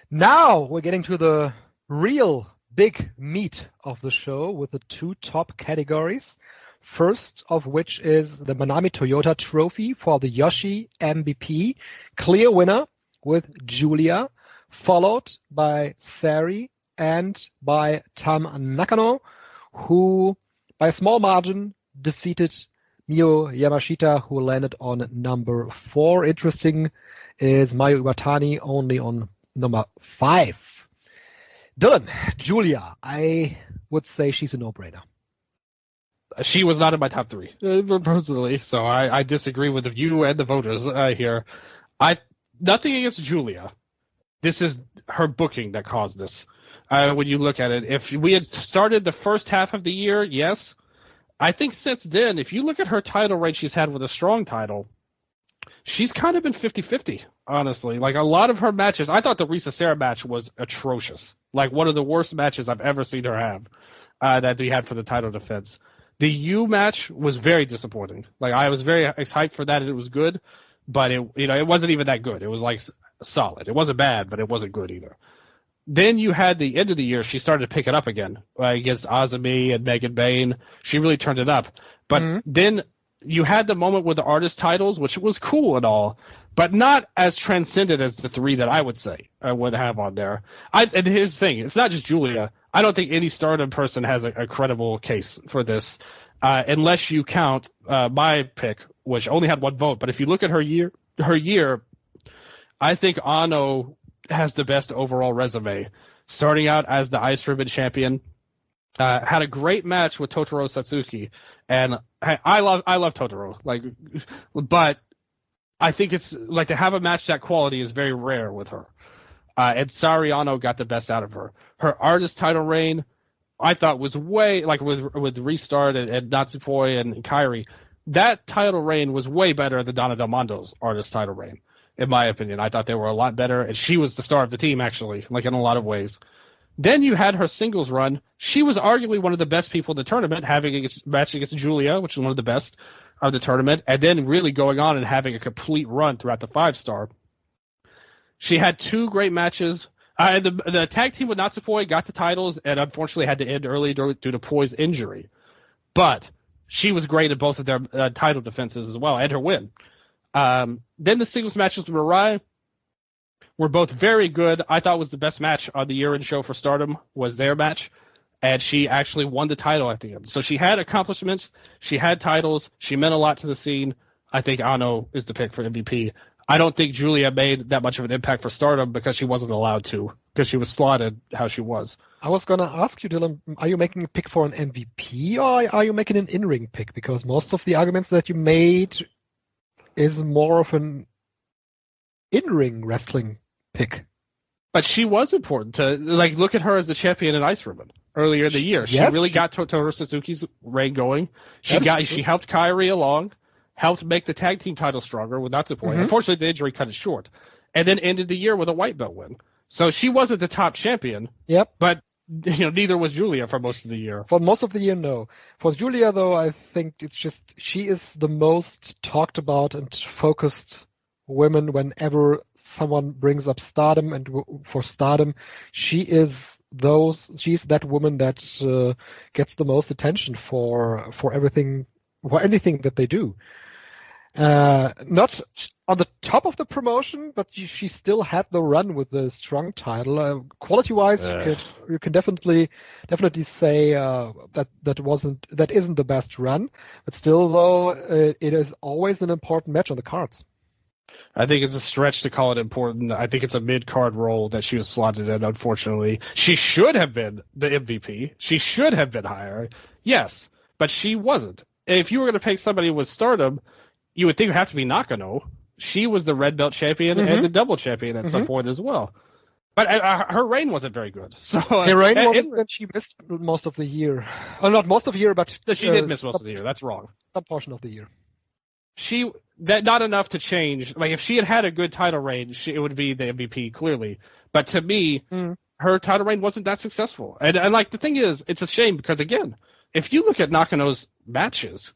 Now we're getting to the real big meat of the show with the two top categories. First of which is the Manami Toyota Trophy for the Yoshi MVP. Clear winner with Julia, followed by Sari and by Tam Nakano, who by a small margin defeated Mio Yamashita, who landed on number 4. Interesting is Mayu Iwatani only on number 5. Dylan, Julia, I would say she's a no-brainer. She was not in my top 3, personally, so I disagree with you and the voters here. Nothing against Julia, this is her booking that caused this. When you look at it, if we had started the first half of the year, yes. I think since then, if you look at her title reign she's had with a strong title, she's kind of been 50-50, honestly. Like, a lot of her matches, I thought the Risa Sera match was atrocious. Like, one of the worst matches I've ever seen her have that we had for the title defense. The U match was very disappointing. Like, I was very hyped for that, and it was good, but it wasn't even that good. It was, like, solid. It wasn't bad, but it wasn't good either. Then you had the end of the year, she started to pick it up again against Azumi and Megan Bain. She really turned it up. But then you had the moment with the artist titles, which was cool and all, but not as transcendent as the three that I would say I would have on there. And here's the thing. It's not just Julia. I don't think any Stardom person has a credible case for this, unless you count my pick, which only had one vote. But if you look at her year, I think Ano has the best overall resume. Starting out as the Ice Ribbon champion, had a great match with Totoro Satsuki, and I love Totoro. But I think it's like to have a match that quality is very rare with her. And Sari Ano got the best out of her. Her artist title reign, I thought was way with Restart and Natsupoi and Kairi. That title reign was way better than Donna Del Mondo's artist title reign. In my opinion, I thought they were a lot better, and she was the star of the team, actually, like in a lot of ways. Then you had her singles run. She was arguably one of the best people in the tournament, having a match against Julia, which is one of the best of the tournament, and then really going on and having a complete run throughout the 5-star. She had 2 great matches. The tag team with Natsupoi got the titles and unfortunately had to end early due to Poi's injury. But she was great at both of their title defenses as well, and her win. Then the singles matches with Mirai were both very good. I thought was the best match on the year-end show for Stardom was their match, and she actually won the title at the end. So she had accomplishments, she had titles, she meant a lot to the scene. I think Ano is the pick for MVP. I don't think Julia made that much of an impact for Stardom because she wasn't allowed to, because she was slotted how she was. I was going to ask you, Dylan, are you making a pick for an MVP or are you making an in-ring pick? Because most of the arguments that you made is more of an in-ring wrestling pick. But she was important to, like, look at her as the champion in Ice Ribbon earlier in the year. She really got Totoro Suzuki's reign going. She helped Kairi along, helped make the tag team title stronger with Natsupoi. Unfortunately, the injury cut it short. And then ended the year with a white belt win. So she wasn't the top champion. Yep. But neither was Julia for most of the year. For most of the year, no. For Julia, though, I think it's just she is the most talked about and focused woman whenever someone brings up Stardom, and for Stardom, she's that woman that gets the most attention for everything, for anything that they do. Not on the top of the promotion, but she still had the run with the strong title. Quality-wise, you can definitely say that isn't the best run, but still, though, it is always an important match on the cards. I think it's a stretch to call it important. I think it's a mid-card role that she was slotted in, unfortunately. She should have been the MVP. She should have been higher. Yes, but she wasn't. If you were going to pick somebody with Stardom, you would think it would have to be Nakano. She was the red belt champion and the double champion at some point as well. But her reign wasn't very good. So her reign wasn't, and she missed most of the year. Well, not most of the year, but she did miss most of the year. That's wrong. Some portion of the year. Not enough to change. Like, if she had a good title reign, it would be the MVP clearly. But to me, her title reign wasn't that successful. And like, the thing is, it's a shame because, again, if you look at Nakano's matches,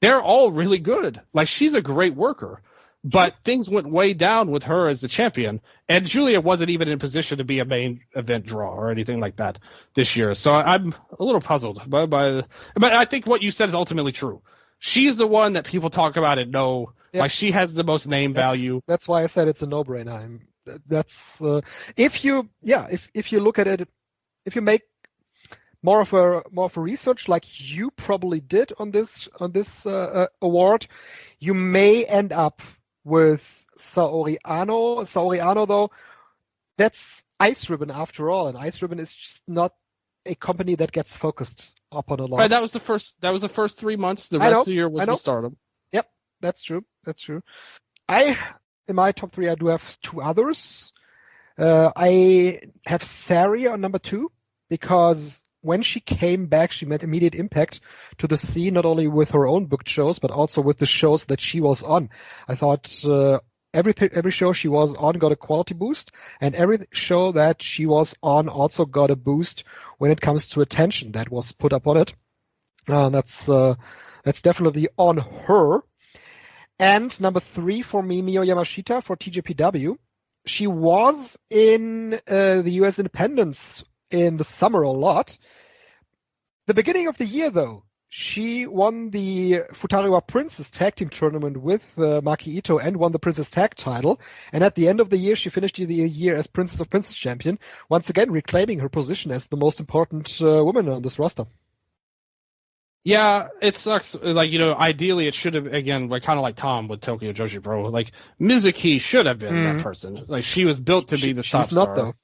they're all really good. Like, she's a great worker. But things went way down with her as the champion, and Julia wasn't even in position to be a main event draw or anything like that this year. So I'm a little puzzled. But I think what you said is ultimately true. She's the one that people talk about and know. Yep. Like, she has the most name value. That's why I said it's a no-brainer. That's if you look at it, if you make more of a research like you probably did on this award, you may end up with Saori Ano. Saori Ano, though, that's Ice Ribbon after all, and Ice Ribbon is just not a company that gets focused upon a lot. Right, that was the first 3 months. The rest of the year was with Stardom. Yep, that's true. In my top 3, I do have 2 others. I have Sari on number 2 because when she came back, she made immediate impact to the scene, not only with her own booked shows, but also with the shows that she was on. I thought every show she was on got a quality boost, and every show that she was on also got a boost when it comes to attention that was put up on it. That's definitely on her. And number 3 for me, Mio Yamashita for TJPW. She was in the US Independents in the summer a lot. The beginning of the year, though, she won the Futariwa Princess Tag Team Tournament with Maki Ito and won the Princess Tag title. And at the end of the year, she finished the year as Princess of Princess champion, once again reclaiming her position as the most important woman on this roster. Yeah, it sucks. Like, ideally it should have, again, like kind of like Tom with Tokyo Joshi Pro. Like, Mizuki should have been that person. Like, she was built to be the top star. She's not, though.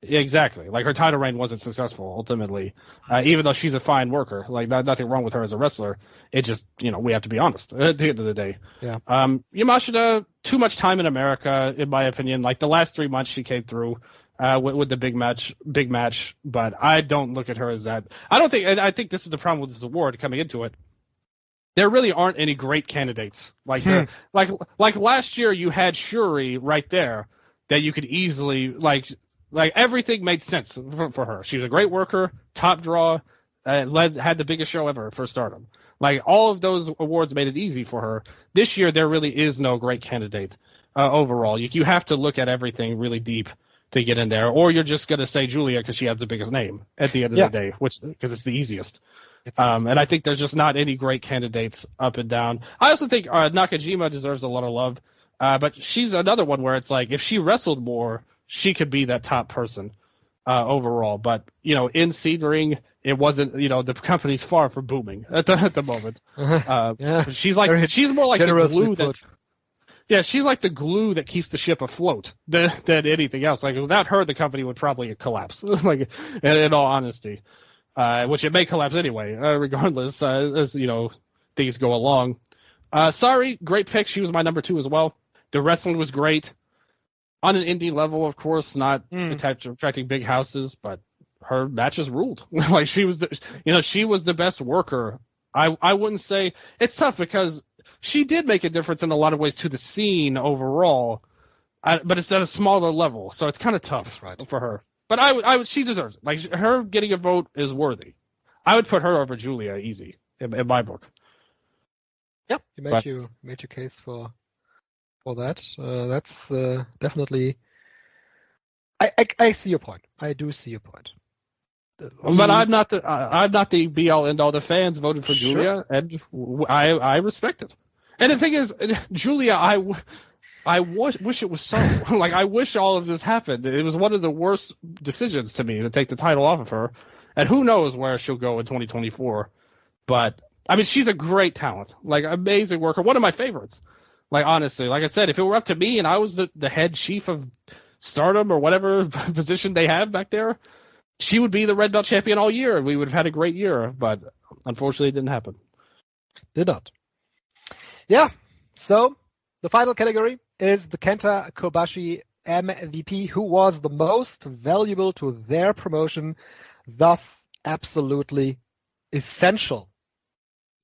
Yeah, exactly. Like, her title reign wasn't successful, ultimately. Even though she's a fine worker. Like, nothing wrong with her as a wrestler. It just, we have to be honest at the end of the day. Yeah. Yamashita, too much time in America, in my opinion. Like, the last 3 months she came through. With the big match, but I don't look at her as that. I think this is the problem with this award coming into it. There really aren't any great candidates. Like last year you had Shuri right there that you could easily, like everything made sense for her. She was a great worker, top draw, had the biggest show ever for Stardom. Like, all of those awards made it easy for her. This year there really is no great candidate overall. You have to look at everything really deep to get in there, or you're just going to say Julia because she has the biggest name at the end of the day, because it's the easiest. And I think there's just not any great candidates up and down. I also think Nakajima deserves a lot of love, but she's another one where it's like, if she wrestled more, she could be that top person overall. But, in Seed Ring, it wasn't, the company's far from booming at the moment. She's more like the glue that... Yeah, she's like the glue that keeps the ship afloat than anything else. Like, without her, the company would probably collapse. Like, in all honesty, which it may collapse anyway, regardless. As things go along. Sorry, great pick. She was my number 2 as well. The wrestling was great on an indie level, of course, not attracting big houses, but her matches ruled. Like, she was the best worker. I wouldn't say it's tough because she did make a difference in a lot of ways to the scene overall, but it's at a smaller level, so it's kind of tough for her. But she deserves it. Like, her getting a vote is worthy. I would put her over Julia easy in my book. Yep, you made your case for that. That's definitely. I see your point. I do see your point. But I'm not the be all end all. The fans voted for Julia, and I respect it. And the thing is, Julia, I wish it was so. Like, I wish all of this happened. It was one of the worst decisions to me to take the title off of her, and who knows where she'll go in 2024. But I mean, she's a great talent, like, amazing worker, one of my favorites. Like, honestly, like I said, if it were up to me and I was the head chief of Stardom or whatever position they have back there, she would be the Red Belt champion all year, and we would have had a great year. But unfortunately, it didn't happen. Did not. Yeah. So the final category is the Kenta Kobashi MVP, who was the most valuable to their promotion, thus absolutely essential.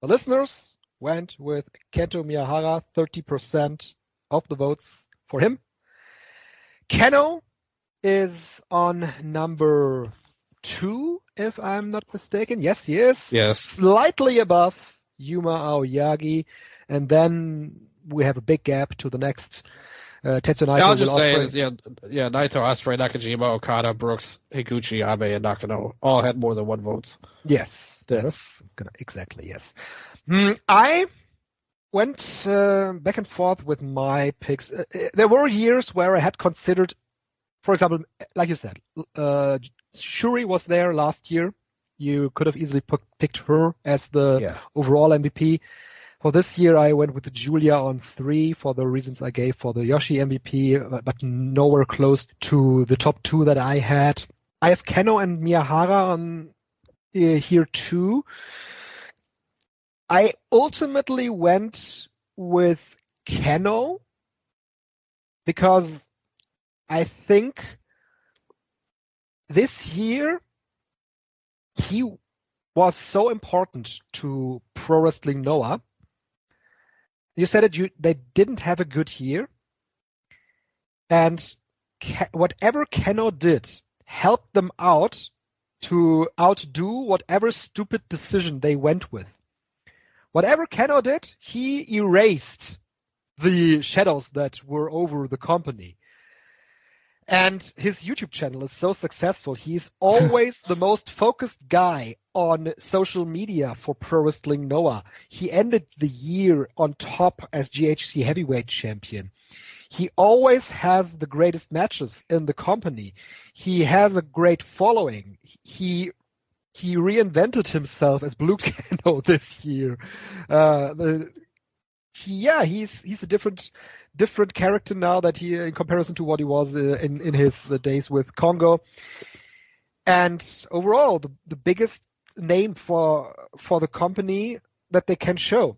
The listeners went with Kento Miyahara, 30% of the votes for him. Keno is on number 2, if I'm not mistaken. Yes, he is. Yes. Slightly above Yuma Aoyagi. And then we have a big gap to the next Tetsuya Naito. I'll just say, Naito, Ospreay, Nakajima, Okada, Brooks, Higuchi, Abe, and Nakano all had more than 1 vote. Yes, that's exactly, yes. I went back and forth with my picks. There were years where I had considered, for example, like you said, Shuri was there last year. You could have easily picked her as the overall MVP. For this year, I went with Julia on 3 for the reasons I gave for the Yoshi MVP, but nowhere close to the top 2 that I had. I have Keno and Miyahara on here too. I ultimately went with Keno because I think this year, he was so important to Pro Wrestling Noah. You said it. They didn't have a good year, and whatever Keno did helped them out to outdo whatever stupid decision they went with. Whatever Keno did, he erased the shadows that were over the company. And his YouTube channel is so successful. He's always the most focused guy on social media for Pro Wrestling Noah. He ended the year on top as GHC Heavyweight Champion. He always has the greatest matches in the company. He has a great following. He reinvented himself as Blue Keno this year. He's a different character now that he, in comparison to what he was in his days with Congo. And overall, the biggest name for the company that they can show.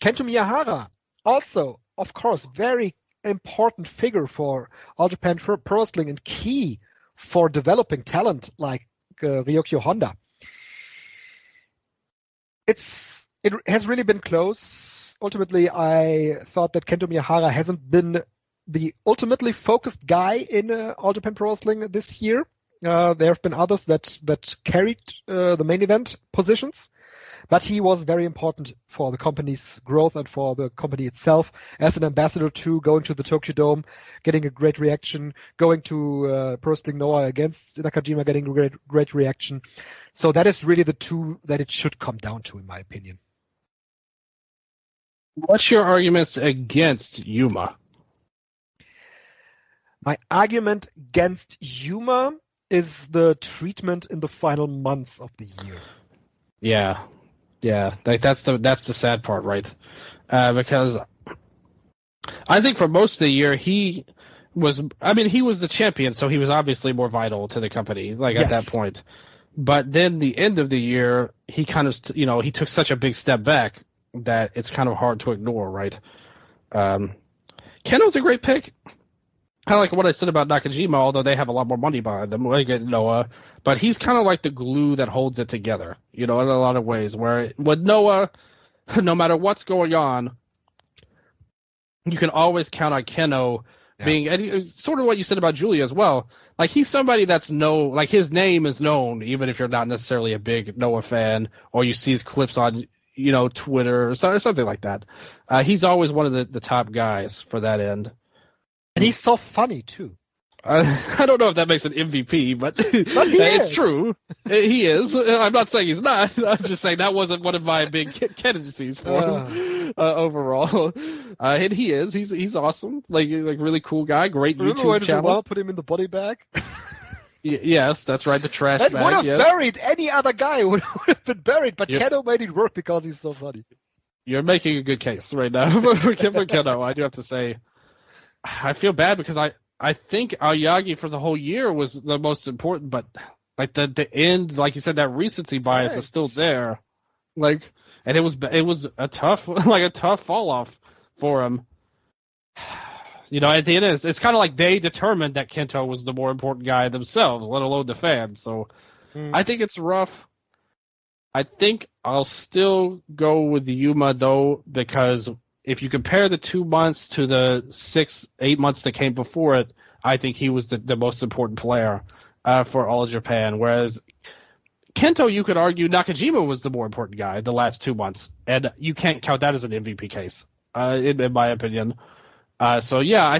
Kento Miyahara, also, of course, very important figure for All Japan Pro Wrestling and key for developing talent like Ryokyo Honda. It has really been close. Ultimately, I thought that Kento Miyahara hasn't been the ultimately focused guy in All Japan Pro Wrestling this year. There have been others that carried the main event positions, but he was very important for the company's growth and for the company itself as an ambassador to going to the Tokyo Dome, getting a great reaction, going to Pro Wrestling Noah against Nakajima, getting a great reaction. So that is really the two that it should come down to, in my opinion. What's your arguments against Yuma? My argument against Yuma is the treatment in the final months of the year. Yeah. That's the sad part, right? Because I think for most of the year he was the champion, so he was obviously more vital to the company, at that point. But then the end of the year, he kind of, he took such a big step back that it's kind of hard to ignore, right? Keno's a great pick. Kind of like what I said about Nakajima, although they have a lot more money behind them, Noah. But he's kind of like the glue that holds it together, in a lot of ways. Where with Noah, no matter what's going on, you can always count on Keno being, and sort of what you said about Julia as well. Like, he's somebody that's his name is known, even if you're not necessarily a big Noah fan, or you see his clips on Twitter or something like that. He's always one of the top guys for that end. And he's so funny, too. I don't know if that makes an MVP, but it's true. He is. I'm not saying he's not. I'm just saying that wasn't one of my big candidacies for him overall. And he is. He's awesome. Like really cool guy. Great YouTube channel. Put him in the body bag. Yes, that's right. The trash that bag. Would have buried any other guy. Would have been buried, but Keno made it work because he's so funny. You're making a good case right now for Keno. I do have to say, I feel bad because I think Aoyagi for the whole year was the most important, but like the end, like you said, that recency bias is still there. And it was a tough fall off for him. At the end, it's kind of like they determined that Kento was the more important guy themselves, let alone the fans. So I think it's rough. I think I'll still go with the Yuma, though, because if you compare the 2 months to the 6-8 months that came before it, I think he was the most important player for All Japan. Whereas Kento, you could argue Nakajima was the more important guy the last 2 months, and you can't count that as an MVP case, in my opinion. I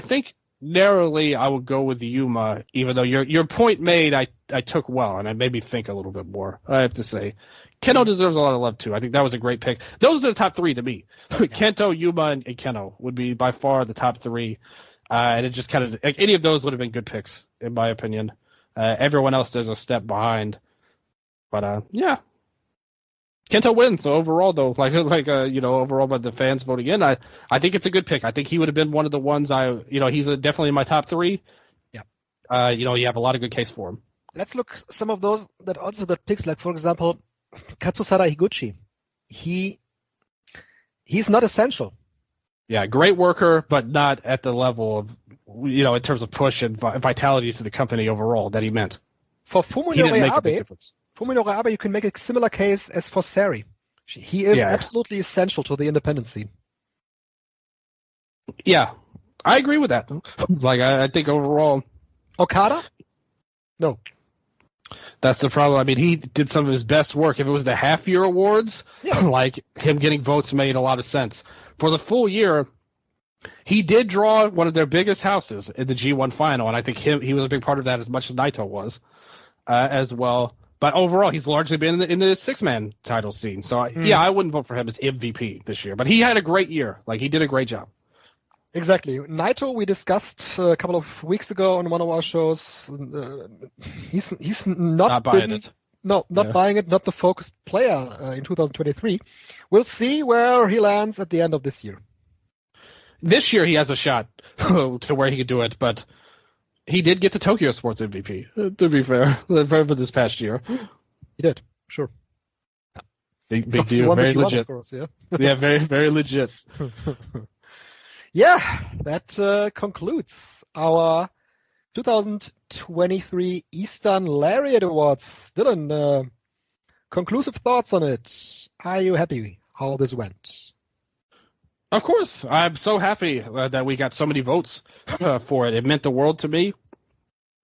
think narrowly I would go with the Yuma, even though your point made I took well, and it made me think a little bit more, I have to say. Keno deserves a lot of love, too. I think that was a great pick. Those are the top three to me. Kento, Yuma, and Keno would be by far the top three. And it just kind of, any of those would have been good picks, in my opinion. Everyone else is a step behind. But, Kento wins. So overall, though, overall by the fans voting in, I think it's a good pick. I think he would have been one of the ones he's definitely in my top three. Yeah. You have a lot of good case for him. Let's look some of those that also got picks, like, for example, Katsusara Higuchi. He's not essential. Yeah, great worker, but not at the level of, in terms of push and vitality to the company overall that he meant. For he didn't make a big difference. Fuminori Abe, you can make a similar case as for Sari. He is absolutely essential to the independent scene. Yeah, I agree with that. Like, I think overall... Okada? No. That's the problem. I mean, he did some of his best work. If it was the half-year awards, like, him getting votes made a lot of sense. For the full year, he did draw one of their biggest houses in the G1 final, and I think he was a big part of that as much as Naito was as well. But overall, he's largely been in the six-man title scene. So, I wouldn't vote for him as MVP this year. But he had a great year. Like, he did a great job. Exactly. Naito, we discussed a couple of weeks ago on one of our shows. He's not buying it. No, not buying it, not the focused player in 2023. We'll see where he lands at the end of this year. This year, he has a shot to where he could do it, but... He did get the Tokyo Sports MVP, to be fair, for this past year. He did, sure. Big deal, very legit. Of course, yeah. Yeah, very, very legit. Yeah, that concludes our 2023 Eastern Lariat Awards. Dylan, conclusive thoughts on it. Are you happy how this went? Of course. I'm so happy that we got so many votes for it. It meant the world to me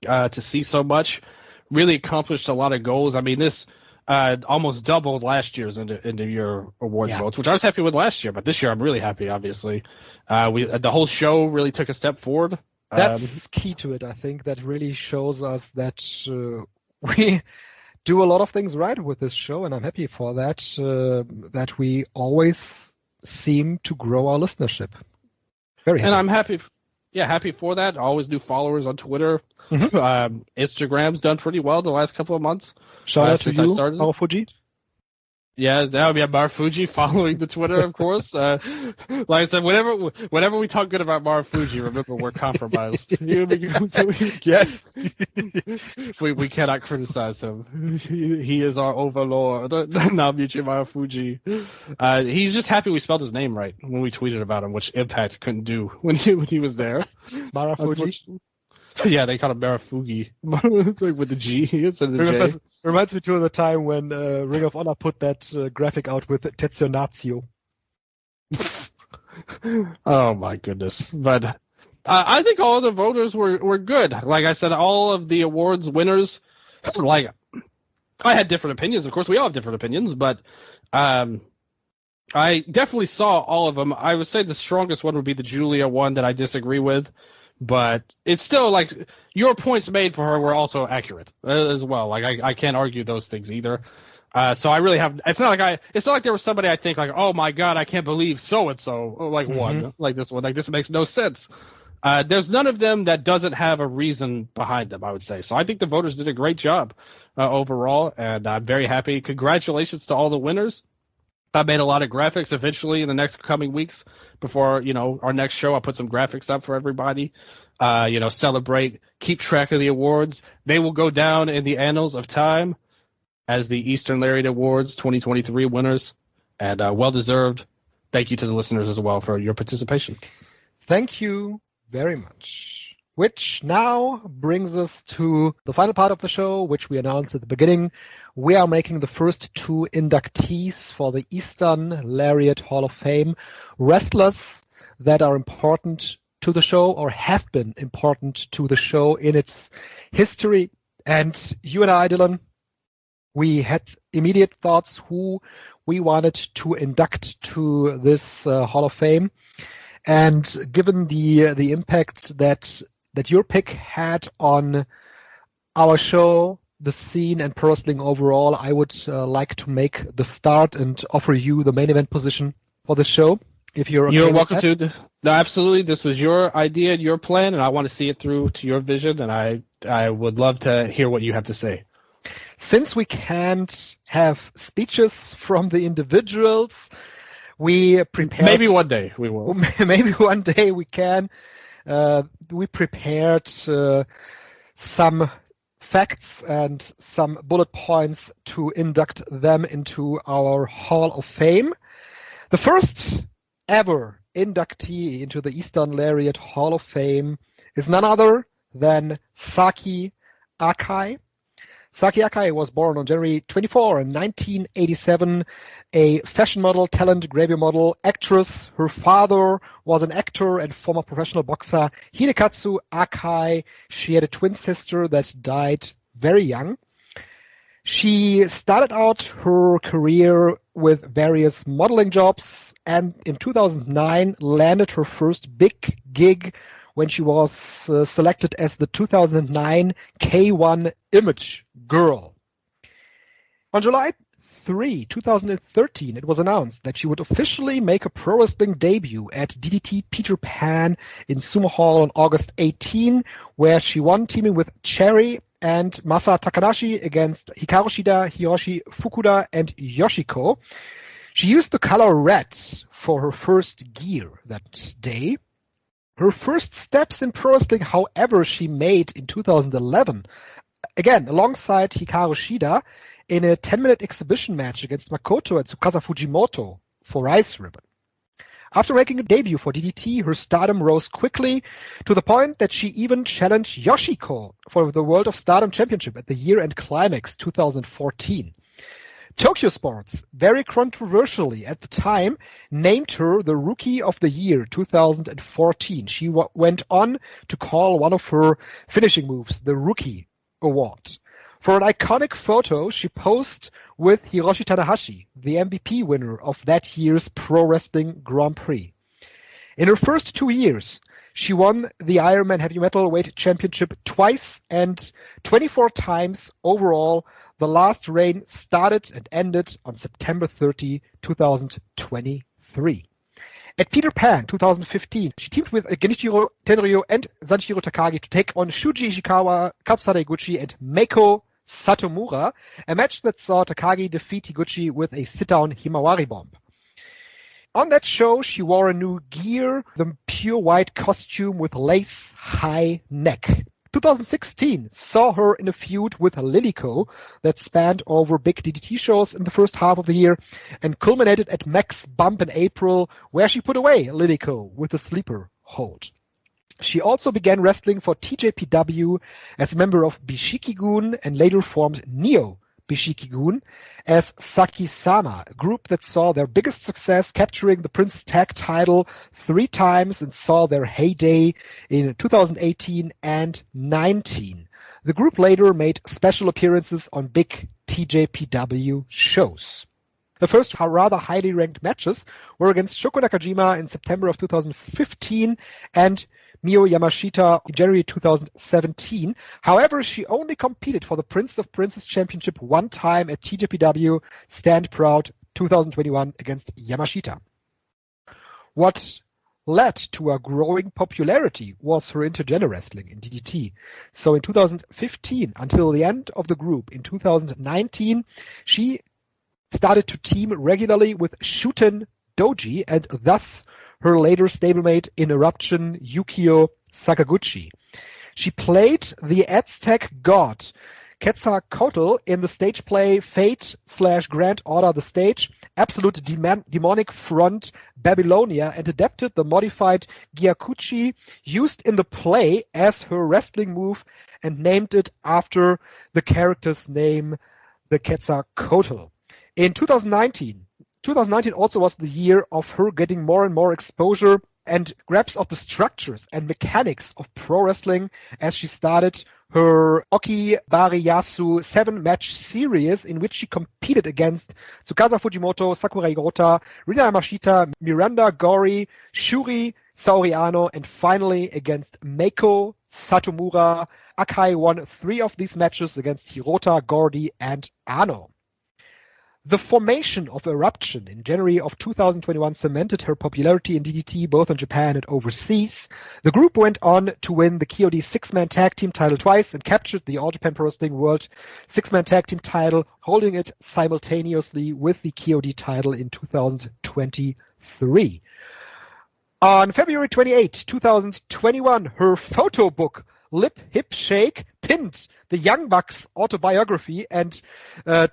to see so much. Really accomplished a lot of goals. I mean, this almost doubled last year's end-of-year awards votes, which I was happy with last year. But this year, I'm really happy, obviously. The whole show really took a step forward. That's key to it, I think. That really shows us that we do a lot of things right with this show, and I'm happy for that, that we always seem to grow our listenership. Very happy. And I'm happy for that. Always new followers on Twitter. Mm-hmm. Instagram's done pretty well the last couple of months. Shout out to you, Marufuji. Yeah, that would be Marufuji following the Twitter, of course. Like I said, whenever we talk good about Marufuji, remember we're compromised. Yes. we cannot criticize him. He is our overlord, Naomichi Marufuji. He's just happy we spelled his name right when we tweeted about him, which Impact couldn't do when he was there. Marufuji? Yeah, they call him Marufuji with the G instead of the J. Reminds me too of the time when Ring of Honor put that graphic out with Tetsuya Natsuo. Oh my goodness! But I think all of the voters were good. Like I said, all of the awards winners, like I had different opinions. Of course, we all have different opinions, but I definitely saw all of them. I would say the strongest one would be the Julia one that I disagree with. But it's still like your points made for her were also accurate as well. Like I can't argue those things either. So I really have. It's not like there was somebody I think like, oh my god, I can't believe so and so won like this one. Like this makes no sense. There's none of them that doesn't have a reason behind them. I would say. So I think the voters did a great job overall, and I'm very happy. Congratulations to all the winners. I made a lot of graphics eventually in the next coming weeks before, our next show. I'll put some graphics up for everybody, celebrate, keep track of the awards. They will go down in the annals of time as the Eastern Lariat Awards 2023 winners, and well-deserved. Thank you to the listeners as well for your participation. Thank you very much. Which now brings us to the final part of the show, which we announced at the beginning. We are making the first two inductees for the Eastern Lariat Hall of Fame, wrestlers that are important to the show or have been important to the show in its history. And you and I, Dylan, we had immediate thoughts who we wanted to induct to this Hall of Fame. And given the impact that your pick had on our show, the scene, and pro wrestling overall, I would like to make the start and offer you the main event position for the show. If you're okay, you're welcome to. No, absolutely. This was your idea and your plan, and I want to see it through to your vision. And I would love to hear what you have to say. Since we can't have speeches from the individuals, we prepared. Maybe one day we will. Maybe one day we can. We prepared some facts and some bullet points to induct them into our Hall of Fame. The first ever inductee into the Eastern Lariat Hall of Fame is none other than Saki Akai. Saki Akai was born on January 24, 1987, a fashion model, talent, gravure model, actress. Her father was an actor and former professional boxer, Hidekatsu Akai. She had a twin sister that died very young. She started out her career with various modeling jobs and in 2009 landed her first big gig when she was selected as the 2009 K1 Image Girl. On July 3, 2013, it was announced that she would officially make a pro wrestling debut at DDT Peter Pan in Sumo Hall on August 18, where she won, teaming with Cherry and Masa Takanashi against Hikaru Shida, Hiroshi Fukuda, and Yoshiko. She used the color red for her first gear that day. Her first steps in pro wrestling, however, she made in 2011, again alongside Hikaru Shida, in a 10-minute exhibition match against Makoto and Tsukasa Fujimoto for Ice Ribbon. After making a debut for DDT, her stardom rose quickly to the point that she even challenged Yoshiko for the World of Stardom Championship at the year-end Climax 2014. Tokyo Sports, very controversially at the time, named her the Rookie of the Year 2014. She went on to call one of her finishing moves the Rookie Award. For an iconic photo, she posed with Hiroshi Tanahashi, the MVP winner of that year's Pro Wrestling Grand Prix. In her first 2 years, she won the Ironman Heavy Metal Weight Championship twice and 24 times overall. The last reign started and ended on September 30, 2023. At Peter Pan 2015, she teamed with Genichiro Tenryo and Sanshiro Takagi to take on Shuji Ishikawa, Katsusada Higuchi, and Meiko Satomura, a match that saw Takagi defeat Higuchi with a sit-down Himawari bomb. On that show, she wore a new gear, the pure white costume with lace high neck. 2016 saw her in a feud with Liliko that spanned over big DDT shows in the first half of the year and culminated at Max Bump in April, where she put away Liliko with a sleeper hold. She also began wrestling for TJPW as a member of Bishiki-gun and later formed Neo Bishiki-gun as Saki-sama, a group that saw their biggest success capturing the Princess Tag title 3 times and saw their heyday in 2018 and 19. The group later made special appearances on big TJPW shows. The first rather highly ranked matches were against Shoko Nakajima in September of 2015 and Mio Yamashita in January 2017. However, she only competed for the Prince of Princes Championship 1 time at TJPW Stand Proud 2021 against Yamashita. What led to a growing popularity was her intergender wrestling in DDT. So in 2015, until the end of the group in 2019, she started to team regularly with Shuten Doji and thus her later stablemate in Eruption, Yukio Sakaguchi. She played the Aztec god Quetzalcoatl in the stage play Fate/Grand Order the Stage, Absolute Demonic Front Babylonia, and adapted the modified Gyakuchi used in the play as her wrestling move and named it after the character's name, the Quetzalcoatl. In 2019 also was the year of her getting more and more exposure and grasp of the structures and mechanics of pro wrestling as she started her Oki Bariyasu 7-match series in which she competed against Tsukasa Fujimoto, Sakura Hirota, Rina Yamashita, Miranda Gori, Shuri Saoriano, and finally against Meiko Satomura. Akai won 3 of these matches against Hirota, Gordy, and Ano. The formation of Eruption in January of 2021 cemented her popularity in DDT both in Japan and overseas. The group went on to win the KOD 6-man tag team title twice and captured the All Japan Pro Wrestling World 6-man tag team title, holding it simultaneously with the KOD title in 2023. On February 28, 2021, her photo book Lip Hip Shake pinned the Young Bucks autobiography and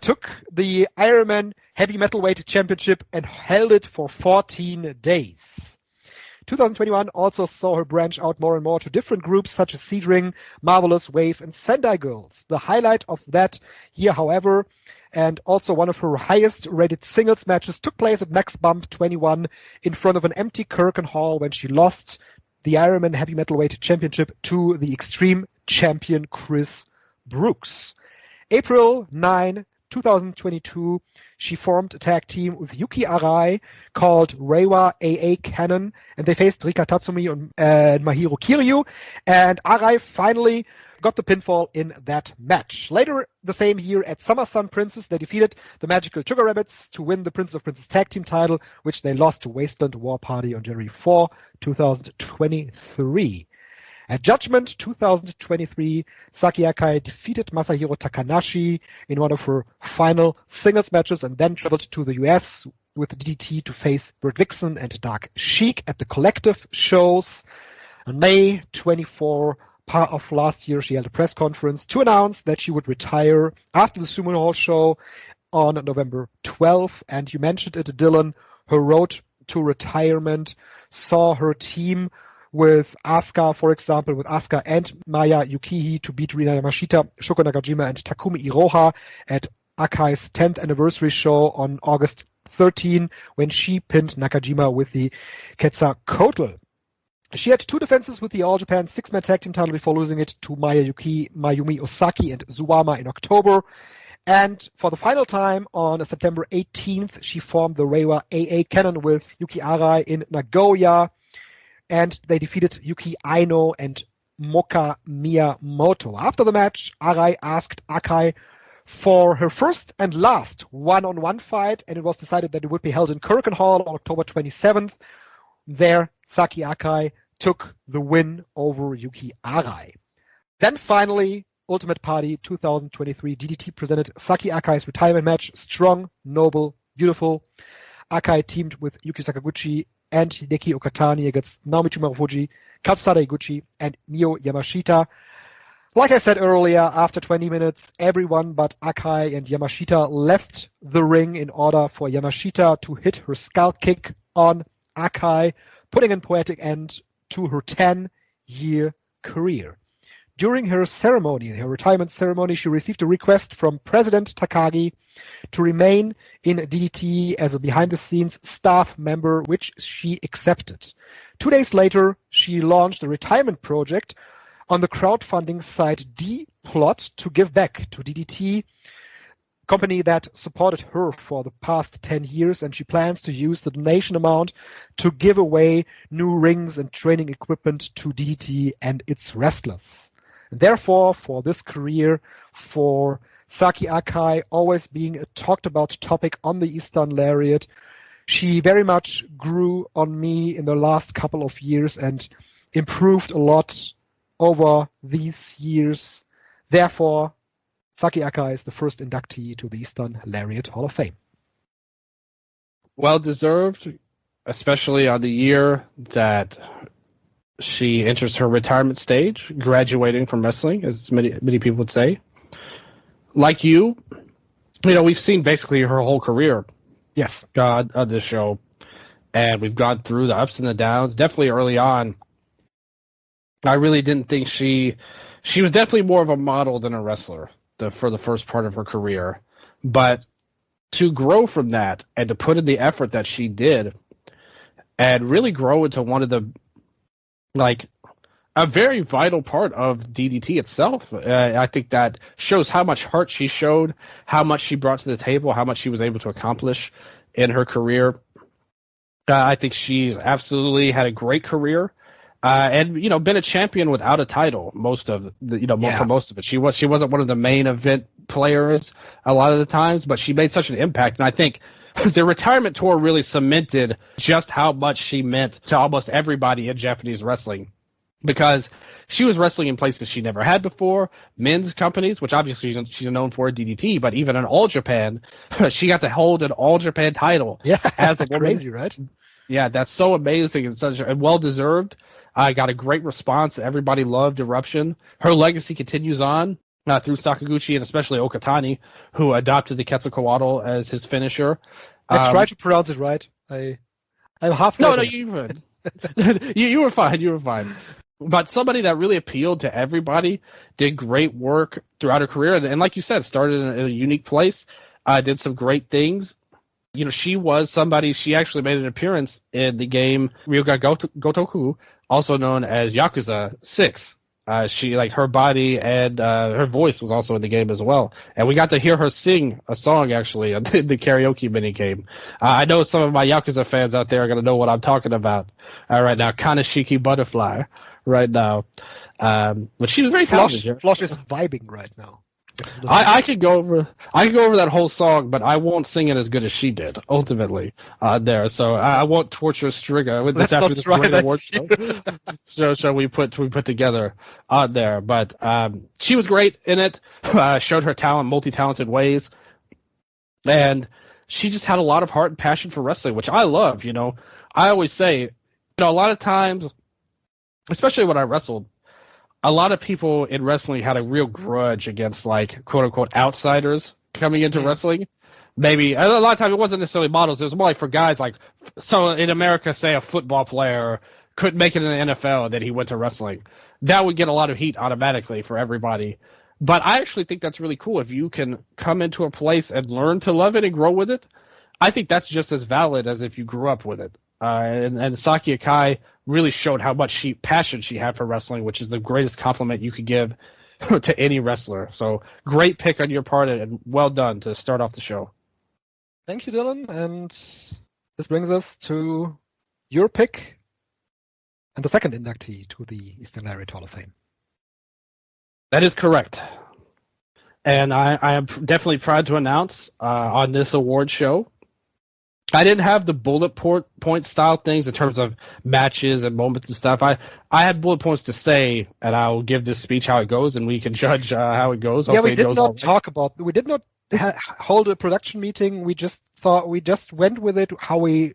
took the Ironman Heavy Metal Weight Championship and held it for 14 days. 2021 also saw her branch out more and more to different groups such as Seadring, Marvelous, Wave, and Sendai Girls. The highlight of that year, however, and also one of her highest rated singles matches, took place at Max Bump 21 in front of an empty Kirken Hall when she lost the Ironman Heavy Metalweight Championship to the Extreme Champion Chris Brooks. April 9, 2022, she formed a tag team with Yuki Arai called Reiwa AA Cannon, and they faced Rika Tatsumi and Mahiro Kiryu, and Arai finally got the pinfall in that match. Later the same year at Summer Sun Princess, they defeated the Magical Sugar Rabbits to win the Princess of Princess Tag Team title, which they lost to Wasteland War Party on January 4, 2023. At Judgment 2023, Saki Akai defeated Masahiro Takanashi in one of her final singles matches and then traveled to the US with DDT to face Britt Vixen and Dark Sheik at the Collective shows. On May 24 of last year, she held a press conference to announce that she would retire after the Sumo Hall show on November 12th. And you mentioned it, Dylan, her road to retirement saw her team with Asuka, for example, with Asuka and Maya Yukihi to beat Rina Yamashita, Shoko Nakajima, and Takumi Iroha at Akai's 10th anniversary show on August 13 when she pinned Nakajima with the Quetzalcoatl. She had two defenses with the All Japan six-man tag team title before losing it to Maya Yuki, Mayumi Osaki, and Zuwama in October. And for the final time on September 18th, she formed the Reiwa AA Cannon with Yuki Arai in Nagoya, and they defeated Yuki Aino and Moka Miyamoto. After the match, Arai asked Akai for her first and last one-on-one fight, and it was decided that it would be held in Kirken Hall on October 27th. There, Saki Akai took the win over Yuki Arai. Then finally, Ultimate Party 2023, DDT presented Saki Akai's retirement match, Strong, Noble, Beautiful. Akai teamed with Yuki Sakaguchi and Hideki Okatani against Naomichi Marufuji, Katsutada Iguchi, and Mio Yamashita. Like I said earlier, after 20 minutes, everyone but Akai and Yamashita left the ring in order for Yamashita to hit her skull kick on Akai, putting an poetic end to her 10-year career. During her retirement ceremony, she received a request from President Takagi to remain in DDT as a behind-the-scenes staff member, which she accepted. 2 days later, she launched a retirement project on the crowdfunding site D-Plot to give back to DDT, company that supported her for the past 10 years, and she plans to use the donation amount to give away new rings and training equipment to DDT and its wrestlers. And therefore, for this career, for Saki Akai always being a talked about topic on the Eastern Lariat, she very much grew on me in the last couple of years and improved a lot over these years. Therefore, Saki Akai is the first inductee to the Eastern Lariat Hall of Fame. Well deserved, especially on the year that she enters her retirement stage, graduating from wrestling, as many people would say. Like you know, we've seen basically her whole career. Yes. On this show, and we've gone through the ups and the downs. Definitely early on, I really didn't think she was definitely more of a model than a wrestler for the first part of her career. But to grow from that and to put in the effort that she did and really grow into one of the, like, a very vital part of DDT itself. I think that shows how much heart she showed, how much she brought to the table, how much she was able to accomplish in her career. I think she's absolutely had a great career. And, you know, been a champion without a title for most of it. She wasn't one of the main event players a lot of the times, but she made such an impact. And I think the retirement tour really cemented just how much she meant to almost everybody in Japanese wrestling, because she was wrestling in places she never had before, men's companies, which obviously she's known for at DDT, but even in All Japan, she got to hold an All Japan title. Yeah, as a woman. crazy, right? Yeah, that's so amazing and well-deserved. I got a great response. Everybody loved Eruption. Her legacy continues on through Sakaguchi and especially Okatani, who adopted the Quetzalcoatl as his finisher. I tried to pronounce it right. I'm half. No, you're good. You were fine. You were fine. But somebody that really appealed to everybody, did great work throughout her career, and like you said, started in a unique place, did some great things. You know, she was somebody. She actually made an appearance in the game Ryuga Gotoku, also known as Yakuza 6. She, like, her body and her voice was also in the game as well. And we got to hear her sing a song, actually, in the karaoke minigame. I know some of my Yakuza fans out there are going to know what I'm talking about right now. Kaneshiki Butterfly right now. But she was very talented. Flosh is vibing right now. I could go over that whole song, but I won't sing it as good as she did ultimately there. So I won't torture Striga with this after this great award show we put together on there. But she was great in it. Showed her talent, multi-talented ways, and she just had a lot of heart and passion for wrestling, which I love. You know, I always say, you know, a lot of times, especially when I wrestled, a lot of people in wrestling had a real grudge against, like, quote-unquote outsiders coming into wrestling. Maybe a lot of times it wasn't necessarily models. It was more like for guys, like, so in America, say a football player couldn't make it in the NFL, that he went to wrestling. That would get a lot of heat automatically for everybody. But I actually think that's really cool. If you can come into a place and learn to love it and grow with it, I think that's just as valid as if you grew up with it. And Saki Akai really showed how much passion she had for wrestling, which is the greatest compliment you could give to any wrestler. So great pick on your part, and well done to start off the show. Thank you, Dylan. And this brings us to your pick and the second inductee to the Eastern Lariat Hall of Fame. That is correct. And I am definitely proud to announce on this award show, I didn't have the bullet point style things in terms of matches and moments and stuff. I had bullet points to say, and I'll give this speech how it goes, and we can judge how it goes. Yeah, we did not talk about. We did not hold a production meeting. We just went with it. How we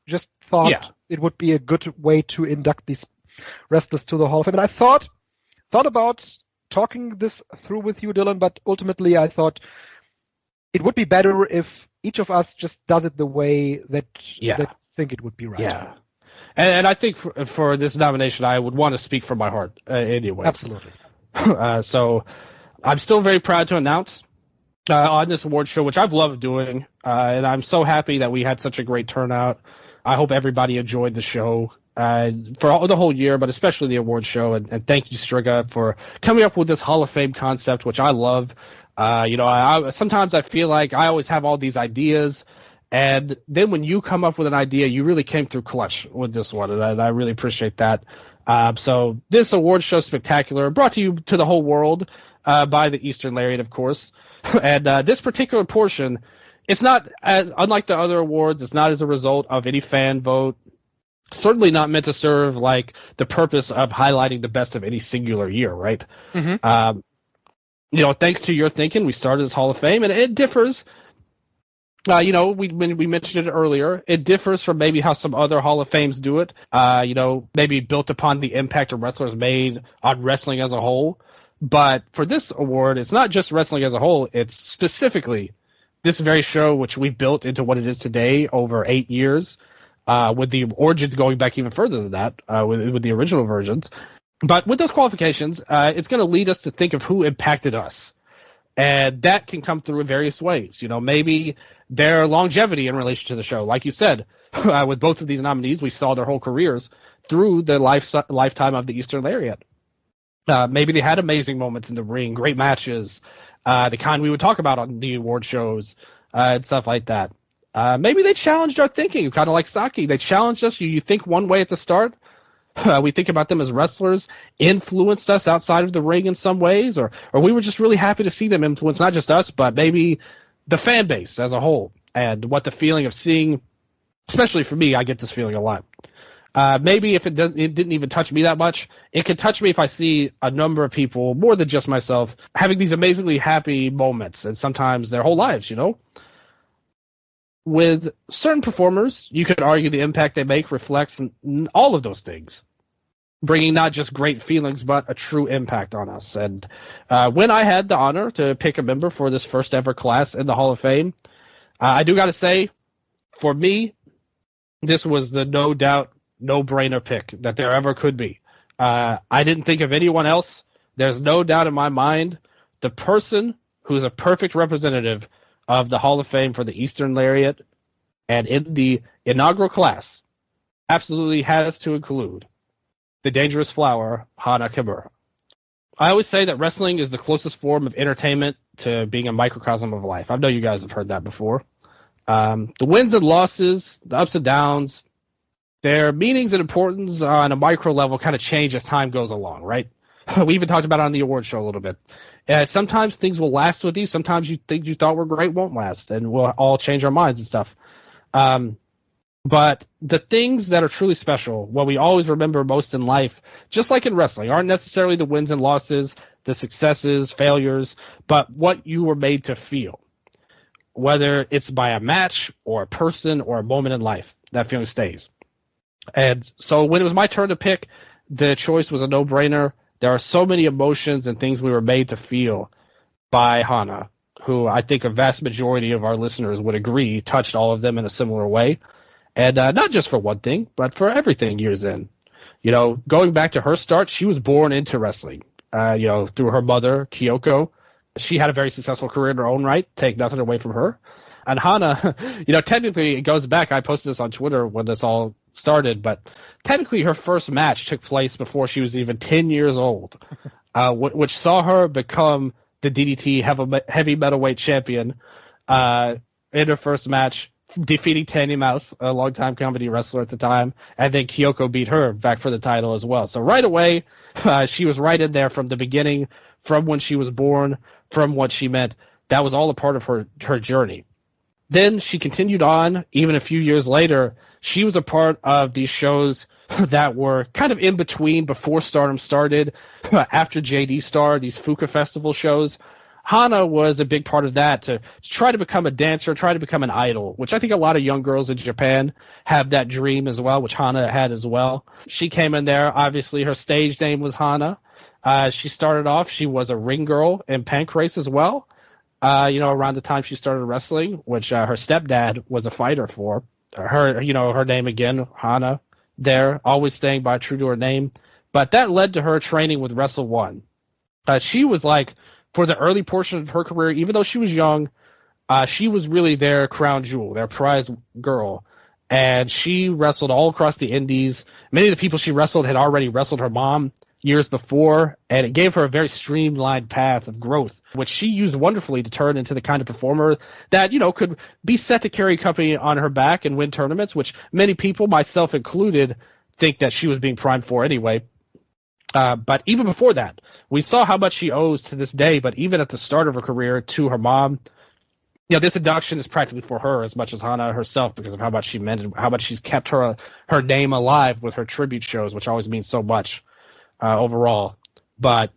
just thought it would be a good way to induct these wrestlers to the Hall of Fame. And I thought about talking this through with you, Dylan, but ultimately I thought it would be better if each of us just does it the way that think it would be right. Yeah. And I think for this nomination, I would want to speak from my heart anyway. Absolutely. So I'm still very proud to announce on this award show, which I've loved doing, and I'm so happy that we had such a great turnout. I hope everybody enjoyed the show for the whole year, but especially the award show. And thank you, Striga, for coming up with this Hall of Fame concept, which I love. You know, I sometimes I feel like I always have all these ideas, and then when you come up with an idea, you really came through clutch with this one, and I really appreciate that. So this award show spectacular, brought to you to the whole world by the Eastern Lariat, of course. And this particular portion, it's not unlike the other awards. It's not as a result of any fan vote. Certainly not meant to serve like the purpose of highlighting the best of any singular year, right? Mm-hmm. You know, thanks to your thinking, we started this Hall of Fame, and it differs. You know, we mentioned it earlier. It differs from maybe how some other Hall of Fames do it. You know, maybe built upon the impact of wrestlers made on wrestling as a whole. But for this award, it's not just wrestling as a whole. It's specifically this very show, which we built into what it is today over 8 years, with the origins going back even further than that, with the original versions. But with those qualifications, it's going to lead us to think of who impacted us. And that can come through in various ways. You know, maybe their longevity in relation to the show. Like you said, with both of these nominees, we saw their whole careers through the lifetime of the Eastern Lariat. Maybe they had amazing moments in the ring, great matches, the kind we would talk about on the award shows, and stuff like that. Maybe they challenged our thinking, kind of like Saki. They challenged us. You think one way at the start. We think about them as wrestlers, influenced us outside of the ring in some ways, or we were just really happy to see them influence not just us, but maybe the fan base as a whole, and what the feeling of seeing, especially for me, I get this feeling a lot. Maybe if it didn't even touch me that much, it can touch me if I see a number of people, more than just myself, having these amazingly happy moments, and sometimes their whole lives, you know? With certain performers, you could argue the impact they make reflects all of those things, bringing not just great feelings, but a true impact on us. And when I had the honor to pick a member for this first ever class in the Hall of Fame, I do got to say, for me, this was the no doubt no-brainer pick that there ever could be. I didn't think of anyone else. There's no doubt in my mind the person who's a perfect representative of the Hall of Fame for the Eastern Lariat and in the inaugural class absolutely has to include the dangerous flower, Hana Kimura. I always say that wrestling is the closest form of entertainment to being a microcosm of life. I know you guys have heard that before. The wins and losses, the ups and downs, their meanings and importance on a micro level kind of change as time goes along, right? We even talked about it on the award show a little bit. Sometimes things will last with you. Sometimes things you thought were great won't last, and we'll all change our minds and stuff. But the things that are truly special, what we always remember most in life, just like in wrestling, aren't necessarily the wins and losses, the successes, failures, but what you were made to feel. Whether it's by a match or a person or a moment in life, that feeling stays. And so when it was my turn to pick, the choice was a no-brainer. There are so many emotions and things we were made to feel by Hana, who I think a vast majority of our listeners would agree touched all of them in a similar way. And not just for one thing, but for everything years in. You know, going back to her start, she was born into wrestling, through her mother, Kyoko. She had a very successful career in her own right, take nothing away from her. And Hana, technically it goes back, I posted this on Twitter when this all started, but technically her first match took place before she was even 10 years old, which saw her become the DDT heavy metalweight champion in her first match, defeating Tandy Mouse, a longtime comedy wrestler at the time, and then Kyoko beat her back for the title as well. So right away, she was right in there from the beginning, from when she was born, from what she meant. That was all a part of her journey. Then she continued on, even a few years later. She was a part of these shows that were kind of in between before Stardom started, after JD Star, these Fuka Festival shows. Hana was a big part of that to try to become a dancer, try to become an idol, which I think a lot of young girls in Japan have that dream as well, which Hana had as well. She came in there. Obviously, her stage name was Hana. She started off, she was a ring girl in Pancrase as well, around the time she started wrestling, which her stepdad was a fighter for. Her name again, Hana, there, always staying by true to her name. But that led to her training with Wrestle One. She was like, for the early portion of her career, even though she was young, she was really their crown jewel, their prized girl. And she wrestled all across the indies. Many of the people she wrestled had already wrestled her mom years before, and it gave her a very streamlined path of growth, which she used wonderfully to turn into the kind of performer that, could be set to carry a company on her back and win tournaments, which many people, myself included, think that she was being primed for anyway. But even before that, we saw how much she owes to this day, but even at the start of her career to her mom. This induction is practically for her as much as Hana herself because of how much she meant and how much she's kept her name alive with her tribute shows, which always means so much overall. But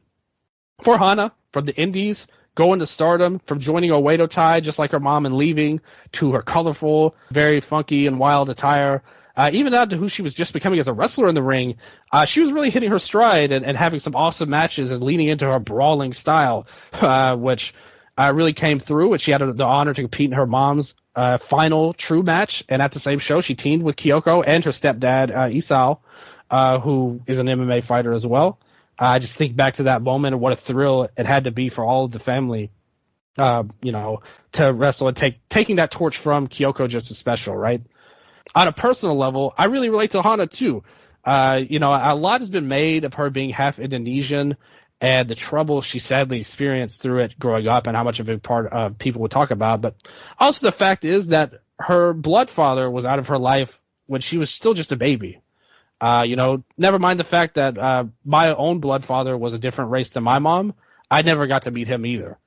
for Hana, from the indies, going to Stardom, from joining Oedo Tai just like her mom and leaving, to her colorful, very funky and wild attire, even down to who she was just becoming as a wrestler in the ring, she was really hitting her stride and having some awesome matches and leaning into her brawling style, which really came through. And she had the honor to compete in her mom's final true match. And at the same show, she teamed with Kyoko and her stepdad, Isao, who is an MMA fighter as well. I just think back to that moment and what a thrill it had to be for all of the family, to wrestle and taking that torch from Kyoko just as special, right? On a personal level, I really relate to Hana too. A lot has been made of her being half Indonesian and the trouble she sadly experienced through it growing up and how much of a part of people would talk about. But also the fact is that her blood father was out of her life when she was still just a baby. Never mind the fact that my own blood father was a different race than my mom. I never got to meet him either.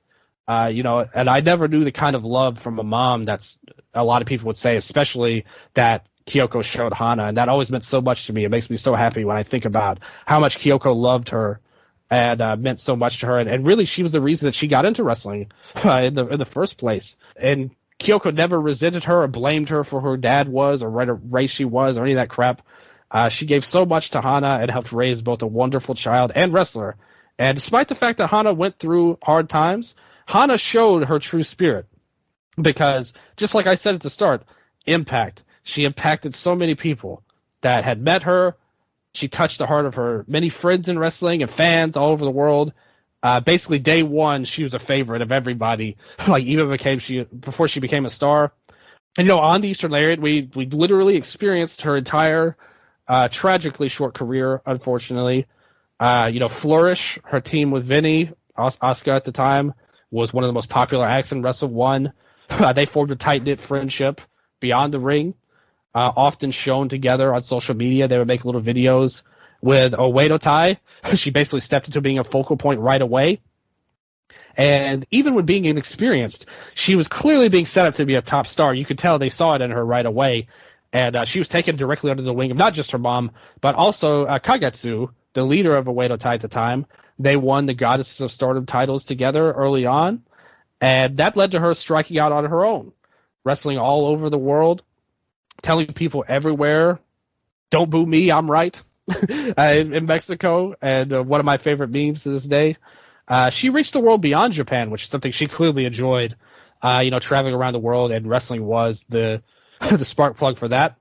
And I never knew the kind of love from a mom that's a lot of people would say, especially that Kyoko showed Hana. And that always meant so much to me. It makes me so happy when I think about how much Kyoko loved her and meant so much to her. And really, she was the reason that she got into wrestling in the first place. And Kyoko never resented her or blamed her for who her dad was or what race she was or any of that crap. She gave so much to Hana and helped raise both a wonderful child and wrestler. And despite the fact that Hana went through hard times, Hana showed her true spirit because, just like I said at the start, impact. She impacted so many people that had met her. She touched the heart of her many friends in wrestling and fans all over the world. Basically, day one, she was a favorite of everybody. Like even before she became a star. And on the Eastern Lariat, we literally experienced her entire tragically short career, unfortunately. Flourish, her team with Vinny, Asuka at the time, was one of the most popular acts in Wrestle 1. They formed a tight-knit friendship beyond the ring, often shown together on social media. They would make little videos with Oedo Tai. She basically stepped into being a focal point right away. And even when being inexperienced, she was clearly being set up to be a top star. You could tell they saw it in her right away. And she was taken directly under the wing of not just her mom, but also Kagetsu, the leader of Oedo Tai at the time. They won the Goddesses of Stardom titles together early on. And that led to her striking out on her own, wrestling all over the world, telling people everywhere, don't boo me, I'm right, in Mexico. And one of my favorite memes to this day. She reached the world beyond Japan, which is something she clearly enjoyed. Traveling around the world, and wrestling was the spark plug for that.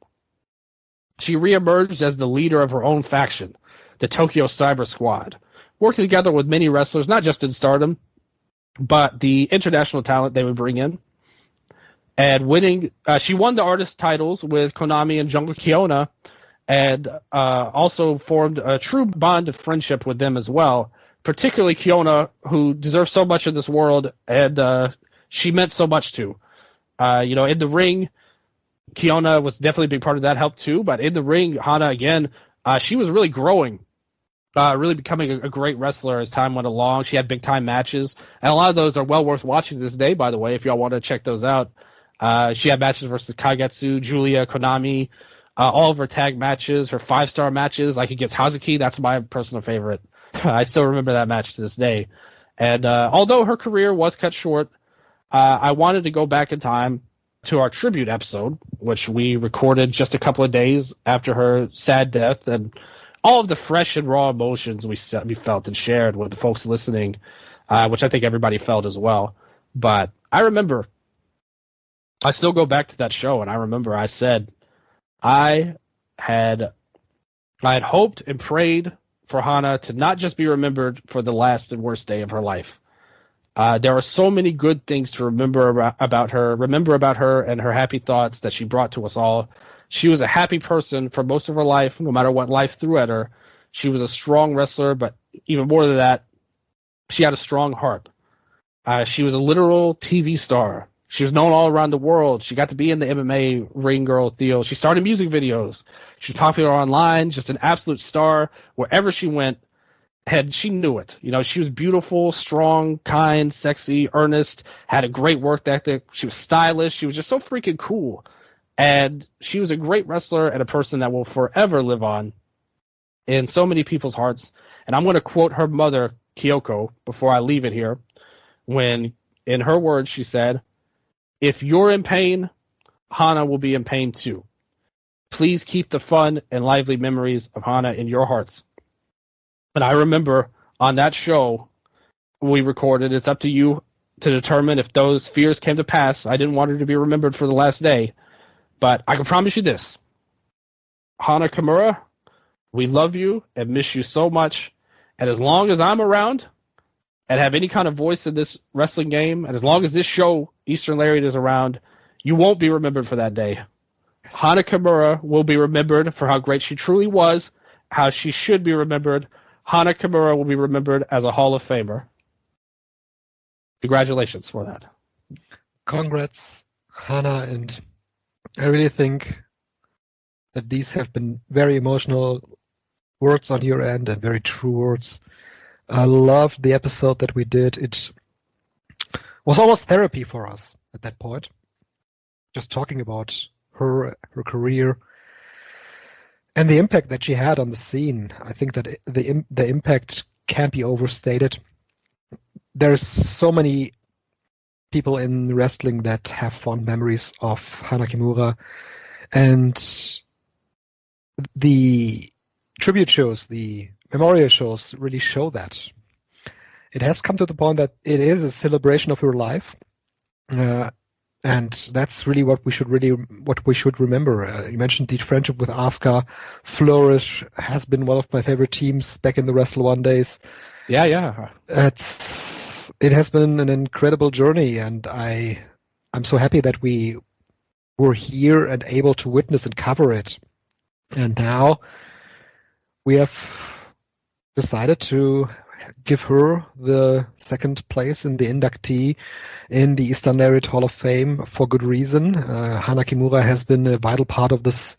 She reemerged as the leader of her own faction, the Tokyo Cyber Squad, working together with many wrestlers, not just in Stardom, but the international talent they would bring in. And winning, she won the artist titles with Konami and Jungle Kiona, and also formed a true bond of friendship with them as well. Particularly Kiona, who deserves so much in this world, and she meant so much to. In the ring, Kiona was definitely a big part of that help too, but in the ring, Hana, again, she was really growing, really becoming a great wrestler as time went along. She had big-time matches, and a lot of those are well worth watching this day, by the way, if y'all want to check those out. She had matches versus Kagetsu, Julia, Konami, all of her tag matches, her 5-star matches, like against Hazuki. That's my personal favorite. I still remember that match to this day. And although her career was cut short, I wanted to go back in time to our tribute episode, which we recorded just a couple of days after her sad death, and all of the fresh and raw emotions we felt and shared with the folks listening, which I think everybody felt as well. But I remember, I still go back to that show, and I remember I said I had hoped and prayed for Hana to not just be remembered for the last and worst day of her life. There are so many good things to remember about her and her happy thoughts that she brought to us all. She was a happy person for most of her life, no matter what life threw at her. She was a strong wrestler, but even more than that, she had a strong heart. She was a literal TV star. She was known all around the world. She got to be in the MMA ring girl deal. She started music videos. She was popular online, just an absolute star. Wherever she went, she knew it. She was beautiful, strong, kind, sexy, earnest, had a great work ethic. She was stylish. She was just so freaking cool. And she was a great wrestler and a person that will forever live on in so many people's hearts. And I'm going to quote her mother, Kyoko, before I leave it here, when, in her words, she said, "If you're in pain, Hana will be in pain too. Please keep the fun and lively memories of Hana in your hearts." And I remember on that show we recorded, it's up to you to determine if those fears came to pass. I didn't want her to be remembered for the last day. But I can promise you this. Hana Kimura, we love you and miss you so much. And as long as I'm around and have any kind of voice in this wrestling game, and as long as this show, Eastern Lariat, is around, you won't be remembered for that day. Hana Kimura will be remembered for how great she truly was, how she should be remembered. Hana Kimura will be remembered as a Hall of Famer. Congratulations for that. Congrats, Hana, and I really think that these have been very emotional words on your end and very true words. I loved the episode that we did. It was almost therapy for us at that point. Just talking about her career, and the impact that she had on the scene. I think that the impact can't be overstated. There's so many people in wrestling that have fond memories of Hana Kimura, and the tribute shows, the memorial shows really show that. It has come to the point that it is a celebration of her life. And that's really what we should remember. You mentioned the friendship with Asuka. Flourish has been one of my favorite teams back in the Wrestle One days. Yeah. It has been an incredible journey, and I'm so happy that we were here and able to witness and cover it. And now we have decided to give her the second place in the inductee in the Eastern Lariat Hall of Fame for good reason. Hana Kimura has been a vital part of this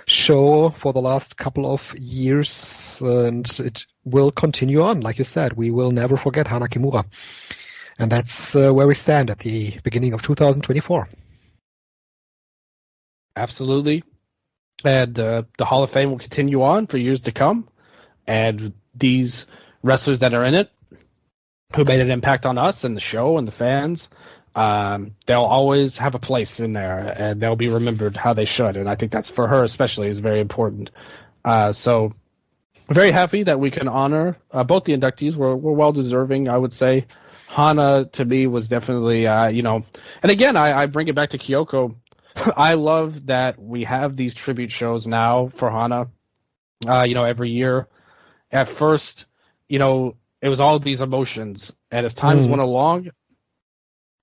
show for the last couple of years, and it will continue on. Like you said, we will never forget Hana Kimura. And that's where we stand at the beginning of 2024. Absolutely. And the Hall of Fame will continue on for years to come. And these wrestlers that are in it, who made an impact on us and the show and the fans, they'll always have a place in there, and they'll be remembered how they should. And I think that's, for her especially, is very important. So very happy that we can honor both the inductees. We're well-deserving, I would say. Hana, to me, was definitely, and again, I bring it back to Kyoko. I love that we have these tribute shows now for Hana, every year. At first, it was all these emotions, and as times went along,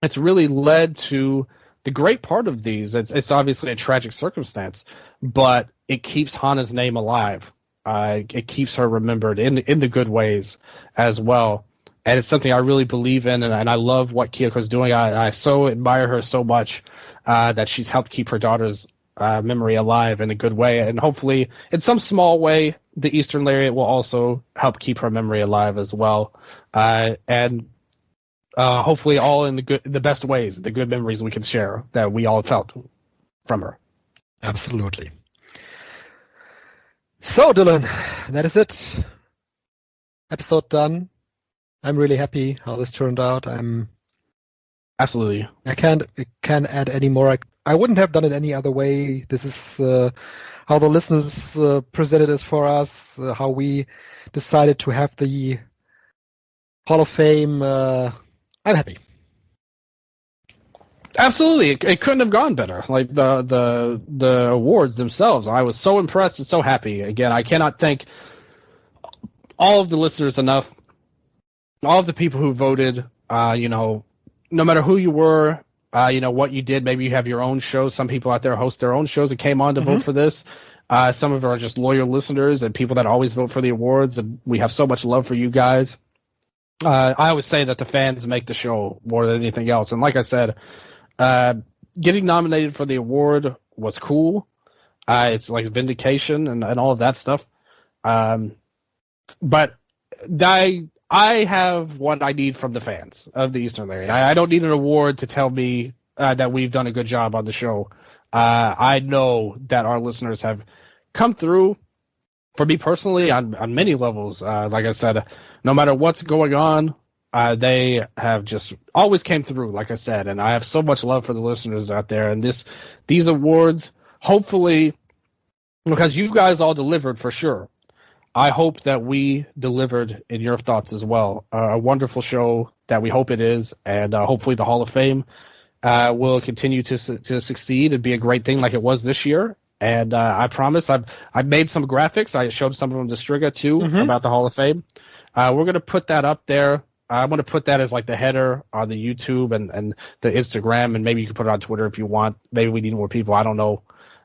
it's really led to the great part of these. It's obviously a tragic circumstance, but it keeps Hana's name alive. It keeps her remembered in the good ways as well. And it's something I really believe in, and I love what Kyoko's doing. I so admire her so much that she's helped keep her daughter's memory alive in a good way. And hopefully, in some small way, the Eastern Lariat will also help keep her memory alive as well. And hopefully all in the best ways, the good memories we can share that we all felt from her. Absolutely. So, Dylan, that is it. Episode done. I'm really happy how this turned out. Absolutely. I can't add any more. I wouldn't have done it any other way. This is how the listeners presented it for us, how we decided to have the Hall of Fame. I'm happy. Absolutely. It couldn't have gone better. Like the awards themselves, I was so impressed and so happy. Again, I cannot thank all of the listeners enough. All of the people who voted, no matter who you were, what you did. Maybe you have your own shows. Some people out there host their own shows and came on to vote for this. Some of them are just loyal listeners and people that always vote for the awards. And we have so much love for you guys. I always say that the fans make the show more than anything else. And like I said, getting nominated for the award was cool. It's like vindication and all of that stuff. But I have what I need from the fans of the Eastern Lariat. I don't need an award to tell me that we've done a good job on the show. I know that our listeners have come through for me personally on many levels. Like I said, no matter what's going on, they have just always came through, like I said. And I have so much love for the listeners out there. And these awards, hopefully, because you guys all delivered for sure, I hope that we delivered in your thoughts as well. A wonderful show that we hope it is, and hopefully the Hall of Fame will continue to succeed and be a great thing like it was this year. And I promise, I've made some graphics. I showed some of them to Striga too about the Hall of Fame. We're going to put that up there. I'm going to put that as like the header on the YouTube and the Instagram, and maybe you can put it on Twitter if you want. Maybe we need more people. I don't know.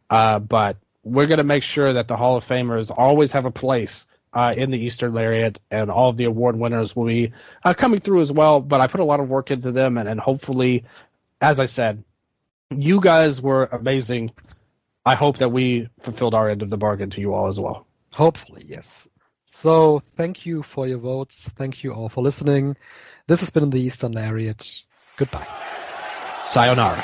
But we're going to make sure that the Hall of Famers always have a place in the Eastern Lariat, and all of the award winners will be coming through as well. But I put a lot of work into them, and hopefully, as I said, you guys were amazing. I hope that we fulfilled our end of the bargain to you all as well. Hopefully, yes. So thank you for your votes. Thank you all for listening. This has been the Eastern Lariat. Goodbye. Sayonara.